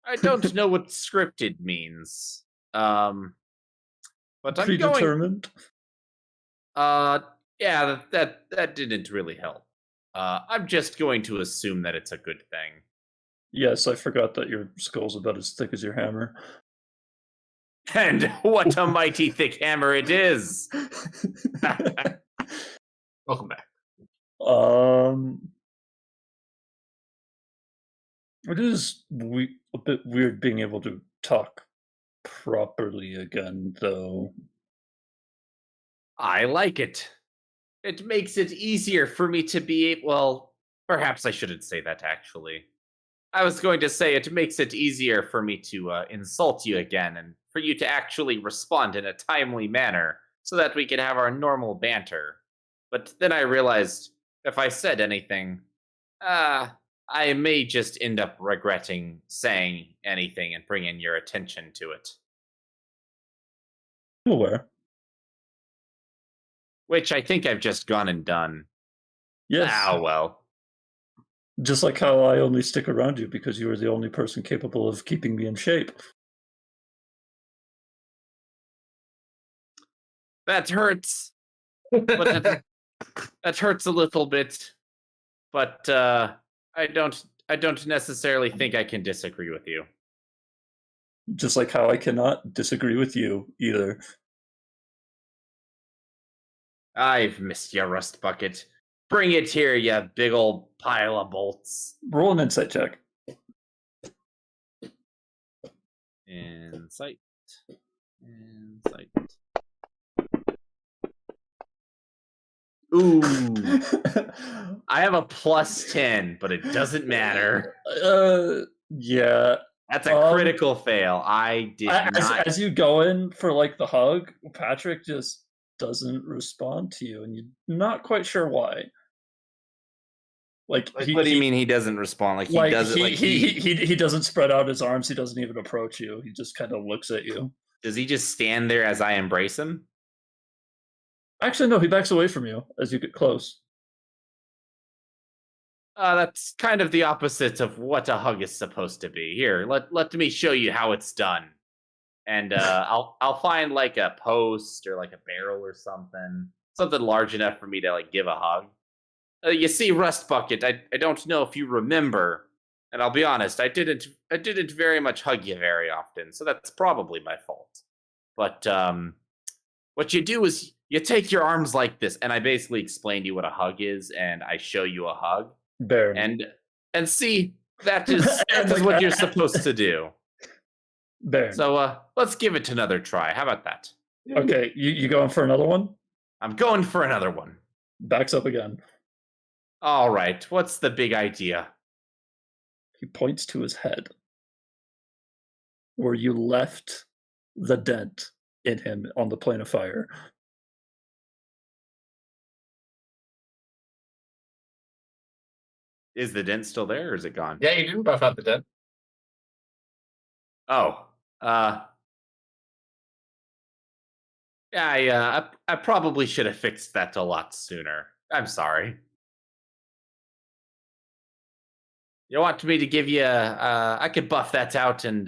I don't know what scripted means. But I'm predetermined. Yeah, that didn't really help. I'm just going to assume that it's a good thing. Yes, I forgot that your skull's about as thick as your hammer. And what a mighty thick hammer it is! Welcome back. It is a bit weird being able to talk properly again, though. I like it. It makes it easier for me to be. Well, perhaps I shouldn't say that actually. I was going to say it makes it easier for me to insult you again and for you to actually respond in a timely manner so that we could have our normal banter. But then I realized if I said anything, I may just end up regretting saying anything and bringing your attention to it. I'm aware. Which I think I've just gone and done. Yes. Oh, well. Just like how I only stick around you because you are the only person capable of keeping me in shape. That hurts. But that hurts a little bit. But I don't necessarily think I can disagree with you. Just like how I cannot disagree with you either. I've missed you, Rust Bucket. Bring it here, you big old pile of bolts. Roll an insight check. Insight. Ooh. I have a +10, but it doesn't matter. Yeah. That's a critical fail. I did not. As you go in for like the hug, Patrick just doesn't respond to you, and you're not quite sure why. Like, what do you mean he doesn't respond? Like he doesn't. He doesn't spread out his arms. He doesn't even approach you. He just kind of looks at you. Does he just stand there as I embrace him? Actually, no. He backs away from you as you get close. That's kind of the opposite of what a hug is supposed to be. Here, let me show you how it's done. And I'll find like a post or like a barrel or something large enough for me to like give a hug. You see, Rust Bucket, I don't know if you remember, and I'll be honest, I didn't very much hug you very often, so that's probably my fault. But what you do is you take your arms like this, and I basically explain to you what a hug is, and I show you a hug. Baron. And see, that is what you're supposed to do. Baron. So let's give it another try. How about that? Okay, you going for another one? I'm going for another one. Backs up again. All right, what's the big idea? He points to his head, where you left the dent in him on the plane of fire. Is the dent still there, or is it gone? Yeah, you didn't buff out the dent. Oh, yeah, I probably should have fixed that a lot sooner. I'm sorry. You want me to give you? I could buff that out and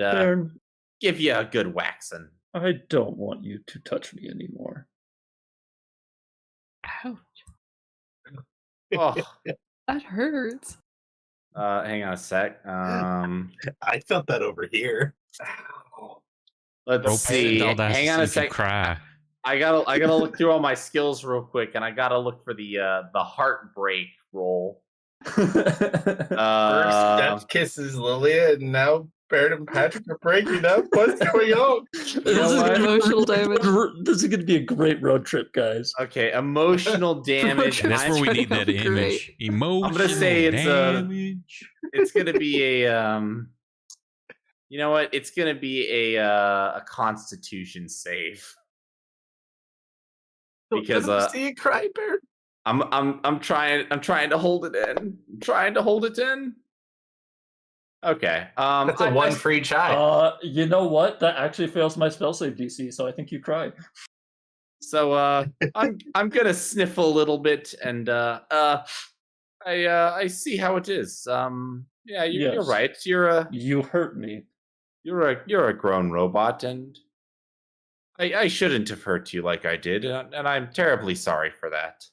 give you a good waxing. I don't want you to touch me anymore. Ouch. Oh, That hurts. hang on a sec. I felt that over here. Let's see. Hang on a sec. Cry. I gotta look through all my skills real quick, and I gotta look for the heartbreak roll. First Steph kisses Lilia, and now Barrett and Patrick are breaking up. What's going on? This is Emotional damage. This is going to be a great road trip, guys. Okay, emotional damage. That's where we need that That'd be great. image. Emotional I'm gonna say damage. it's gonna be a you know what? It's gonna be a Constitution save because see you cry, Barrett. I'm trying to hold it in. I'm trying to hold it in. Okay. That's a one for each eye. You know what? That actually fails my spell save DC, so I think you cry. So I'm gonna sniffle a little bit, and I see how it is. Yeah, you're Yes. right. You hurt me. You're a grown robot, and I shouldn't have hurt you like I did, and I'm terribly sorry for that.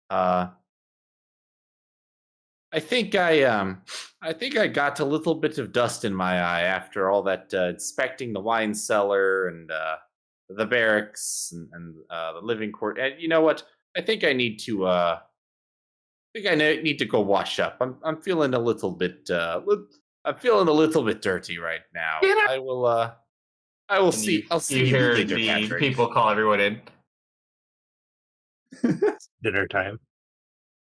I think I got a little bit of dust in my eye after all that inspecting the wine cellar and the barracks and the living court. And you know what? I think I need to. Need to go wash up. I'm feeling a little bit. I'm feeling a little bit dirty right now. I will. I will And see. I'll see you you hear later, the Patrick. people call everyone in. Dinner time.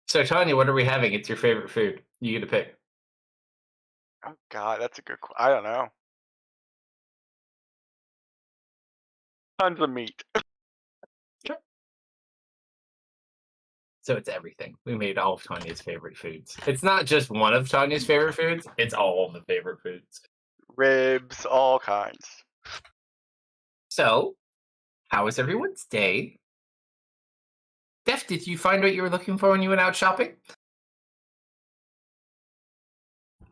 So, Tanya, what are we having? It's your favorite food. You get to pick. Oh God, that's a good. I don't know. Tons of meat. So it's everything. We made all of Tanya's favorite foods. It's not just one of Tanya's favorite foods. It's all of the favorite foods. Ribs, all kinds. So, how was everyone's day? Def, did you find what you were looking for when you went out shopping?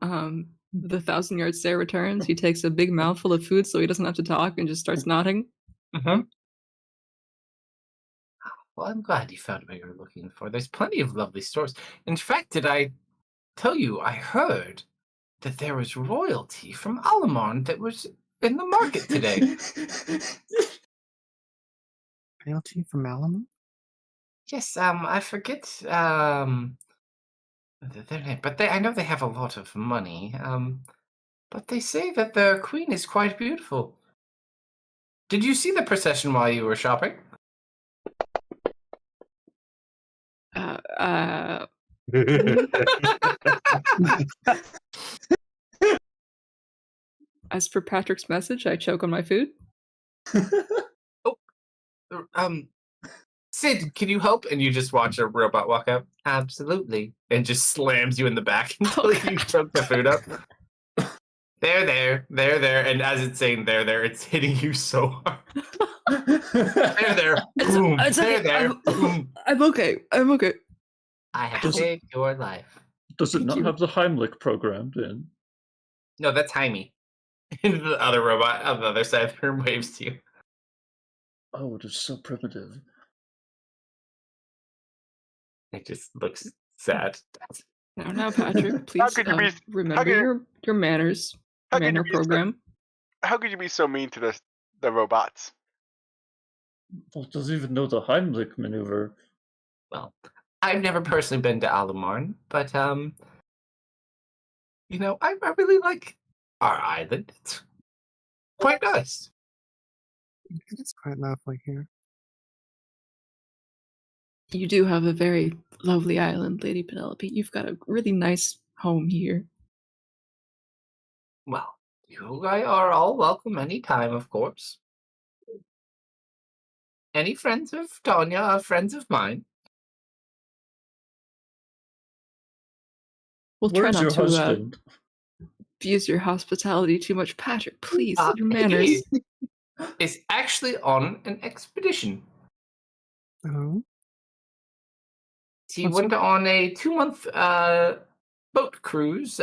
The 1,000-yard stare returns. He takes a big mouthful of food so he doesn't have to talk and just starts nodding. Mm-hmm. Well, I'm glad you found what you were looking for. There's plenty of lovely stores. In fact, did I tell you I heard that there was royalty from Alamon that was in the market today? Royalty from Alamo? Yes, I forget their name, but I know they have a lot of money. But they say that their queen is quite beautiful. Did you see the procession while you were shopping? As per Patrick's message, I choke on my food. Sid, can you help? And you just watch a robot walk up. Absolutely. And just slams you in the back until you choke the food up. There. And as it's saying there, it's hitting you so hard. There. Boom. There. Boom. I'm okay. I have saved your life. Does it Thank not you. have the Heimlich programmed in? No, that's Jaime. And the other robot on the other side of the room waves to you. Oh, it is so primitive. It just looks sad. Now, Patrick, please could you be- remember your manners. How could Manner you be so- program. How could you be so mean to the robots? Well, it doesn't even know the Heimlich maneuver. Well, I've never personally been to Alamarn, but I really like our island. It's quite nice. It's quite lovely here. You do have a very lovely island, Lady Penelope. You've got a really nice home here. Well, you guys are all welcome anytime, of course. Any friends of Tanya are friends of mine. We'll try Where's not your to husband? abuse your hospitality too much, Patrick. Please, your He manners. is actually on an expedition. Oh, He went on a 2-month boat cruise,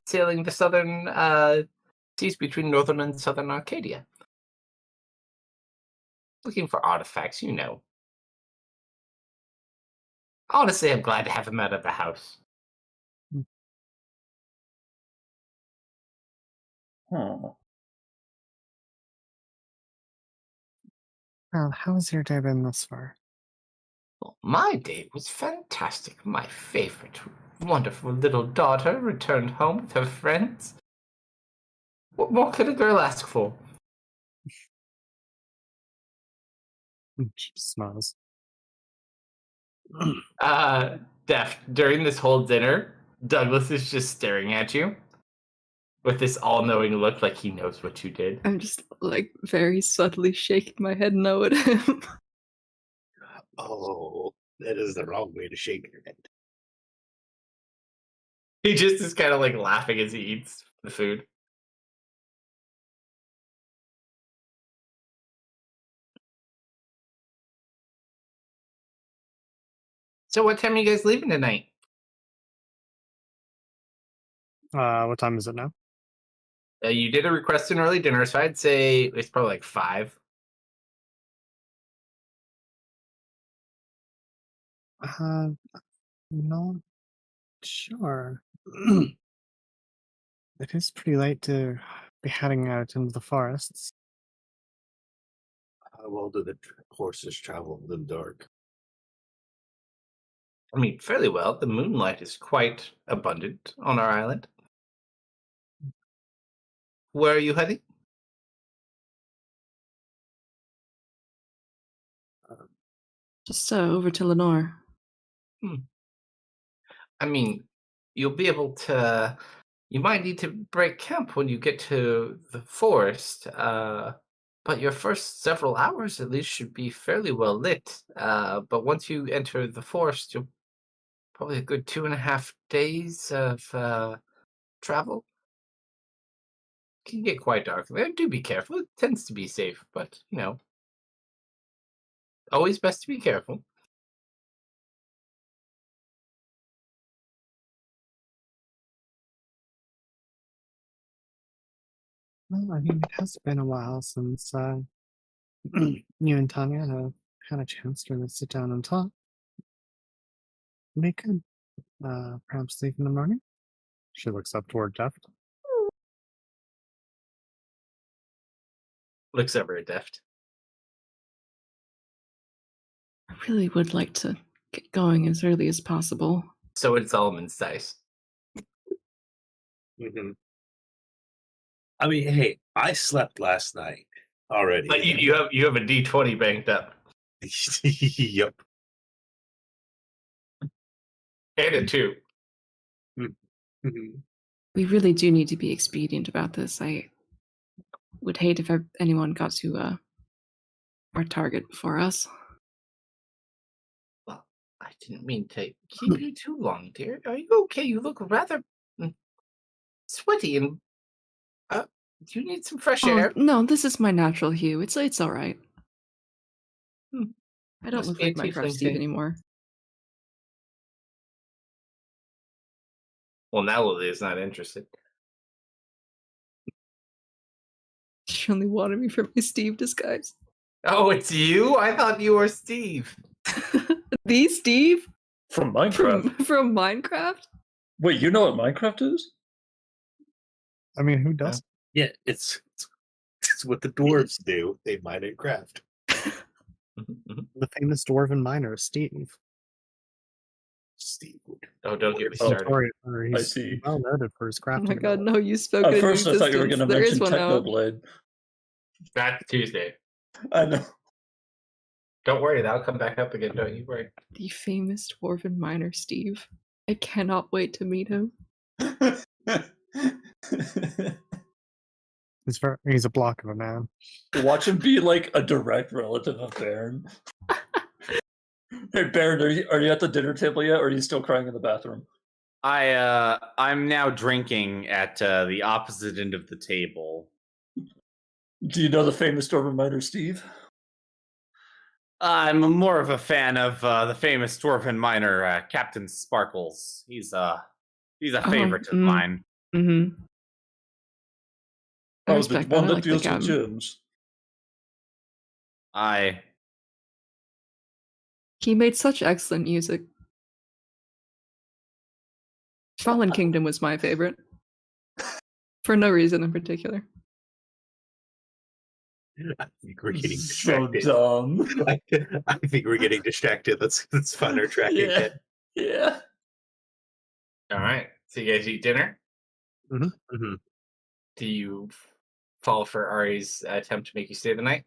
sailing the southern seas between northern and southern Arcadia. Looking for artifacts, you know. Honestly, I'm glad to have him out of the house. Oh. well, how's your day been thus far? Well, my day was fantastic. My favorite, wonderful little daughter returned home with her friends. What more could a girl ask for? She smiles. Def, during this whole dinner, Douglas is just staring at you with this all-knowing look like he knows what you did. I'm just like very subtly shaking my head no at him. Oh, that is the wrong way to shake your head. He just is kind of like laughing as he eats the food. So what time are you guys leaving tonight? What time is it now? You did a request an early dinner, so I'd say it's probably like 5. Not sure. It is pretty late to be heading out into the forests. How well do the horses travel in the dark? I mean, fairly well. The moonlight is quite abundant on our island. Where are you heading? Just over to Lenore. I mean, you'll be able to. You might need to break camp when you get to the forest, but your first several hours at least should be fairly well lit. But once you enter the forest, you'll probably a good 2.5 days of travel. Can get quite dark there. Do be careful. It tends to be safe, but always best to be careful. Well, I mean, it has been a while since you and Tanya have had a chance to really sit down and talk. We could perhaps leave in the morning. She looks up toward Jeff. Looks ever deft. I really would like to get going as early as possible. So it's Almond's dice. Mm-hmm. I mean, hey, I slept last night already. But you have a D20 banked up. Yep. And a 2. Mm-hmm. We really do need to be expedient about this. I would hate if anyone got to our target before us. Well, I didn't mean to keep you too long, dear. Are you okay? You look rather sweaty and do you need some fresh air? No, this is my natural hue. It's all right. I don't Must look be a like Minecraft tiefling Steve thing. anymore. Well, now Lily is not interested. She only wanted me for my Steve disguise. Oh, it's you? I thought you were Steve. The Steve? From Minecraft. From Minecraft? Wait, you know what Minecraft is? I mean, who does? Yeah, it's what the dwarves do. They mine and craft. The famous dwarven miner, Steve. Steve would. Oh, don't get me Oh, started. Story, he's see. well noted for his Oh crafting. my god, ability. no, you spoke At it first, I into thought you were going to existence. There is mention one now. Technoblade. That's Tuesday. I know. Don't worry, that'll come back up again. Don't you worry. The famous dwarven miner, Steve. I cannot wait to meet him. He's a block of a man. Watch him be like a direct relative of Baron. Hey, Baron, are you at the dinner table yet, or are you still crying in the bathroom? I'm now drinking at the opposite end of the table. Do you know the famous dwarven miner, Steve? I'm more of a fan of the famous dwarven miner, Captain Sparkles. He's a favorite of mine. Mm-hmm. I Oh, the respect one that. I that like the deals with captain. gems. He made such excellent music. Fallen Kingdom was my favorite. For no reason in particular. I think we're getting So distracted. dumb. I think we're getting distracted. Let's find our track Yeah. again. Yeah. All right. So you guys eat dinner? Mm-hmm. Do you fall for Ari's attempt to make you stay the night?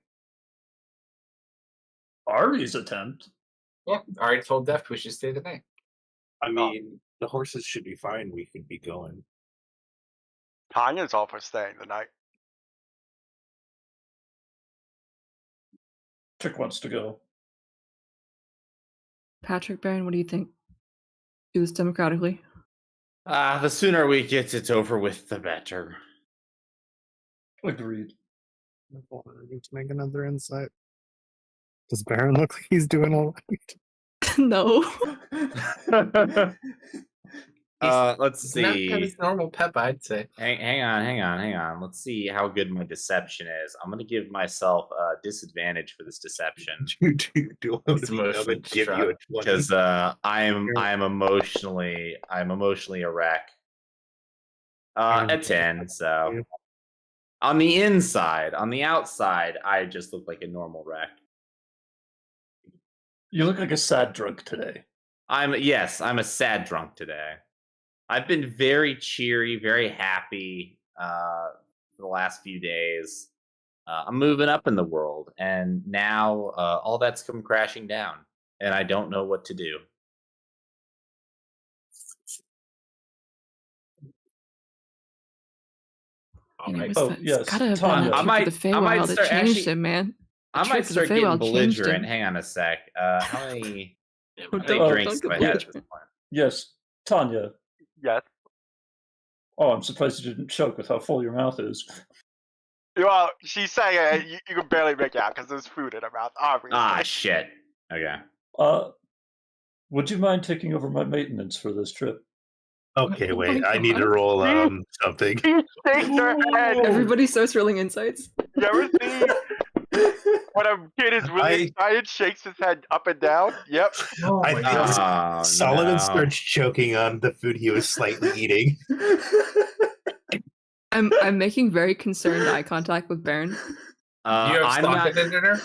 Ari's attempt. Yeah. Ari told Deft we should stay the night. I mean, the horses should be fine. We could be going. Tanya's all for staying the night. Trick wants to go. Patrick, Baron, what do you think? Do this democratically. The sooner we get it over with, the better. Agreed. I need to make another insight. Does Baron look like he's doing all right? No. Let's He's not got see. his normal pep, I'd say. Hang on. Let's see how good my deception is. I'm gonna give myself a disadvantage for this deception Do I He's emotionally give you a 20? because I'm emotionally a wreck. A 10. So on the inside, on the outside, I just look like a normal wreck. You look like a sad drunk today. I'm a sad drunk today. I've been very cheery, very happy for the last few days. I'm moving up in the world, and now all that's come crashing down, and I don't know what to do. And it Alright. was Oh, it's yes, gotta have Tanya. been that I trip might- to the I might Feywild that start changed actually- him, man. I The might trip to the start getting Feywild changed belligerent. him. Hang on a sec. How many Don't drinks get do I have at this belligerent. point? Yes, Tanya. Yes. Oh, I'm surprised you didn't choke with how full your mouth is. Well, she's saying it, you can barely make it out because there's food in her mouth, obviously. Ah, shit. Okay. Would you mind taking over my maintenance for this trip? Okay, Oh wait. my I need to God. roll something. She shakes her head. Everybody starts rolling insights. You ever see when a kid is really excited, shakes his head up and down? Yep. Oh I my think god. Oh, Solomon no. starts choking on the food he was slightly eating. I'm making very concerned eye contact with Baron. You have I'm stock not. in the dinner?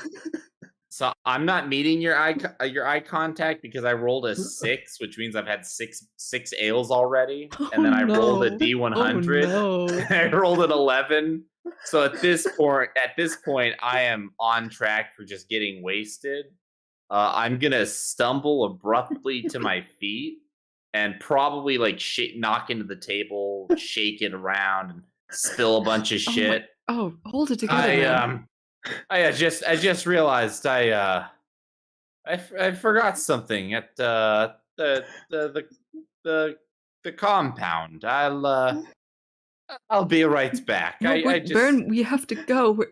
So I'm not meeting your eye contact because I rolled a 6, which means I've had six ales already, and then I rolled a D100. Oh, no. I rolled an 11. So at this point, I am on track for just getting wasted. I'm gonna stumble abruptly to my feet and probably like knock into the table, shake it around, and spill a bunch of Oh my- shit. Oh, hold it together, man. I just realized I forgot something at the compound. I'll be right back. No, I wait, just Baron, we have to go.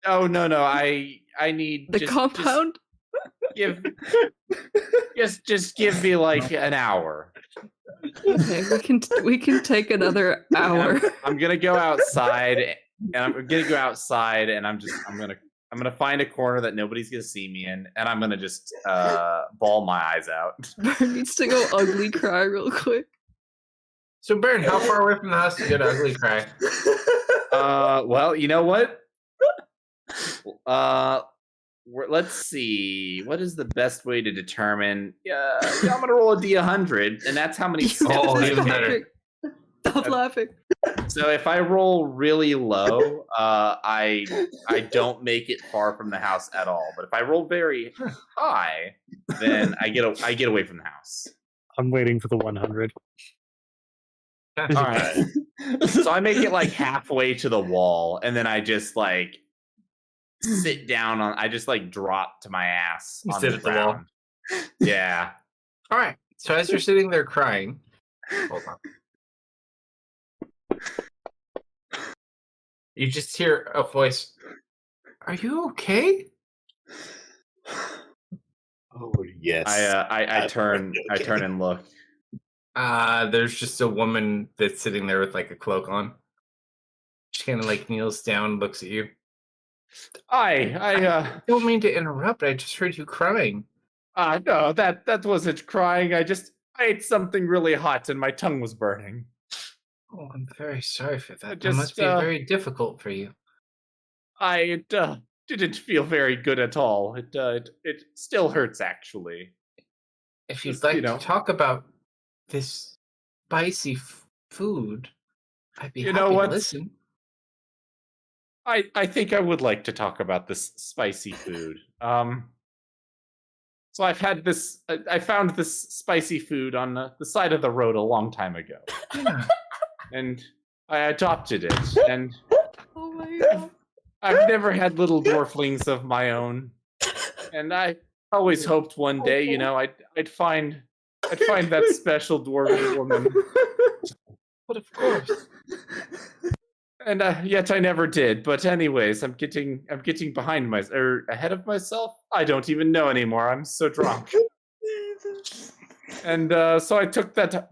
oh no I need The compound? just give me like an hour. Okay, we can take another hour. I'm gonna go outside and I'm gonna find a corner that nobody's gonna see me in, and I'm gonna just bawl my eyes out. Baron needs to go ugly cry real quick. So, Baron, how far away from the house to get an ugly cry? Well, you know what? Let's see. What is the best way to determine? Yeah, I'm gonna roll a D100, and that's how many steps. Oh, I even take. better. Stop laughing. So if I roll really low, I don't make it far from the house at all. But if I roll very high, then I get away from the house. I'm waiting for the 100. All right. So I make it like halfway to the wall, and then I just like sit down on. I just like drop to my ass You on sit the at the wall. ground. Yeah. All right. So as you're sitting there crying, hold on. You just hear a voice. Are you okay? Oh yes. I turn and look. There's just a woman that's sitting there with like a cloak on. She kind of like kneels down, looks at you. I don't mean to interrupt. I just heard you crying. No, that wasn't crying. I ate something really hot and my tongue was burning. Oh, I'm very sorry for that. That Just, must be very difficult for you. I didn't feel very good at all. It still hurts actually. If you'd Just, like you know. to talk about this spicy food, I'd be You happy know what? to listen. I think I would like to talk about this spicy food. So I've had this. I found this spicy food on the side of the road a long time ago, Yeah. and I adopted it. And Oh my god. I've never had little dwarflings of my own, and I always hoped one day, you know, I'd find that special dwarven woman. But of course. And yet I never did. But anyways, I'm getting behind ahead of myself. I don't even know anymore. I'm so drunk. And so I took that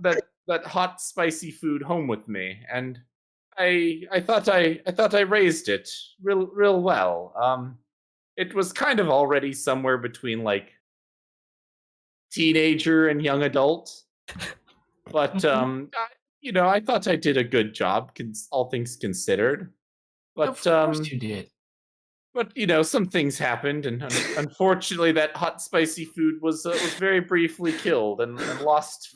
that hot spicy food home with me, and I thought I raised it real well. It was kind of already somewhere between like teenager and young adult, but I thought I did a good job, all things considered. But Of course you did. But some things happened, and unfortunately, that hot spicy food was very briefly killed and lost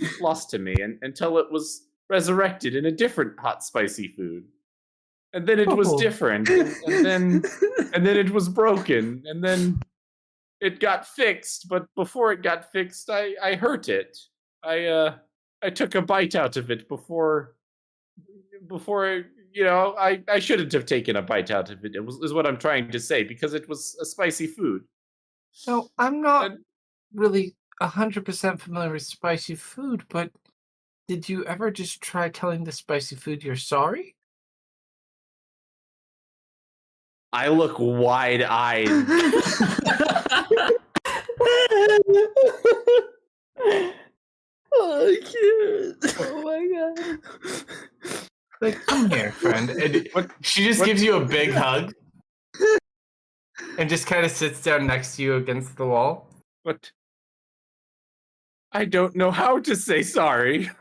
to me, and until it was resurrected in a different hot spicy food, and then it was Oh. different, and then it was broken, and then it got fixed. But before it got fixed, I hurt it. I took a bite out of it before I shouldn't have taken a bite out of it. Is what I'm trying to say, because it was a spicy food. No, I'm not And really 100% familiar with spicy food, but did you ever just try telling the spicy food you're sorry? I look wide-eyed. Oh, I can't. Oh my god. Like, come here, friend. And she just gives you a big hug and just kind of sits down next to you against the wall. But I don't know how to say sorry.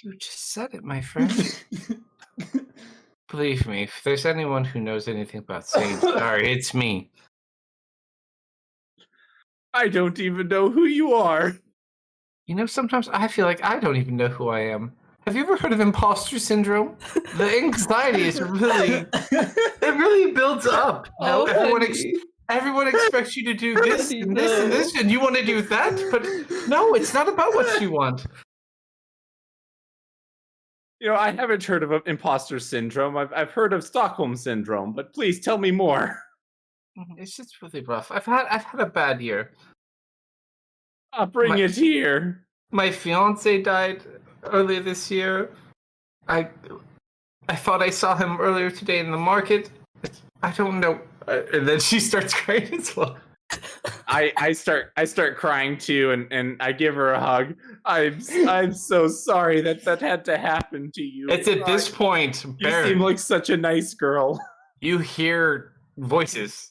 You just said it, my friend. Believe me, if there's anyone who knows anything about saying sorry, it's me. I don't even know who you are. You know, sometimes I feel like I don't even know who I am. Have you ever heard of imposter syndrome? The anxiety is really, it really builds up. You know, everyone expects you to do this and this and this, and you want to do that, but no, it's not about what you want. I haven't heard of imposter syndrome. I've heard of Stockholm syndrome, but please tell me more. It's just really rough. I've had a bad year. Bring it here. My fiance died earlier this year. I thought I saw him earlier today in the market. I don't know. And then she starts crying as well. I start crying too, and I give her a hug. I'm so sorry that had to happen to you. It's at this point, you Baron, seem like such a nice girl. You hear voices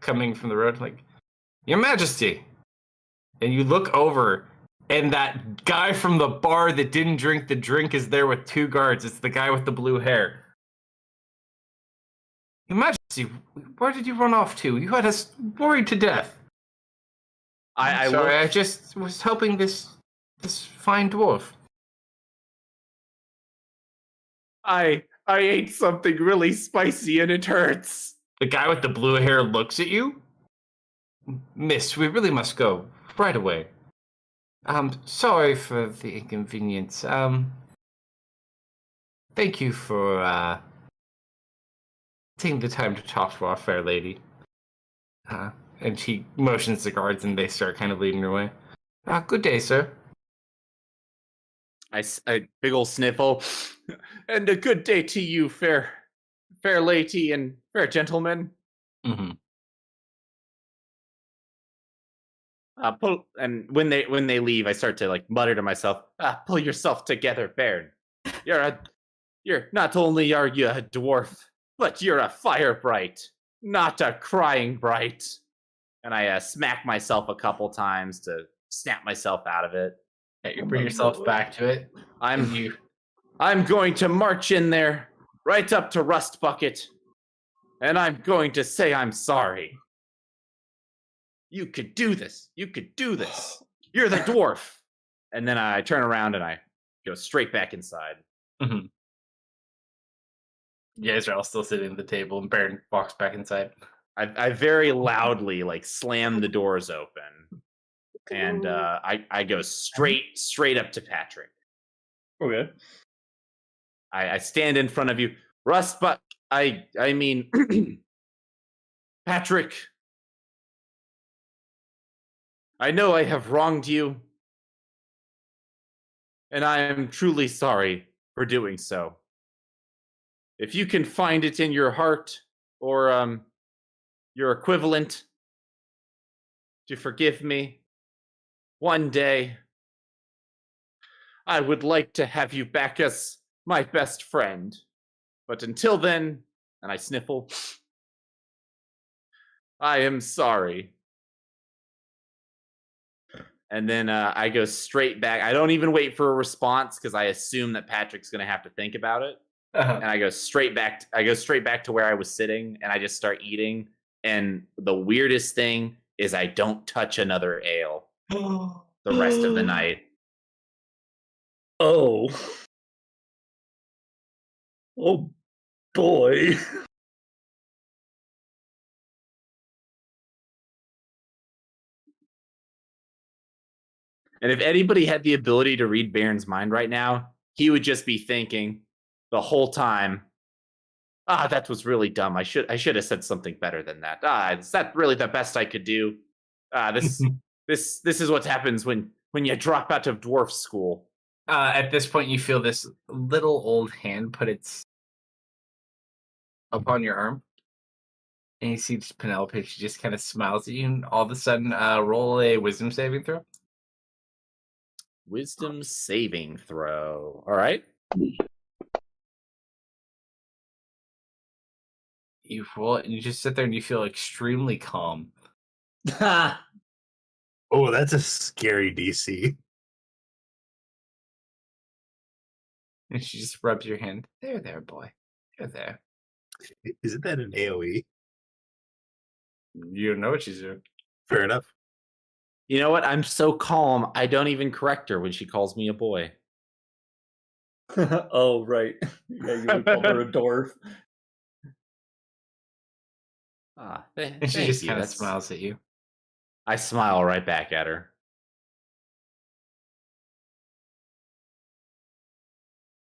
coming from the road, like, Your Majesty. And you look over, and that guy from the bar that didn't drink the drink is there with 2 guards. It's the guy with the blue hair. Your Majesty, where did you run off to? You had us worried to death. I'm sorry, I just was helping this fine dwarf. I ate something really spicy and it hurts. The guy with the blue hair looks at you. Miss, we really must go right away. Sorry for the inconvenience. Thank you for taking the time to talk to our fair lady. And she motions the guards, and they start kind of leading her away. Good day, sir. I big ol' sniffle, and a good day to you, fair lady and fair gentleman. Mm-hmm. And when they leave, I start to like mutter to myself, "Pull yourself together, Baron. You're not only are you a dwarf, but you're a fire bright, not a crying bright." And I smack myself a couple times to snap myself out of it. You bring yourself back to it. I'm going to march in there, right up to Rust Bucket, and I'm going to say I'm sorry. You could do this. You could do this. You're the dwarf. And then I turn around and I go straight back inside. Mm-hmm. You guys are all still sitting at the table, and Baron walks back inside. I very loudly like slam the doors open, and I go straight up to Patrick. Okay. I stand in front of you, Rust, but I mean, Patrick. I know I have wronged you, and I am truly sorry for doing so. If you can find it in your heart or your equivalent to forgive me one day, I would like to have you back as my best friend. But until then, and I sniffle, I am sorry. And then I go straight back. I don't even wait for a response because I assume that Patrick's going to have to think about it. And I go straight back. I go straight back to where I was sitting, and I just start eating. And the weirdest thing is I don't touch another ale the rest of the night. Oh. Oh boy. And if anybody had the ability to read Baron's mind right now, he would just be thinking the whole time, that was really dumb. I should have said something better than that. Is that really the best I could do? This is what happens when you drop out of dwarf school. At this point, you feel this little old hand put its up on your arm, and you see Penelope. She just kind of smiles at you, and all of a sudden, roll a wisdom saving throw. Wisdom saving throw. All right. You roll it, and you just sit there, and you feel extremely calm. Oh, that's a scary DC. And she just rubs your hand. There, boy. There. Isn't that an AoE? You don't know what she's doing. Fair enough. You know what? I'm so calm, I don't even correct her when she calls me a boy. Oh, right. Yeah, you would call her a dwarf. And she just kind of smiles at you. I smile right back at her.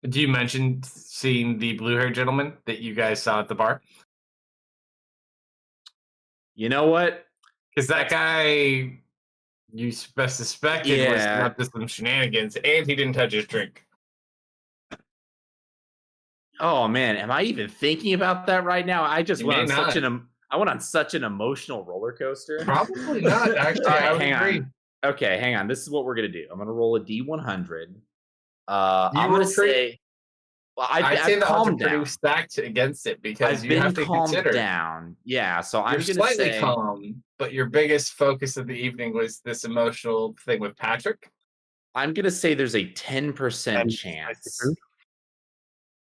Do you mention seeing the blue-haired gentleman that you guys saw at the bar? You know what? Because that guy you suspected was up to some shenanigans, and he didn't touch his drink. Oh man, am I even thinking about that right now? I just went on I went on such an emotional roller coaster. Probably not. Actually, I would agree. Okay, hang on. This is what we're gonna do. I'm gonna roll a D100. I'm gonna say. Well, I'd say the odds are down. pretty stacked against it because I've you been have to calmed consider. down. Yeah, so I'm You're gonna slightly say calm, but your biggest focus of the evening was this emotional thing with Patrick. I'm gonna say there's a 10% chance.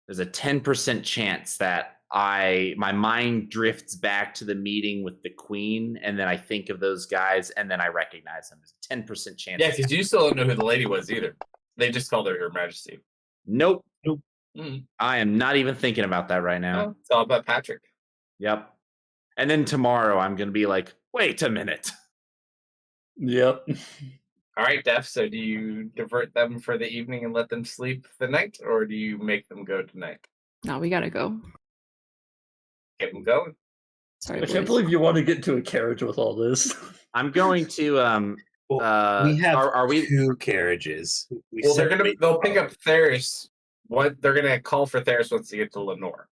There's a 10% chance that my mind drifts back to the meeting with the queen, and then I think of those guys, and then I recognize them. There's a 10% chance. Yeah, because you still don't know who the lady was either. They just called her Her Majesty. Nope. Mm. I am not even thinking about that right now. Oh, it's all about Patrick. Yep. And then tomorrow I'm going to be like, wait a minute. Yep. All right, Def. So do you divert them for the evening and let them sleep the night, or do you make them go tonight? No, we gotta go. Get them going. Sorry, I can't believe you want to get into a carriage with all this. I'm going to we have are we 2 carriages. Well, they'll pick up Theris. They're gonna call for Theris once they get to Lenore.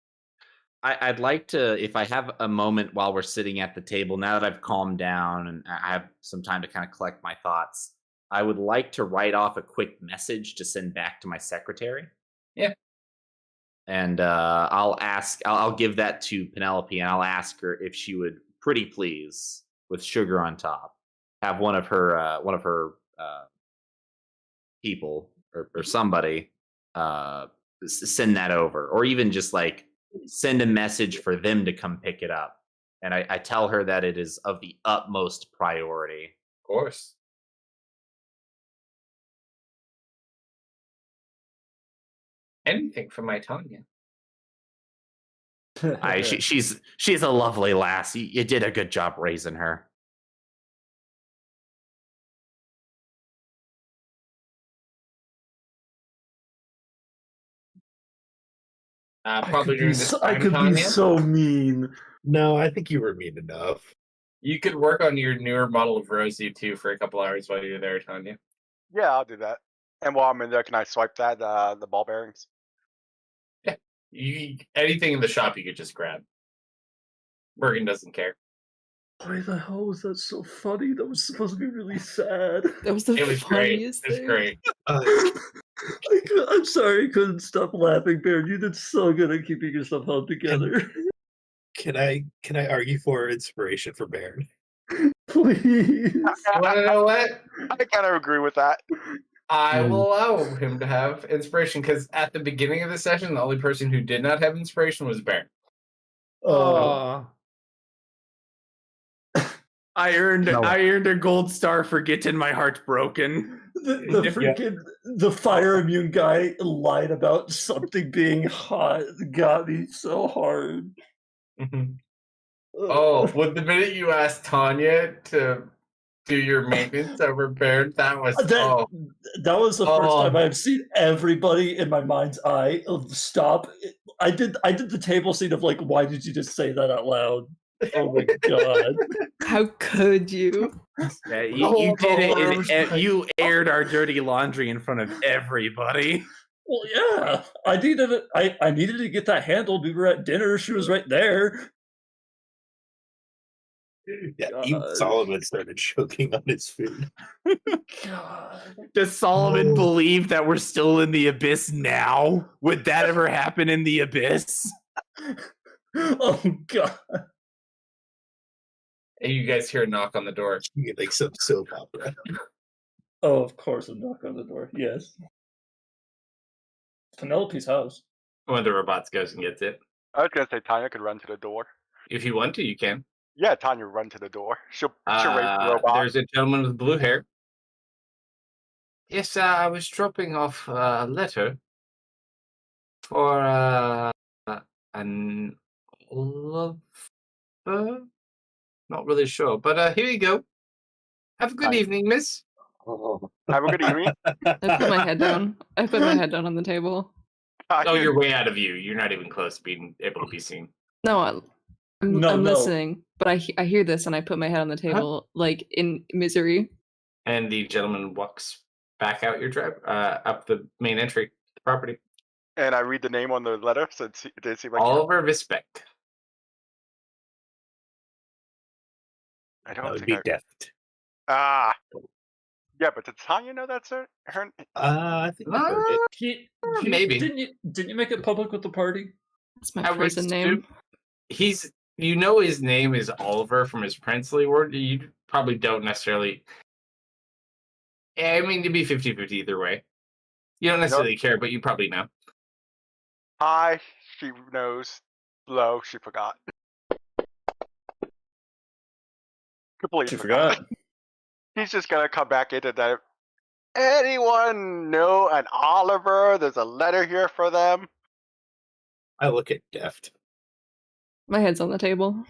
I'd like to, if I have a moment while we're sitting at the table, now that I've calmed down and I have some time to kind of collect my thoughts, I would like to write off a quick message to send back to my secretary. Yeah. And I'll give that to Penelope, and I'll ask her if she would, pretty please, with sugar on top, have one of her people or somebody send that over, or even just like send a message for them to come pick it up. And I tell her that it is of the utmost priority. Of course. Anything for my Tanya. She's a lovely lass. You did a good job raising her. Probably during this time, I could Tanya. be so mean. No, I think you were mean enough. You could work on your newer model of Rosie too for a couple hours while you're there, Tanya. Yeah, I'll do that. And while I'm in there, can I swipe that the ball bearings? Yeah. Anything in the shop you could just grab. Bergen doesn't care. Why the hell was that so funny? That was supposed to be really sad. That was the It was great. funniest It was thing. great. I'm sorry I couldn't stop laughing, Baron. You did so good at keeping yourself held together. Can I argue for inspiration for Baron? Please. You want to know what? I kind of agree with that. I will allow him to have inspiration because at the beginning of the session, the only person who did not have inspiration was Baron. Oh. I earned a gold star for getting my heart broken. The freaking the fire immune guy lied about something being hot. Got me so hard. Oh, well, the minute you asked Tanya to do your maintenance over Baron, that was that was the first time I've seen everybody in my mind's eye stop. I did the table scene of like, why did you just say that out loud? Oh my god! How could you? Yeah, you did it. And you aired our dirty laundry in front of everybody. Well, yeah, I needed it. I needed to get that handled. We were at dinner. She was right there. Yeah, even Solomon started choking on his food. God. Does Solomon believe that we're still in the abyss now? Would that ever happen in the abyss? Oh god! And you guys hear a knock on the door. You get like some soap opera. Oh, of course, a knock on the door. Yes. Penelope's house. One of the robots goes and gets it. I was gonna say Tanya could run to the door. If you want to, you can. Yeah, Tanya, run to the door. She'll raise the robot. There's a gentleman with blue hair. Yes, I was dropping off a letter for an Oliver. Not really sure, but here you go. Have a good evening, miss. Have a good evening. I put my head down. I put my head down on the table. Oh, you're way out of view. You're not even close to being able to be seen. No, I'm listening, but I hear this and I put my head on the table like in misery. And the gentleman walks back out your drive, up the main entry to the property. And I read the name on the letter, so it did seem like Oliver Vispek. I That don't would think be deft. Ah. Yeah, but did Tanya know that's her? I think I heard it. Maybe. Didn't you make it public with the party? That's my prison name. He's, you know, his name is Oliver from his princely word. You probably don't necessarily. I mean, to be 50-50 either way. You don't necessarily care, but you probably know. Hi, she knows. Low, she forgot. Completely forgot. He's just gonna come back into that. Anyone know an Oliver? There's a letter here for them. I look at deft. My head's on the table.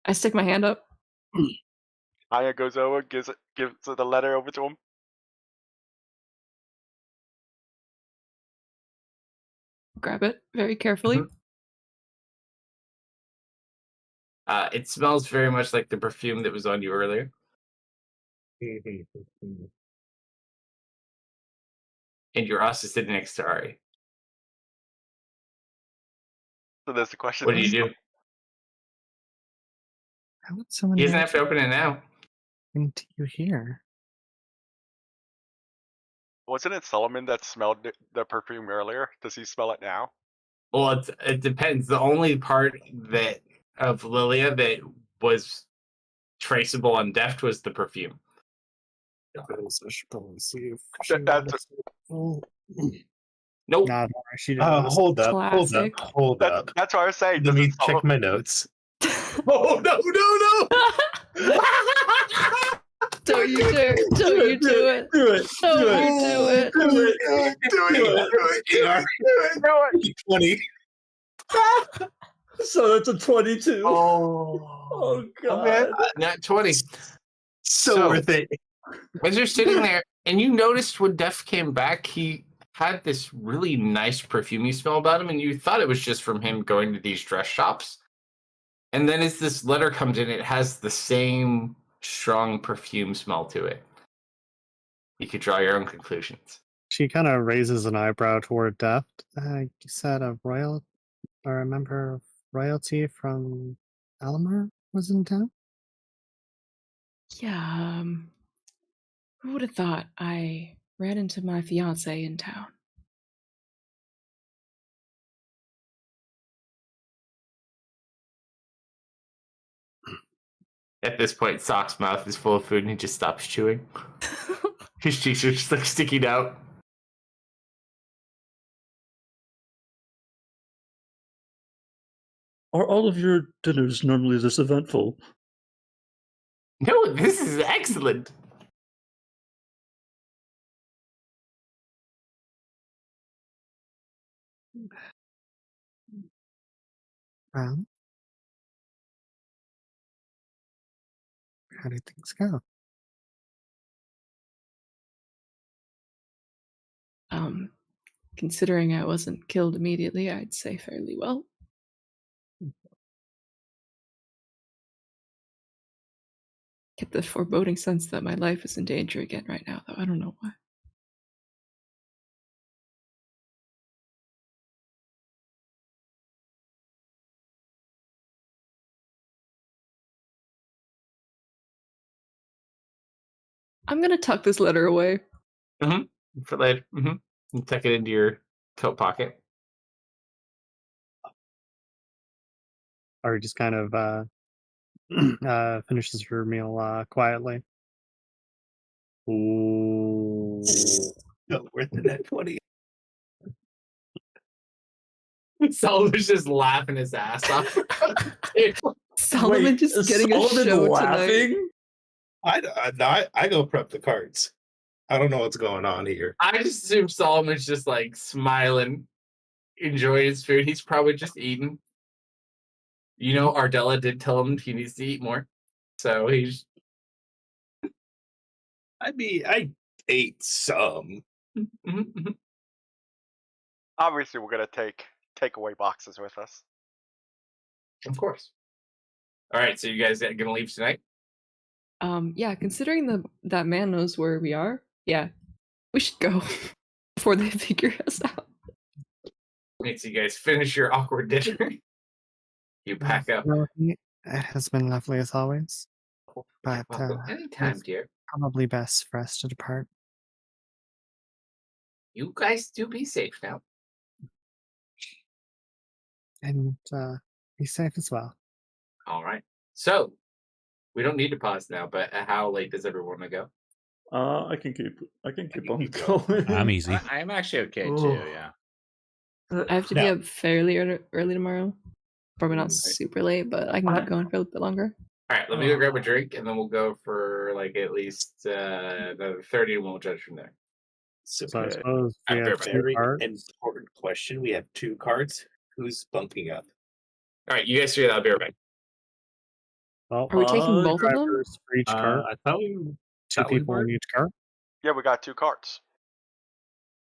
I stick my hand up. Aya goes over, gives the letter over to him. Grab it very carefully. It smells very much like the perfume that was on you earlier. And you're also sitting next to Ari. So that's the question. What do you do? How would someone He doesn't have to open it now. into you here? Wasn't it Solomon that smelled the perfume earlier? Does he smell it now? Well, it depends. The only part that of Lilia that was traceable on Deft was the perfume. I should probably see if That's Nope. Nah, don't worry, she didn't. Hold up, Classic. hold up. that's what I was saying. Let Does me it smell- check my notes. Oh, no. Don't you dare! Don't you do it! Do it! Don't you do it! 20. So that's a 22. Oh god! Okay. Not 20. So worth it. As you're sitting there, and you noticed when Def came back, he had this really nice perfumey smell about him, and you thought it was just from him going to these dress shops. And then as this letter comes in, it has the same strong perfume smell to it. You could draw your own conclusions. She kind of raises an eyebrow toward Deft. You said a member of royalty from Alamar was in town? Yeah, who would have thought I ran into my fiance in town? At this point, Sock's mouth is full of food and he just stops chewing. His cheeks are just like sticking out. Are all of your dinners normally this eventful? No, this is excellent. Well, how did things go? Considering I wasn't killed immediately, I'd say fairly well. Get the foreboding sense that my life is in danger again right now, though. I don't know why. I'm gonna tuck this letter away. For later. You tuck it into your coat pocket. Or just kind of finishes her meal quietly. Ooh. No, worth the net 20. Solomon's just laughing his ass off. Solomon just getting a show tonight. I go prep the cards. I don't know what's going on here. I just assume Solomon's just like smiling, enjoying his food. He's probably just eating. You know, Ardella did tell him he needs to eat more. So he's. I mean, I ate some. Obviously, we're gonna take takeaway boxes with us. Of course. All right, so you guys gonna leave tonight? Yeah, considering that man knows where we are, yeah, we should go before they figure us out. Wait, so you guys finish your awkward dinner. You pack up. Well, it has been lovely as always. But Anytime, it's dear. probably best for us to depart. You guys do be safe now. And be safe as well. All right. So we don't need to pause now, but how late does everyone want to go? I can keep on going. I'm easy. I'm actually okay too. Yeah. I have to be up fairly early tomorrow. Probably not super late, but I can keep going for a little bit longer. All right, let me go grab a drink, and then we'll go for like at least another 30, and we'll judge from there. So I suppose we I'll be have right back. two Very cards. important question. We have 2 cards. Who's bunking up? All right, you guys figure that. I'll be right back. Well, Are we taking both of them? drivers for each cart. I thought we Two people in each cart. Yeah, we got 2 carts.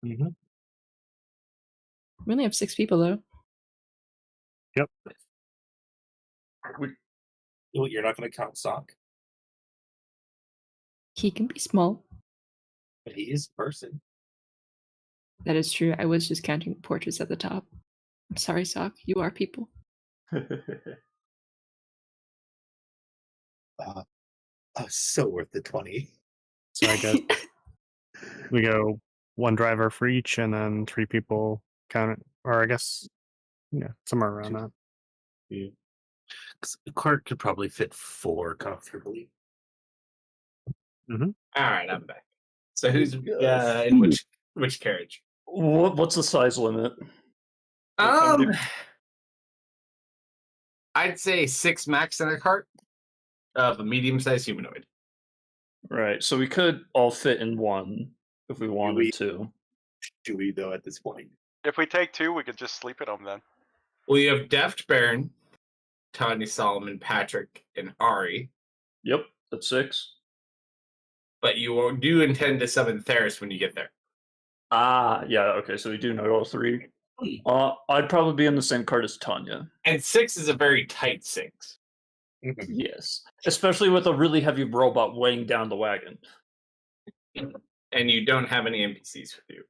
Mm-hmm. We only have 6 people though. Yep. You're not going to count Sock, He can be small. but he is a person. That is true. I was just counting the portraits at the top. I'm sorry, Sock. You are people. So worth the 20. So I guess we go 1 driver for each, and then 3 people count it. Or I guess, yeah, somewhere around that. Yeah. 'Cause the cart could probably fit 4 comfortably. All right, I'm back. So who's in which carriage? What's the size limit? I'd say 6 max in a cart of a medium-sized humanoid. Right, so we could all fit in one if we wanted to. Do we, though, at this point? If we take 2, we could just sleep in them then. Well, you have Deft Baron, Tanya, Solomon, Patrick, and Ari. Yep, that's 6. But you do intend to summon Theris when you get there. Yeah, okay, so we do know all 3. I'd probably be in the same cart as Tanya. And 6 is a very tight 6. Yes, especially with a really heavy robot weighing down the wagon. And you don't have any NPCs with you.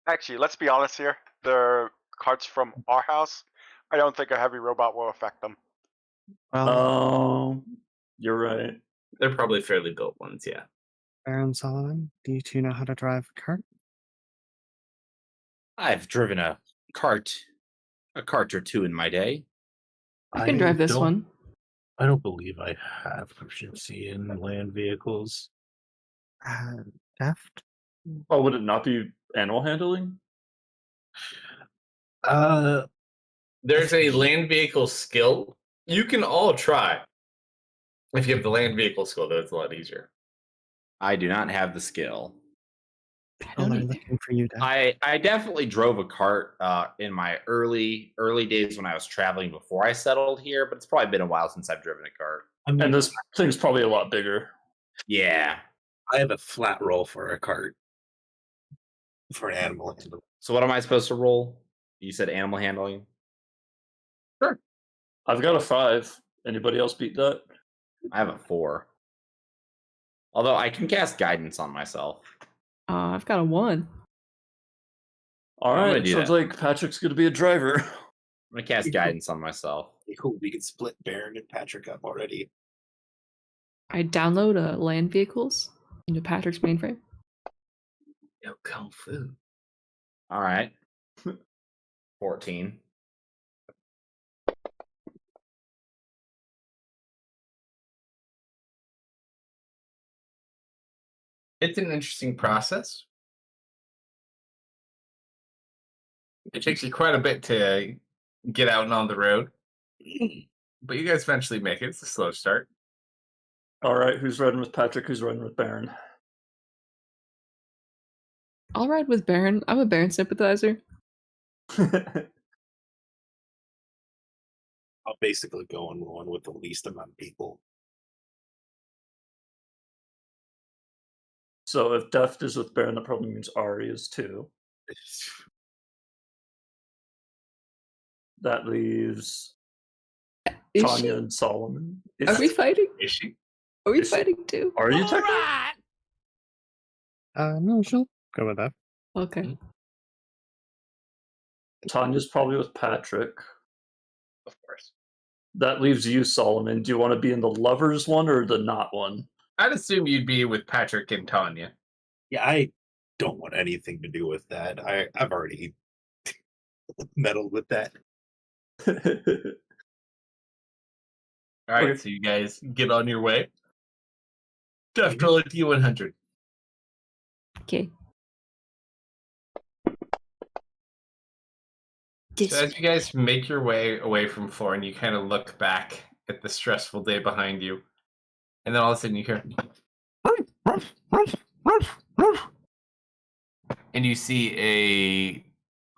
Actually, let's be honest here. The carts from our house, I don't think a heavy robot will affect them. Well, You're right. They're probably fairly built ones, yeah. Baron Solomon, do you two know how to drive a cart? I've driven a cart or two in my day. I can drive this don't- one. I don't believe I have proficiency in land vehicles. Deft? Oh, would it not be animal handling? There's a land vehicle skill. You can all try. If you have the land vehicle skill, though, it's a lot easier. I do not have the skill. I Well, don't I'm either. looking for you, Deft. I definitely drove a cart in my early days when I was traveling before I settled here, but it's probably been a while since I've driven a cart. And this thing's probably a lot bigger. Yeah. I have a flat roll for a cart for an animal handler. So what am I supposed to roll? You said animal handling. I've got a 5. Anybody else beat that? I have a 4. Although I can cast guidance on myself. I've got a 1. All I'm gonna right, do sounds that. like Patrick's going to be a driver. I'm gonna cast guidance on myself. Cool. We could split Baron and Patrick up already. I download land vehicles into Patrick's mainframe. Yo, Kung Fu. All right. 14. It's an interesting process. It takes you quite a bit to get out and on the road. But you guys eventually make it. It's a slow start. All right, who's riding with Patrick? Who's riding with Baron? I'll ride with Baron. I'm a Baron sympathizer. I'll basically go on one with the least amount of people. So if Deft is with Baron, that probably means Ari is too. That leaves Is Tanya she? and Solomon. Are we fighting? Is she? Are we Is she- fighting too? Are you technically? No, she'll go with that. Okay. Tanya's probably with Patrick. Of course. That leaves you, Solomon. Do you want to be in the lovers one or the not one? I'd assume you'd be with Patrick and Tanya. Yeah, I don't want anything to do with that. I've already meddled with that. All right, Okay. so you guys get on your way. Deft roll a D100. Okay. So as you guys make your way away from Florin, you kind of look back at the stressful day behind you, and then all of a sudden you hear, and you see a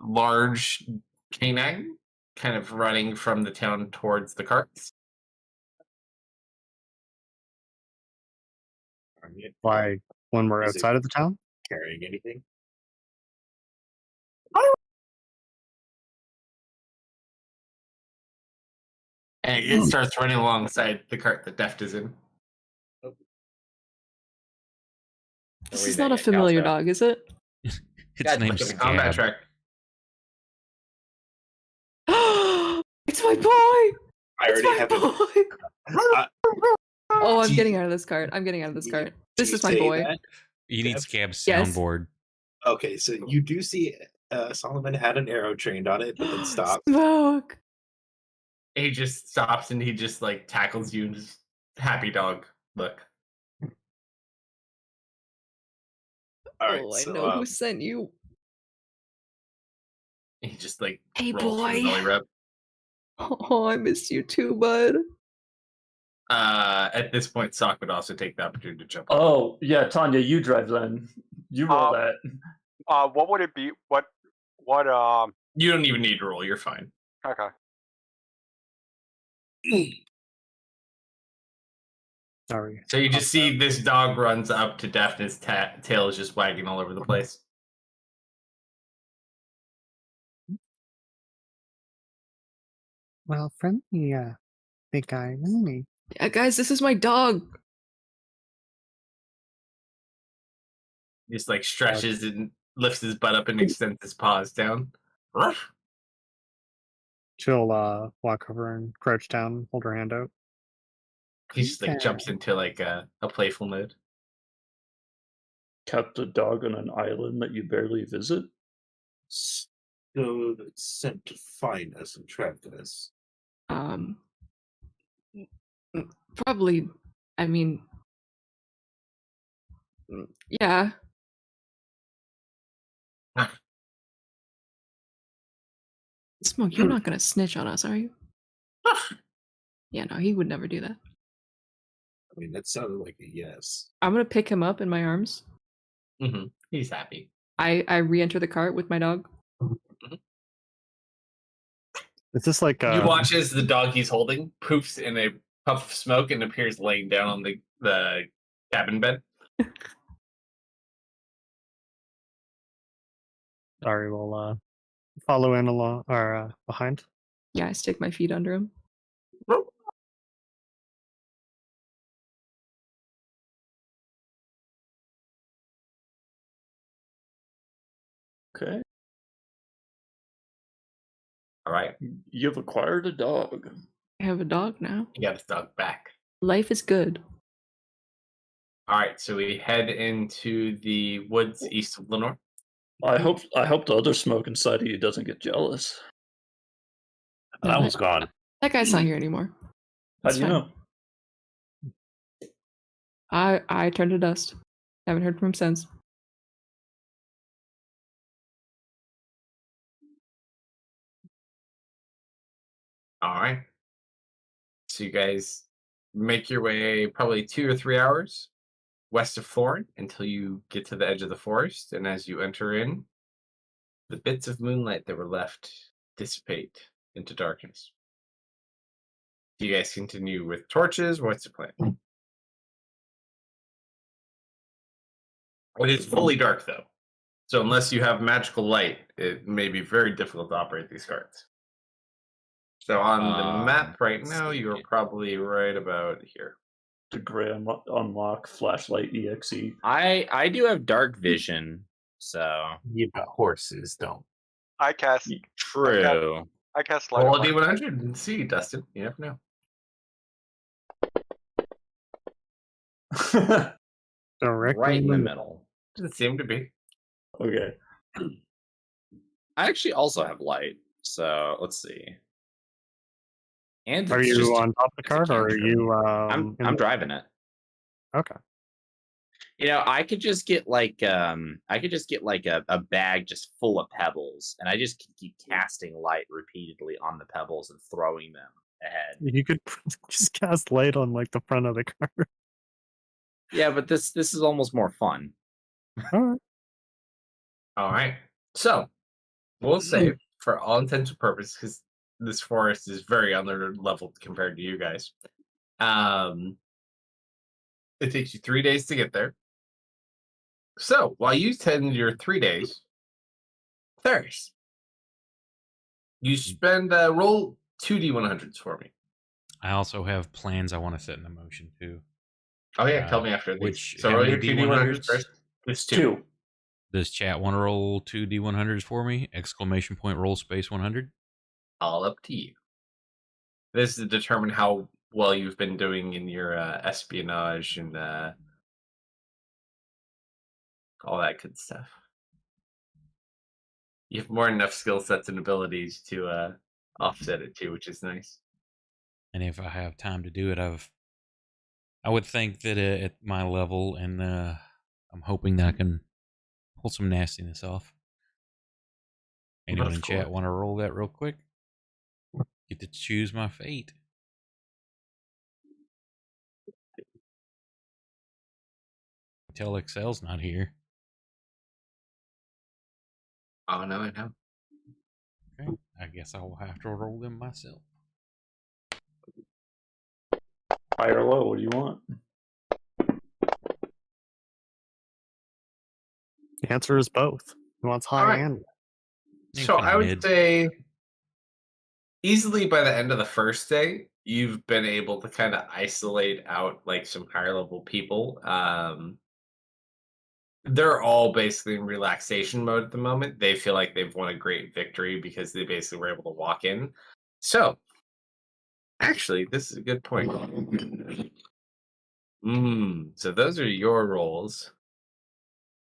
large canine kind of running from the town towards the carts. Why, when we're Is it- outside of the town? Carrying anything? And it starts running alongside the cart that Deft is in. This Read is that not a yet, familiar Kalsto. dog, is it? Its That's name's It's a combat Scab. track. It's my boy! I It's already my have it. boy! Oh, I'm Do getting you- out of this cart. I'm getting out of this do cart. Do This you is my say boy. that? You need Yep. Scab's Yes. soundboard. Okay, so you do see Solomon had an arrow trained on it, but then stopped. Smoke! He just stops and he just like tackles you and just happy dog look. All right, Oh, I so know who sent you. He just like Hey, rolls for the boy. belly rub. Oh, I missed you too, bud. At this point, Sock would also take the opportunity to jump. Oh, yeah, Tanya, you drive then. You roll that. What would it be? What? You don't even need to roll. You're fine. Okay. Sorry. So you just see this dog runs up to Deft and his tail is just wagging all over the place. Well, friendly, big guy, really. Yeah, guys, this is my dog. He just like stretches and lifts his butt up and extends his paws down. Ruff. She'll walk over and crouch down, hold her hand out. He just like Okay. jumps into like a playful mode. Kept a dog on an island that you barely visit? So that's sent to find us and track us. Probably. I mean, yeah. Smoke, you're not gonna snitch on us, are you? Yeah, no, he would never do that. I mean, that sounded like a yes. I'm gonna pick him up in my arms. Mm-hmm. He's happy. I re-enter the cart with my dog. Is this like You watch as the dog he's holding poofs in a puff of smoke and appears laying down on the cabin bed. Sorry, we'll follow in along or behind. Yeah, I stick my feet under him. Okay. All right. You've acquired a dog. I have a dog now. You got his dog back. Life is good. All right, so we head into the woods east of Lenore. I hope the other smoke inside of you doesn't get jealous. No, That one's gone. That guy's not here anymore. How It's do you fine. know? I turned to dust. Haven't heard from him since. All right. So you guys make your way probably 2 or 3 hours west of Thorn until you get to the edge of the forest. And as you enter in, the bits of moonlight that were left dissipate into darkness. Do you guys continue with torches? What's the plan? It is fully dark, though. So unless you have magical light, it may be very difficult to operate these carts. So on the map right now, you are probably right about here. The gray unlock flashlight exe. I do have dark vision, so You got horses, don't. I cast. true. I cast light. Roll on a my- D100 and see, Dustin. You never know. Directly Right in the middle. Doesn't seem to be. Okay. I actually also have light, so let's see. And Are it's you just- on top of the it's a cart, or are cantrip. you? I'm driving it. Okay. You know, I could just get like a bag just full of pebbles, and I just keep casting light repeatedly on the pebbles and throwing them ahead. You could just cast light on like the front of the cart. Yeah, but this is almost more fun. All right. All right. So we'll say, for all intents and purposes, because this forest is very under level compared to you guys. It takes you 3 days to get there. So while you spend your 3 days, Theris, you spend roll 2d100s for me. I also have plans I want to set into motion too. Oh yeah, tell Uh, me after these. which- So how roll many your 2d100s D100s? first. There's two. Does chat want to roll 2 D100s for me? Exclamation point roll space 100. All up to you. This is to determine how well you've been doing in your espionage and all that good stuff. You have more than enough skill sets and abilities to offset it too, which is nice. And if I have time to do it, I would think that at my level, and I'm hoping that I can pull some nastiness off. Anyone in chat want to roll that real quick? Get to choose my fate. Tell Excel's not here. Oh no, I know. Okay, I guess I will have to roll them myself. High or low? What do you want? The answer is both. He wants high Alright. and So I would say easily by the end of the first day, you've been able to kind of isolate out like some higher level people. They're all basically in relaxation mode at the moment. They feel like they've won a great victory because they basically were able to walk in. So, actually, this is a good point. So those are your rolls.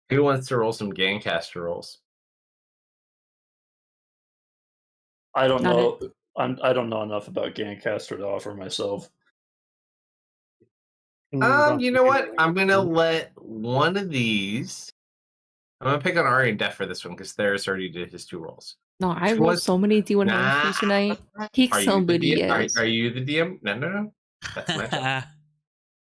Who wants to roll some Gangcaster rolls? I don't Not know. I don't know enough about Gangcaster to offer myself. You know what? I'm gonna let one of these. I'm gonna pick on Ari and Def for this one because Theris already did his 2 rolls. No, I Which rolled one's- so many D100s tonight. Pick Are you the somebody DM? else. Are you the DM? No. That's my job.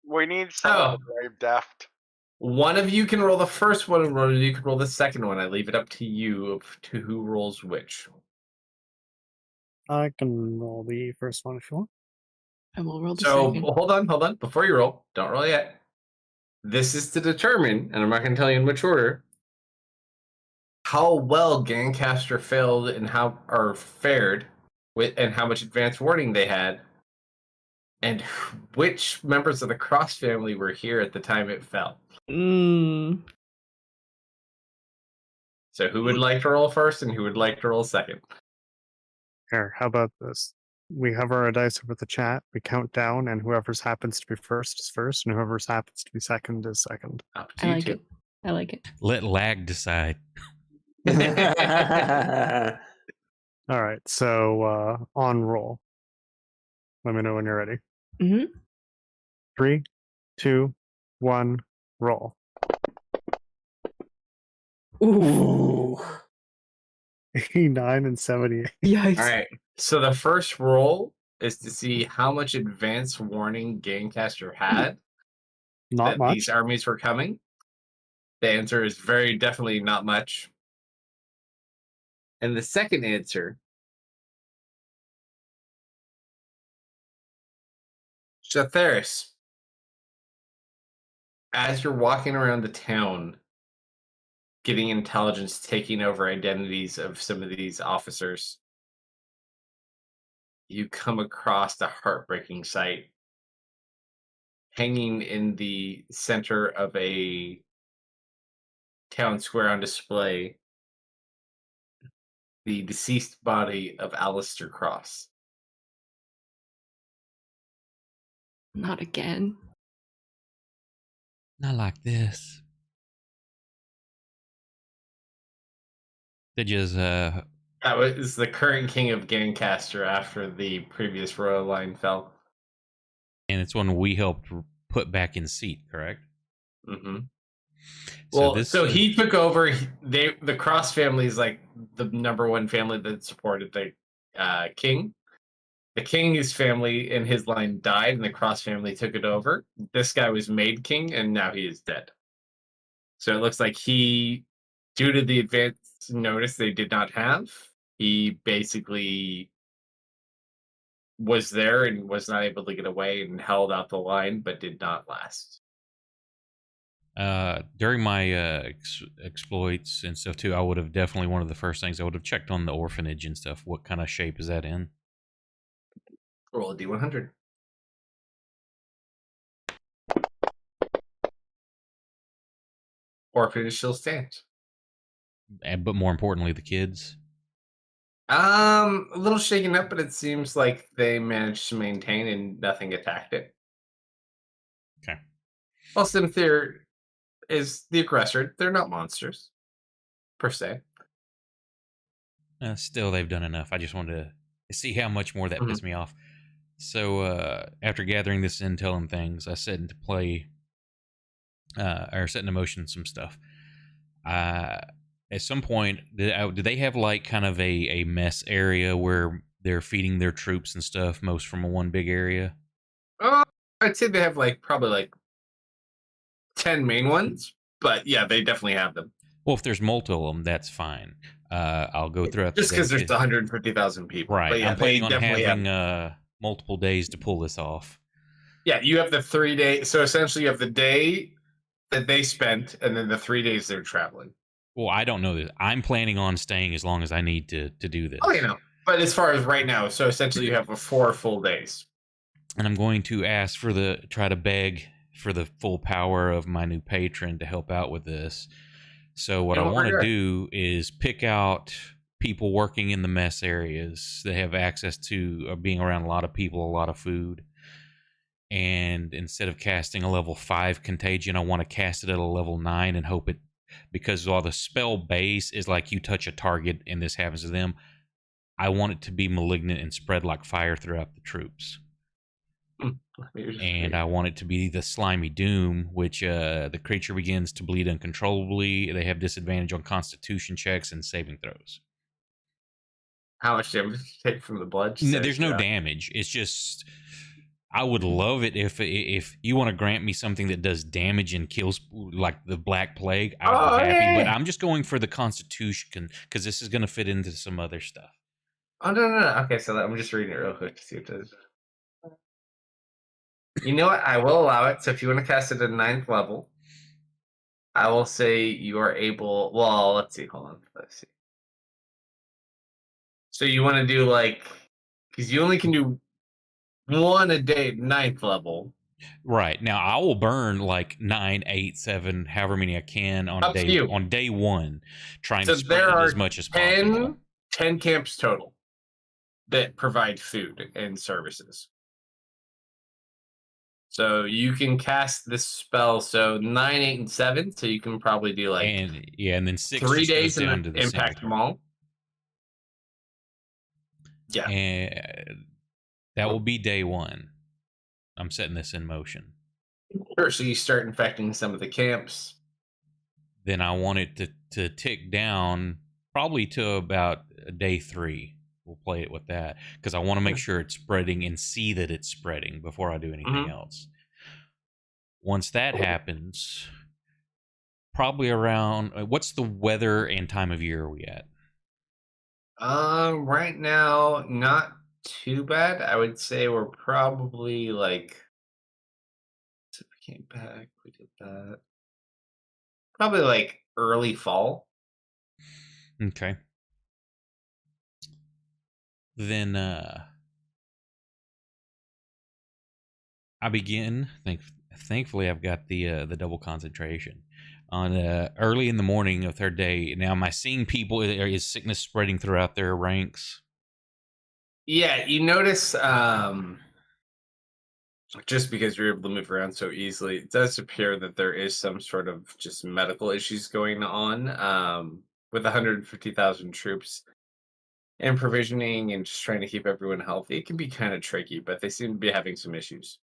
We need someone very deft. One of you can roll the first one, and one of you can roll the second one. I leave it up to you to who rolls which. I can roll the first one if you want. I will roll the So second. hold on. Before you roll, don't roll yet. This is to determine, and I'm not going to tell you in which order, how well Gangcaster failed and fared with, and how much advance warning they had, and which members of the Cross family were here at the time it fell. So who would like to roll first, and who would like to roll second? Here, how about this? We hover our dice over the chat, we count down, and whoever's happens to be first is first, and whoever's happens to be second is second. Up to I you like two. it. I like it. Let lag decide. All right, so on roll. Let me know when you're ready. Mm-hmm. 3, 2, 1, roll. Ooh. 89 and 78. Yikes. All right. So the first roll is to see how much advance warning Gangcaster had Not that much. these armies were coming. The answer is very definitely not much. And the second answer, Theris, as you're walking around the town, getting intelligence, taking over identities of some of these officers, you come across a heartbreaking sight. Hanging in the center of a town square on display, the deceased body of Alistair Cross. Not again. Not like this. They just That was the current king of Gangcaster after the previous royal line fell. and it's one we helped put back in seat, correct? Mm-hmm. So So he took over. The Cross family is like the number one family that supported the king. The king's family in his line died, and the Cross family took it over. This guy was made king, and now he is dead. So it looks like due to the advance notice they did not have, he basically was there and was not able to get away and held out the line, but did not last. During my exploits and stuff too, I would have definitely, one of the first things I would have checked on the orphanage and stuff. What kind of shape is that in? Roll a D100. Orphanage still stands. But more importantly, the kids. A little shaken up, but it seems like they managed to maintain and nothing attacked it. Okay. Well, Cynthia is the aggressor. They're not monsters, per se. Still, they've done enough. I just wanted to see how much more that pissed me off. So after gathering this intel and things, I set into play, or set into motion some stuff. At some point, did they have like kind of a mess area where they're feeding their troops and stuff, most from one big area? I'd say they have probably 10 main ones, but yeah, they definitely have them. Well, if there's multiple of them, that's fine. I'll go throughout. Just because there's 150,000 people, right? But yeah, I'm planning on definitely having multiple days to pull this off. Yeah, you have the 3 days. So essentially, you have the day that they spent, and then the 3 days they're traveling. Well, I don't know this. I'm planning on staying as long as I need to do this. Oh, you know. But as far as right now, so essentially you have 4 full days. And I'm going to ask try to beg for the full power of my new patron to help out with this. So what I want to do is pick out people working in the mess areas. They have access to being around a lot of people, a lot of food. And instead of casting a level 5 contagion, I want to cast it at a level 9 and hope it, because while the spell base is like you touch a target and this happens to them, I want it to be malignant and spread like fire throughout the troops. And I want it to be the slimy doom, which the creature begins to bleed uncontrollably. They have disadvantage on constitution checks and saving throws. How much damage do you take from the blood? No, there's no damage. It's just, I would love it if you want to grant me something that does damage and kills, like the Black Plague. I'd be happy, but I'm just going for the constitution because this is going to fit into some other stuff. Oh, no. Okay, so I'm just reading it real quick to see what it does. You know what? I will allow it. So if you want to cast it at 9th level, I will say you are able. Well, let's see. Hold on. Let's see. So you want to do because you only can do one a day at 9th level. Right. Now I will burn like 9, 8, 7, however many I can on day one, trying to spread it as much as possible. 10 camps total that provide food and services. So you can cast this spell. So 9, 8, and 7. So you can probably do and then 6 3 days down and to the impact them all. Yeah, and that will be day 1. I'm setting this in motion. Sure. So you start infecting some of the camps. Then I want it to tick down probably to about day 3. We'll play it with that because I want to make sure it's spreading and see that it's spreading before I do anything else. Once that happens, probably around what's the weather and time of year are we at? Right now, not too bad. I would say we're probably so we came back, we did that. Probably early fall. Okay. Then I begin. Thankfully, I've got the double concentration on early in the morning of 3rd day. Now, am I seeing people? Is sickness spreading throughout their ranks? Yeah, you notice just because you're able to move around so easily, it does appear that there is some sort of just medical issues going on with 150,000 troops. And provisioning and just trying to keep everyone healthy, it can be kind of tricky, but they seem to be having some issues.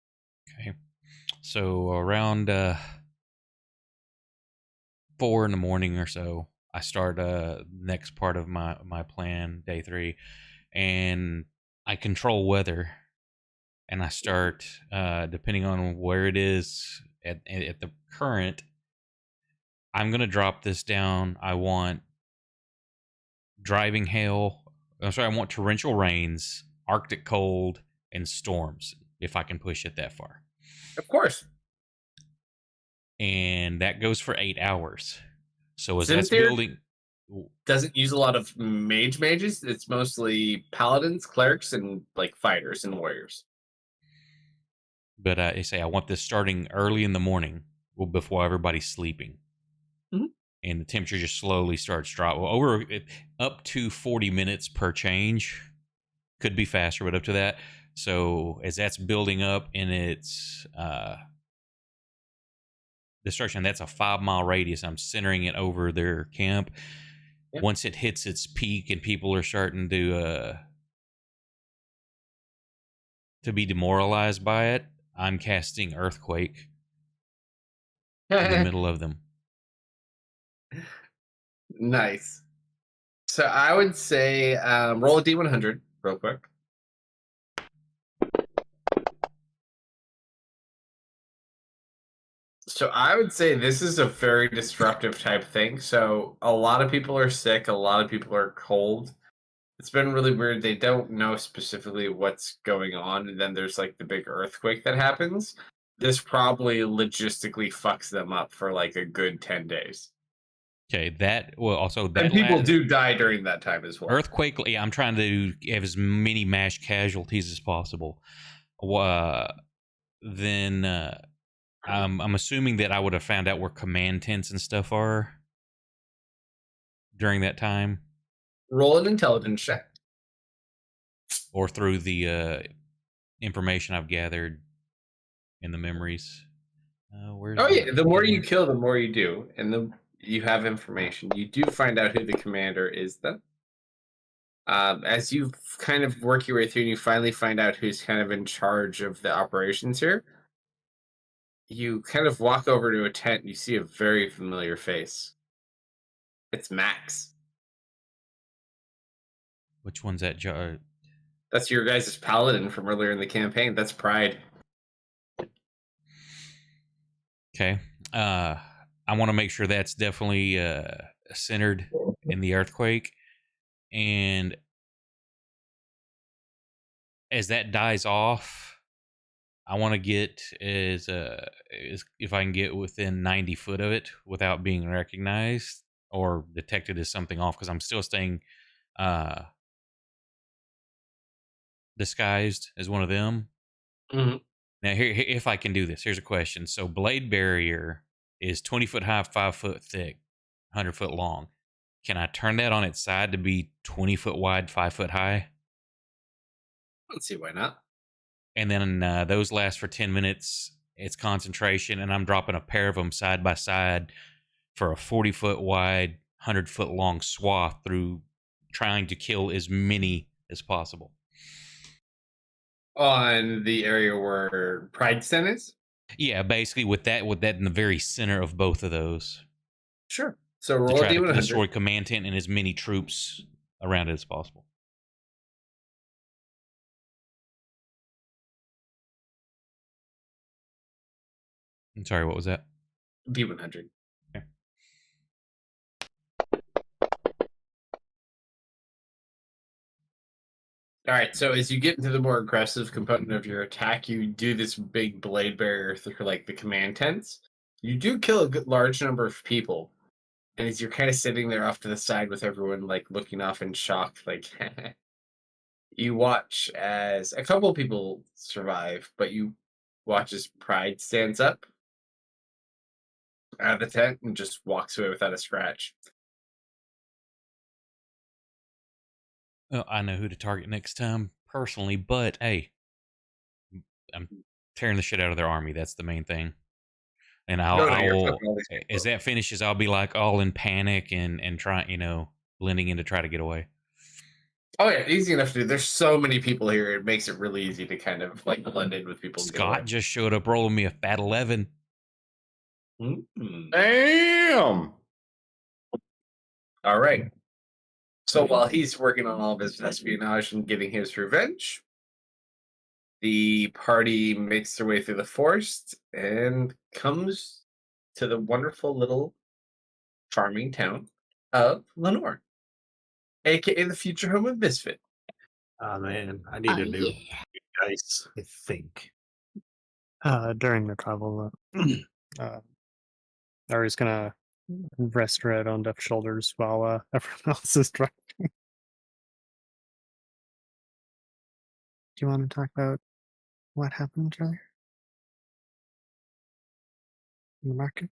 Okay. So around 4 in the morning or so, I start next part of my plan, day 3, and I control weather, and I start depending on where it is at the current. I'm gonna drop this down. I want driving hail. I want torrential rains, Arctic cold, and storms, if I can push it that far. Of course. And that goes for 8 hours. So as that's building... Doesn't use a lot of mages. It's mostly paladins, clerics, and fighters and warriors. But I say I want this starting early in the morning before everybody's sleeping. And the temperature just slowly starts dropping up to 40 minutes per change. Could be faster, but up to that. So as that's building up in its destruction, that's a 5-mile radius. I'm centering it over their camp. Yep. Once it hits its peak and people are starting to be demoralized by it, I'm casting Earthquake in the middle of them. Nice. So I would say roll a D100 real quick. So I would say this is a very disruptive type thing. So a lot of people are sick. A lot of people are cold. It's been really weird. They don't know specifically what's going on. And then there's the big earthquake that happens. This probably logistically fucks them up for a good 10 days. Okay, and people do die during that time as well. Earthquake. Yeah, I'm trying to have as many mass casualties as possible. Then I'm assuming that I would have found out where command tents and stuff are during that time. Roll an intelligence check. Or through the information I've gathered in the memories. Where's Oh my yeah, the more you DM? kill, the more you do, and you have information. You do find out who the commander is, though. As you kind of work your way through, and you finally find out who's kind of in charge of the operations here. You kind of walk over to a tent. And you see a very familiar face. It's Max. Which one's that? That's your guys' paladin from earlier in the campaign. That's Pride. Okay. I want to make sure that's definitely centered in the earthquake. And as that dies off, I want to get as if I can get within 90 foot of it without being recognized or detected as something off, because I'm still staying disguised as one of them. Mm-hmm. Now, here, if I can do this, here's a question. So, blade barrier is 20 foot high, 5 foot thick, 100 foot long. Can I turn that on its side to be 20 foot wide, 5 foot high? Let's see why not. And then those last for 10 minutes. It's concentration, and I'm dropping a pair of them side by side for a 40 foot wide, 100 foot long swath through trying to kill as many as possible. On the area where Pride Sten is? Yeah, basically with that in the very center of both of those. Sure. So To roll a try to D100. destroy command tent and as many troops around it as possible. I'm sorry, what was that? D100. Okay. All right, so as you get into the more aggressive component of your attack, you do this big blade barrier through like the command tents. You do kill a good, large number of people, and as you're kind of sitting there off to the side with everyone like looking off in shock, like you watch as a couple of people survive, but you watch as Pride stands up out of the tent and just walks away without a scratch. Well, I know who to target next time personally, but hey, I'm tearing the shit out of their army. That's the main thing. And I you're will, fucking all these people as that finishes, I'll be like all in panic and trying, blending in to try to get away. Oh yeah, easy enough to do. There's so many people here; it makes it really easy to kind of like blend in with people. Scott just showed up rolling me a fat 11. Damn. All right. So while he's working on all of his espionage and getting his revenge, the party makes their way through the forest and comes to the wonderful little charming town of Lenore, aka the future home of Misfit. Oh man, I need a new dice, I think. During the travel, Ari's gonna rest her head on Duff's shoulders while everyone else is driving. Do you want to talk about what happened earlier in the market?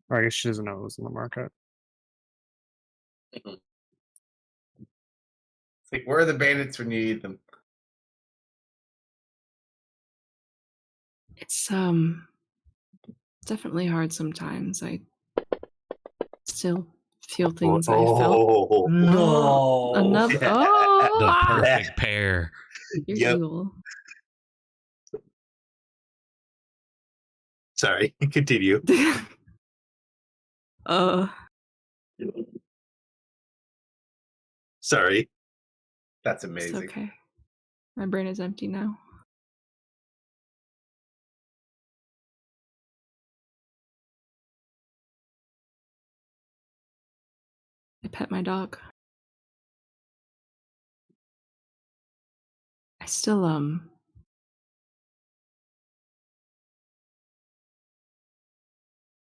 Or I guess she doesn't know it was in the market. It's like, where are the bandits when you need them? It's definitely hard sometimes. I still feel things I felt. Oh no! Another The oh perfect pair. you're Yep. evil. Sorry, continue. Sorry. That's It's amazing. okay. My brain is empty now. I pet my dog. I still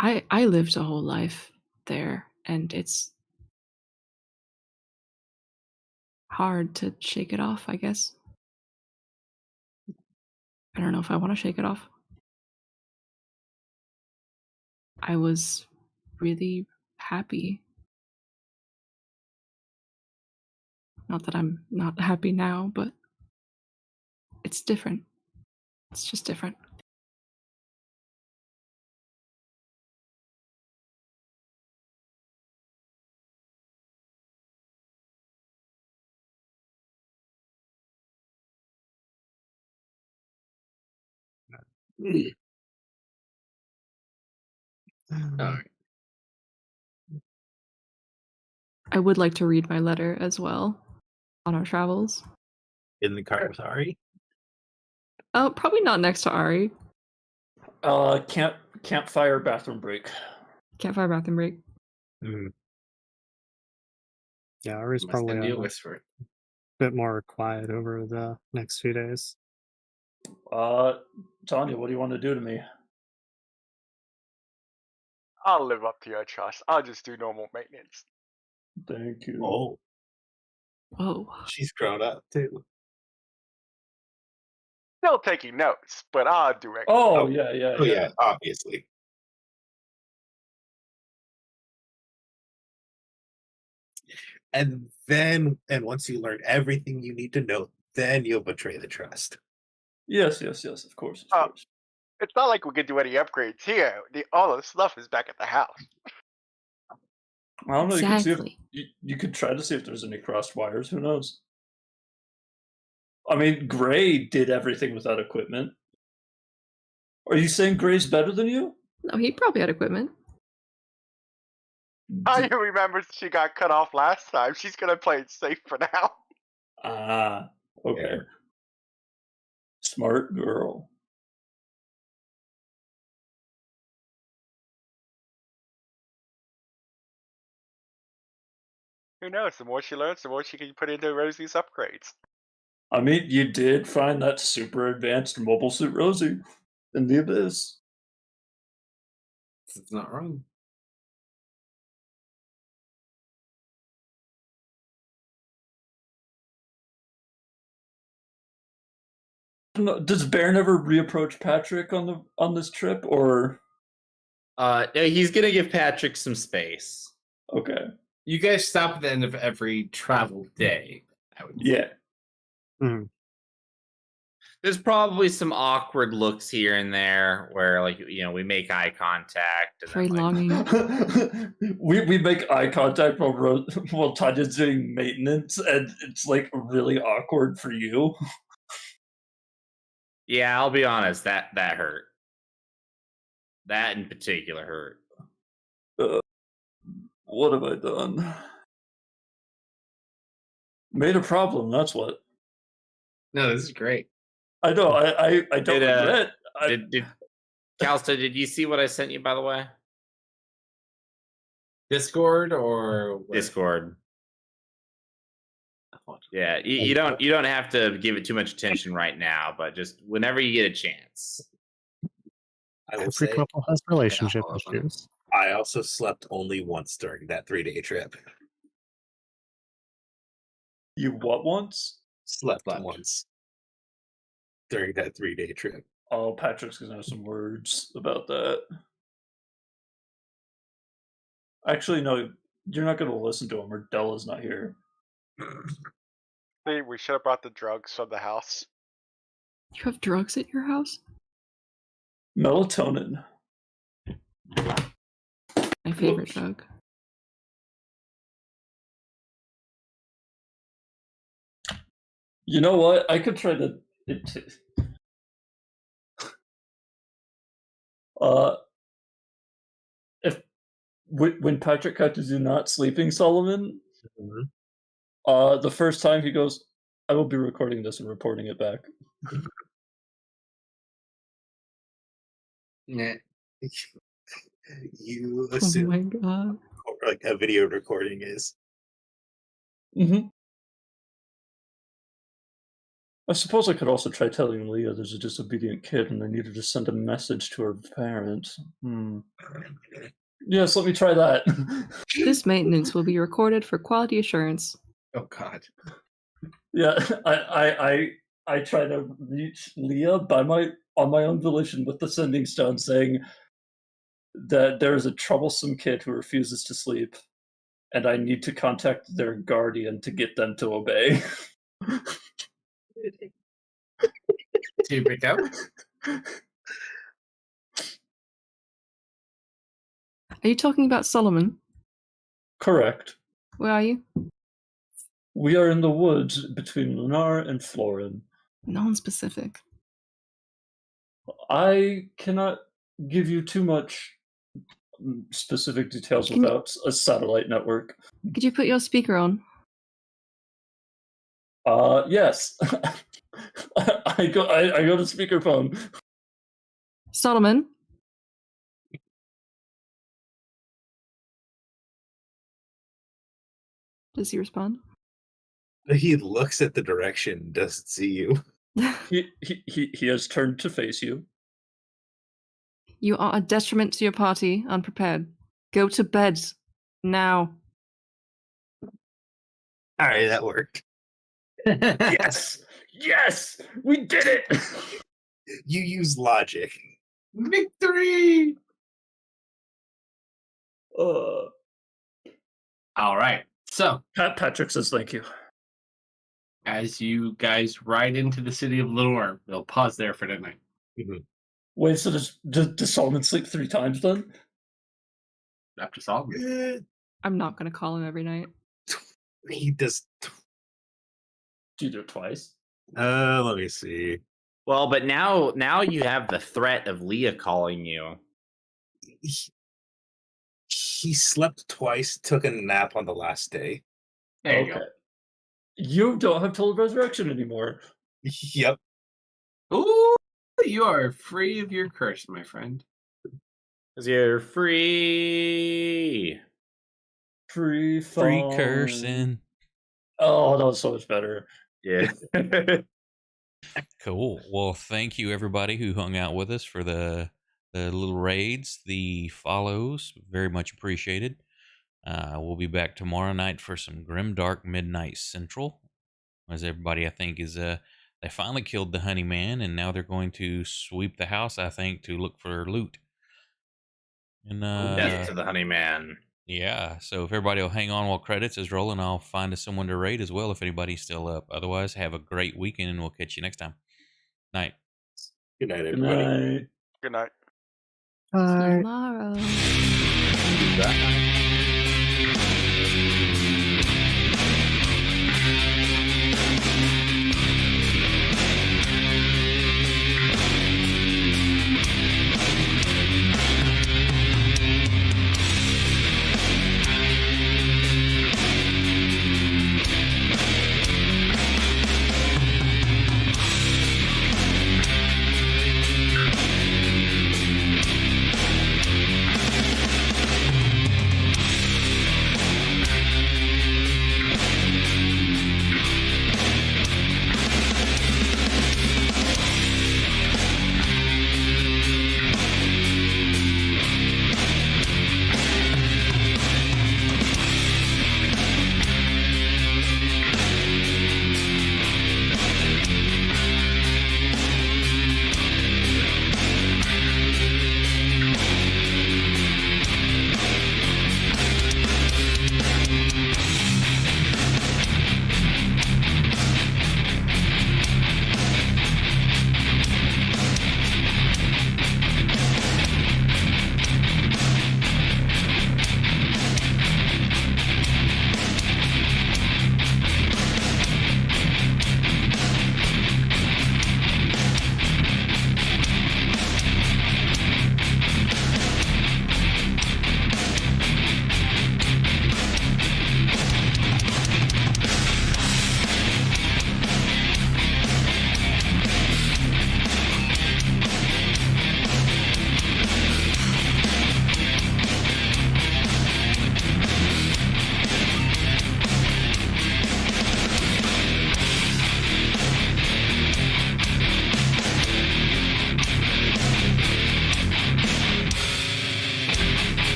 I lived a whole life there, and it's hard to shake it off, I guess. I don't know if I want to shake it off. I was really happy Not that I'm not happy now, but it's different. It's just different. All right. I would like to read my letter as well on our travels. In the car with Ari. Probably not next to Ari. Campfire bathroom break. Campfire bathroom break. Yeah, Ari's Must probably then be a a whisper. bit more quiet over the next few days. Tanya, what do you want to do to me? I'll live up to your trust. I'll just do normal maintenance. Thank you. Oh, Whoa. she's grown up too. Still taking notes, but I'll do it. Oh, yeah. Oh yeah, obviously. And once you learn everything you need to know, then you'll betray the trust. Yes, of course. It's not like we could do any upgrades here. All the stuff is back at the house. I don't know. Exactly. You could try to see if there's any crossed wires. Who knows? I mean, Gray did everything without equipment. Are you saying Gray's better than you? No, he probably had equipment. I remember she got cut off last time. She's gonna play it safe for now. Ah, okay. Yeah. Smart girl. Who knows? The more she learns, the more she can put into Rosie's upgrades. I mean, you did find that super advanced mobile suit Rosie in the abyss. It's not wrong. Does Baron ever reapproach Patrick on this trip, or? He's gonna give Patrick some space. Okay. You guys stop at the end of every travel day. I would say. Yeah. There's probably some awkward looks here and there where, like, we make eye contact. And Very then, like, longing. we make eye contact while Tanya's doing maintenance, and it's like really awkward for you. Yeah, I'll be honest. That hurt. That in particular hurt. What have I done? Made a problem. That's what. No, this is great. I know. I don't regret. Did Kalsto, did you see what I sent you, by the way? Discord or where? Discord. Yeah, you don't have to give it too much attention right now, but just whenever you get a chance. I will Every say, couple has relationship Yeah, issues. I also slept only once during that 3-day trip. You what once? Slept once during that 3-day trip. Oh, Patrick's gonna have some words about that. Actually, no, you're not gonna listen to him, or Della's not here. See, we should have brought the drugs from the house. You have drugs at your house? Melatonin. My favorite drug. You know what? I could try to. If when Patrick had to do not sleeping Solomon, the first time he goes, I will be recording this and reporting it back. Nah. You Oh assume my god. like a video recording is. Mm-hmm. I suppose I could also try telling Leah there's a disobedient kid and I need her to send a message to her parents. Yes, let me try that. This maintenance will be recorded for quality assurance. Oh God. Yeah, I try to reach Leah on my own volition with the sending stone, saying that there is a troublesome kid who refuses to sleep. and I need to contact their guardian to get them to obey. To pick up. Are you talking about Solomon? Correct. Where are you? We are in the woods between Lunar and Florin. Non-specific. I cannot give you too much specific details without a satellite network. Could you put your speaker on? Yes. I go to speakerphone. Solomon? Does he respond? He looks at the direction, doesn't see you. He has turned to face you. You are a detriment to your party, unprepared. Go to bed. Now. All right, that worked. Yes! Yes! We did it! You use logic. Victory! All right. So, Patrick says thank you. as you guys ride into the city of Lenore, we'll pause there for tonight. Mm-hmm. Wait, so does Solomon sleep 3 times then? Up to Solomon. I'm not going to call him every night. He does. Do you do it twice? Let me see. Well, but now you have the threat of Leah calling you. He slept twice, took a nap on the last day. There you go. You don't have total resurrection anymore. Yep. Ooh, you are free of your curse, my friend. Because you're free. Free cursing. Oh, that was so much better. Yeah. Cool. Well, thank you everybody who hung out with us for the little raids, the follows. Very much appreciated. We'll be back tomorrow night for some Grimdark Midnight Central. As everybody, I think, is they finally killed the Honey Man, and now they're going to sweep the house, I think, to look for loot. And Death to the Honey Man. yeah, so if everybody will hang on while credits is rolling, I'll find us someone to raid as well if anybody's still up. Otherwise, have a great weekend, and we'll catch you next time. Night. Good night, Good everybody. night. Good night. Tomorrow. That night.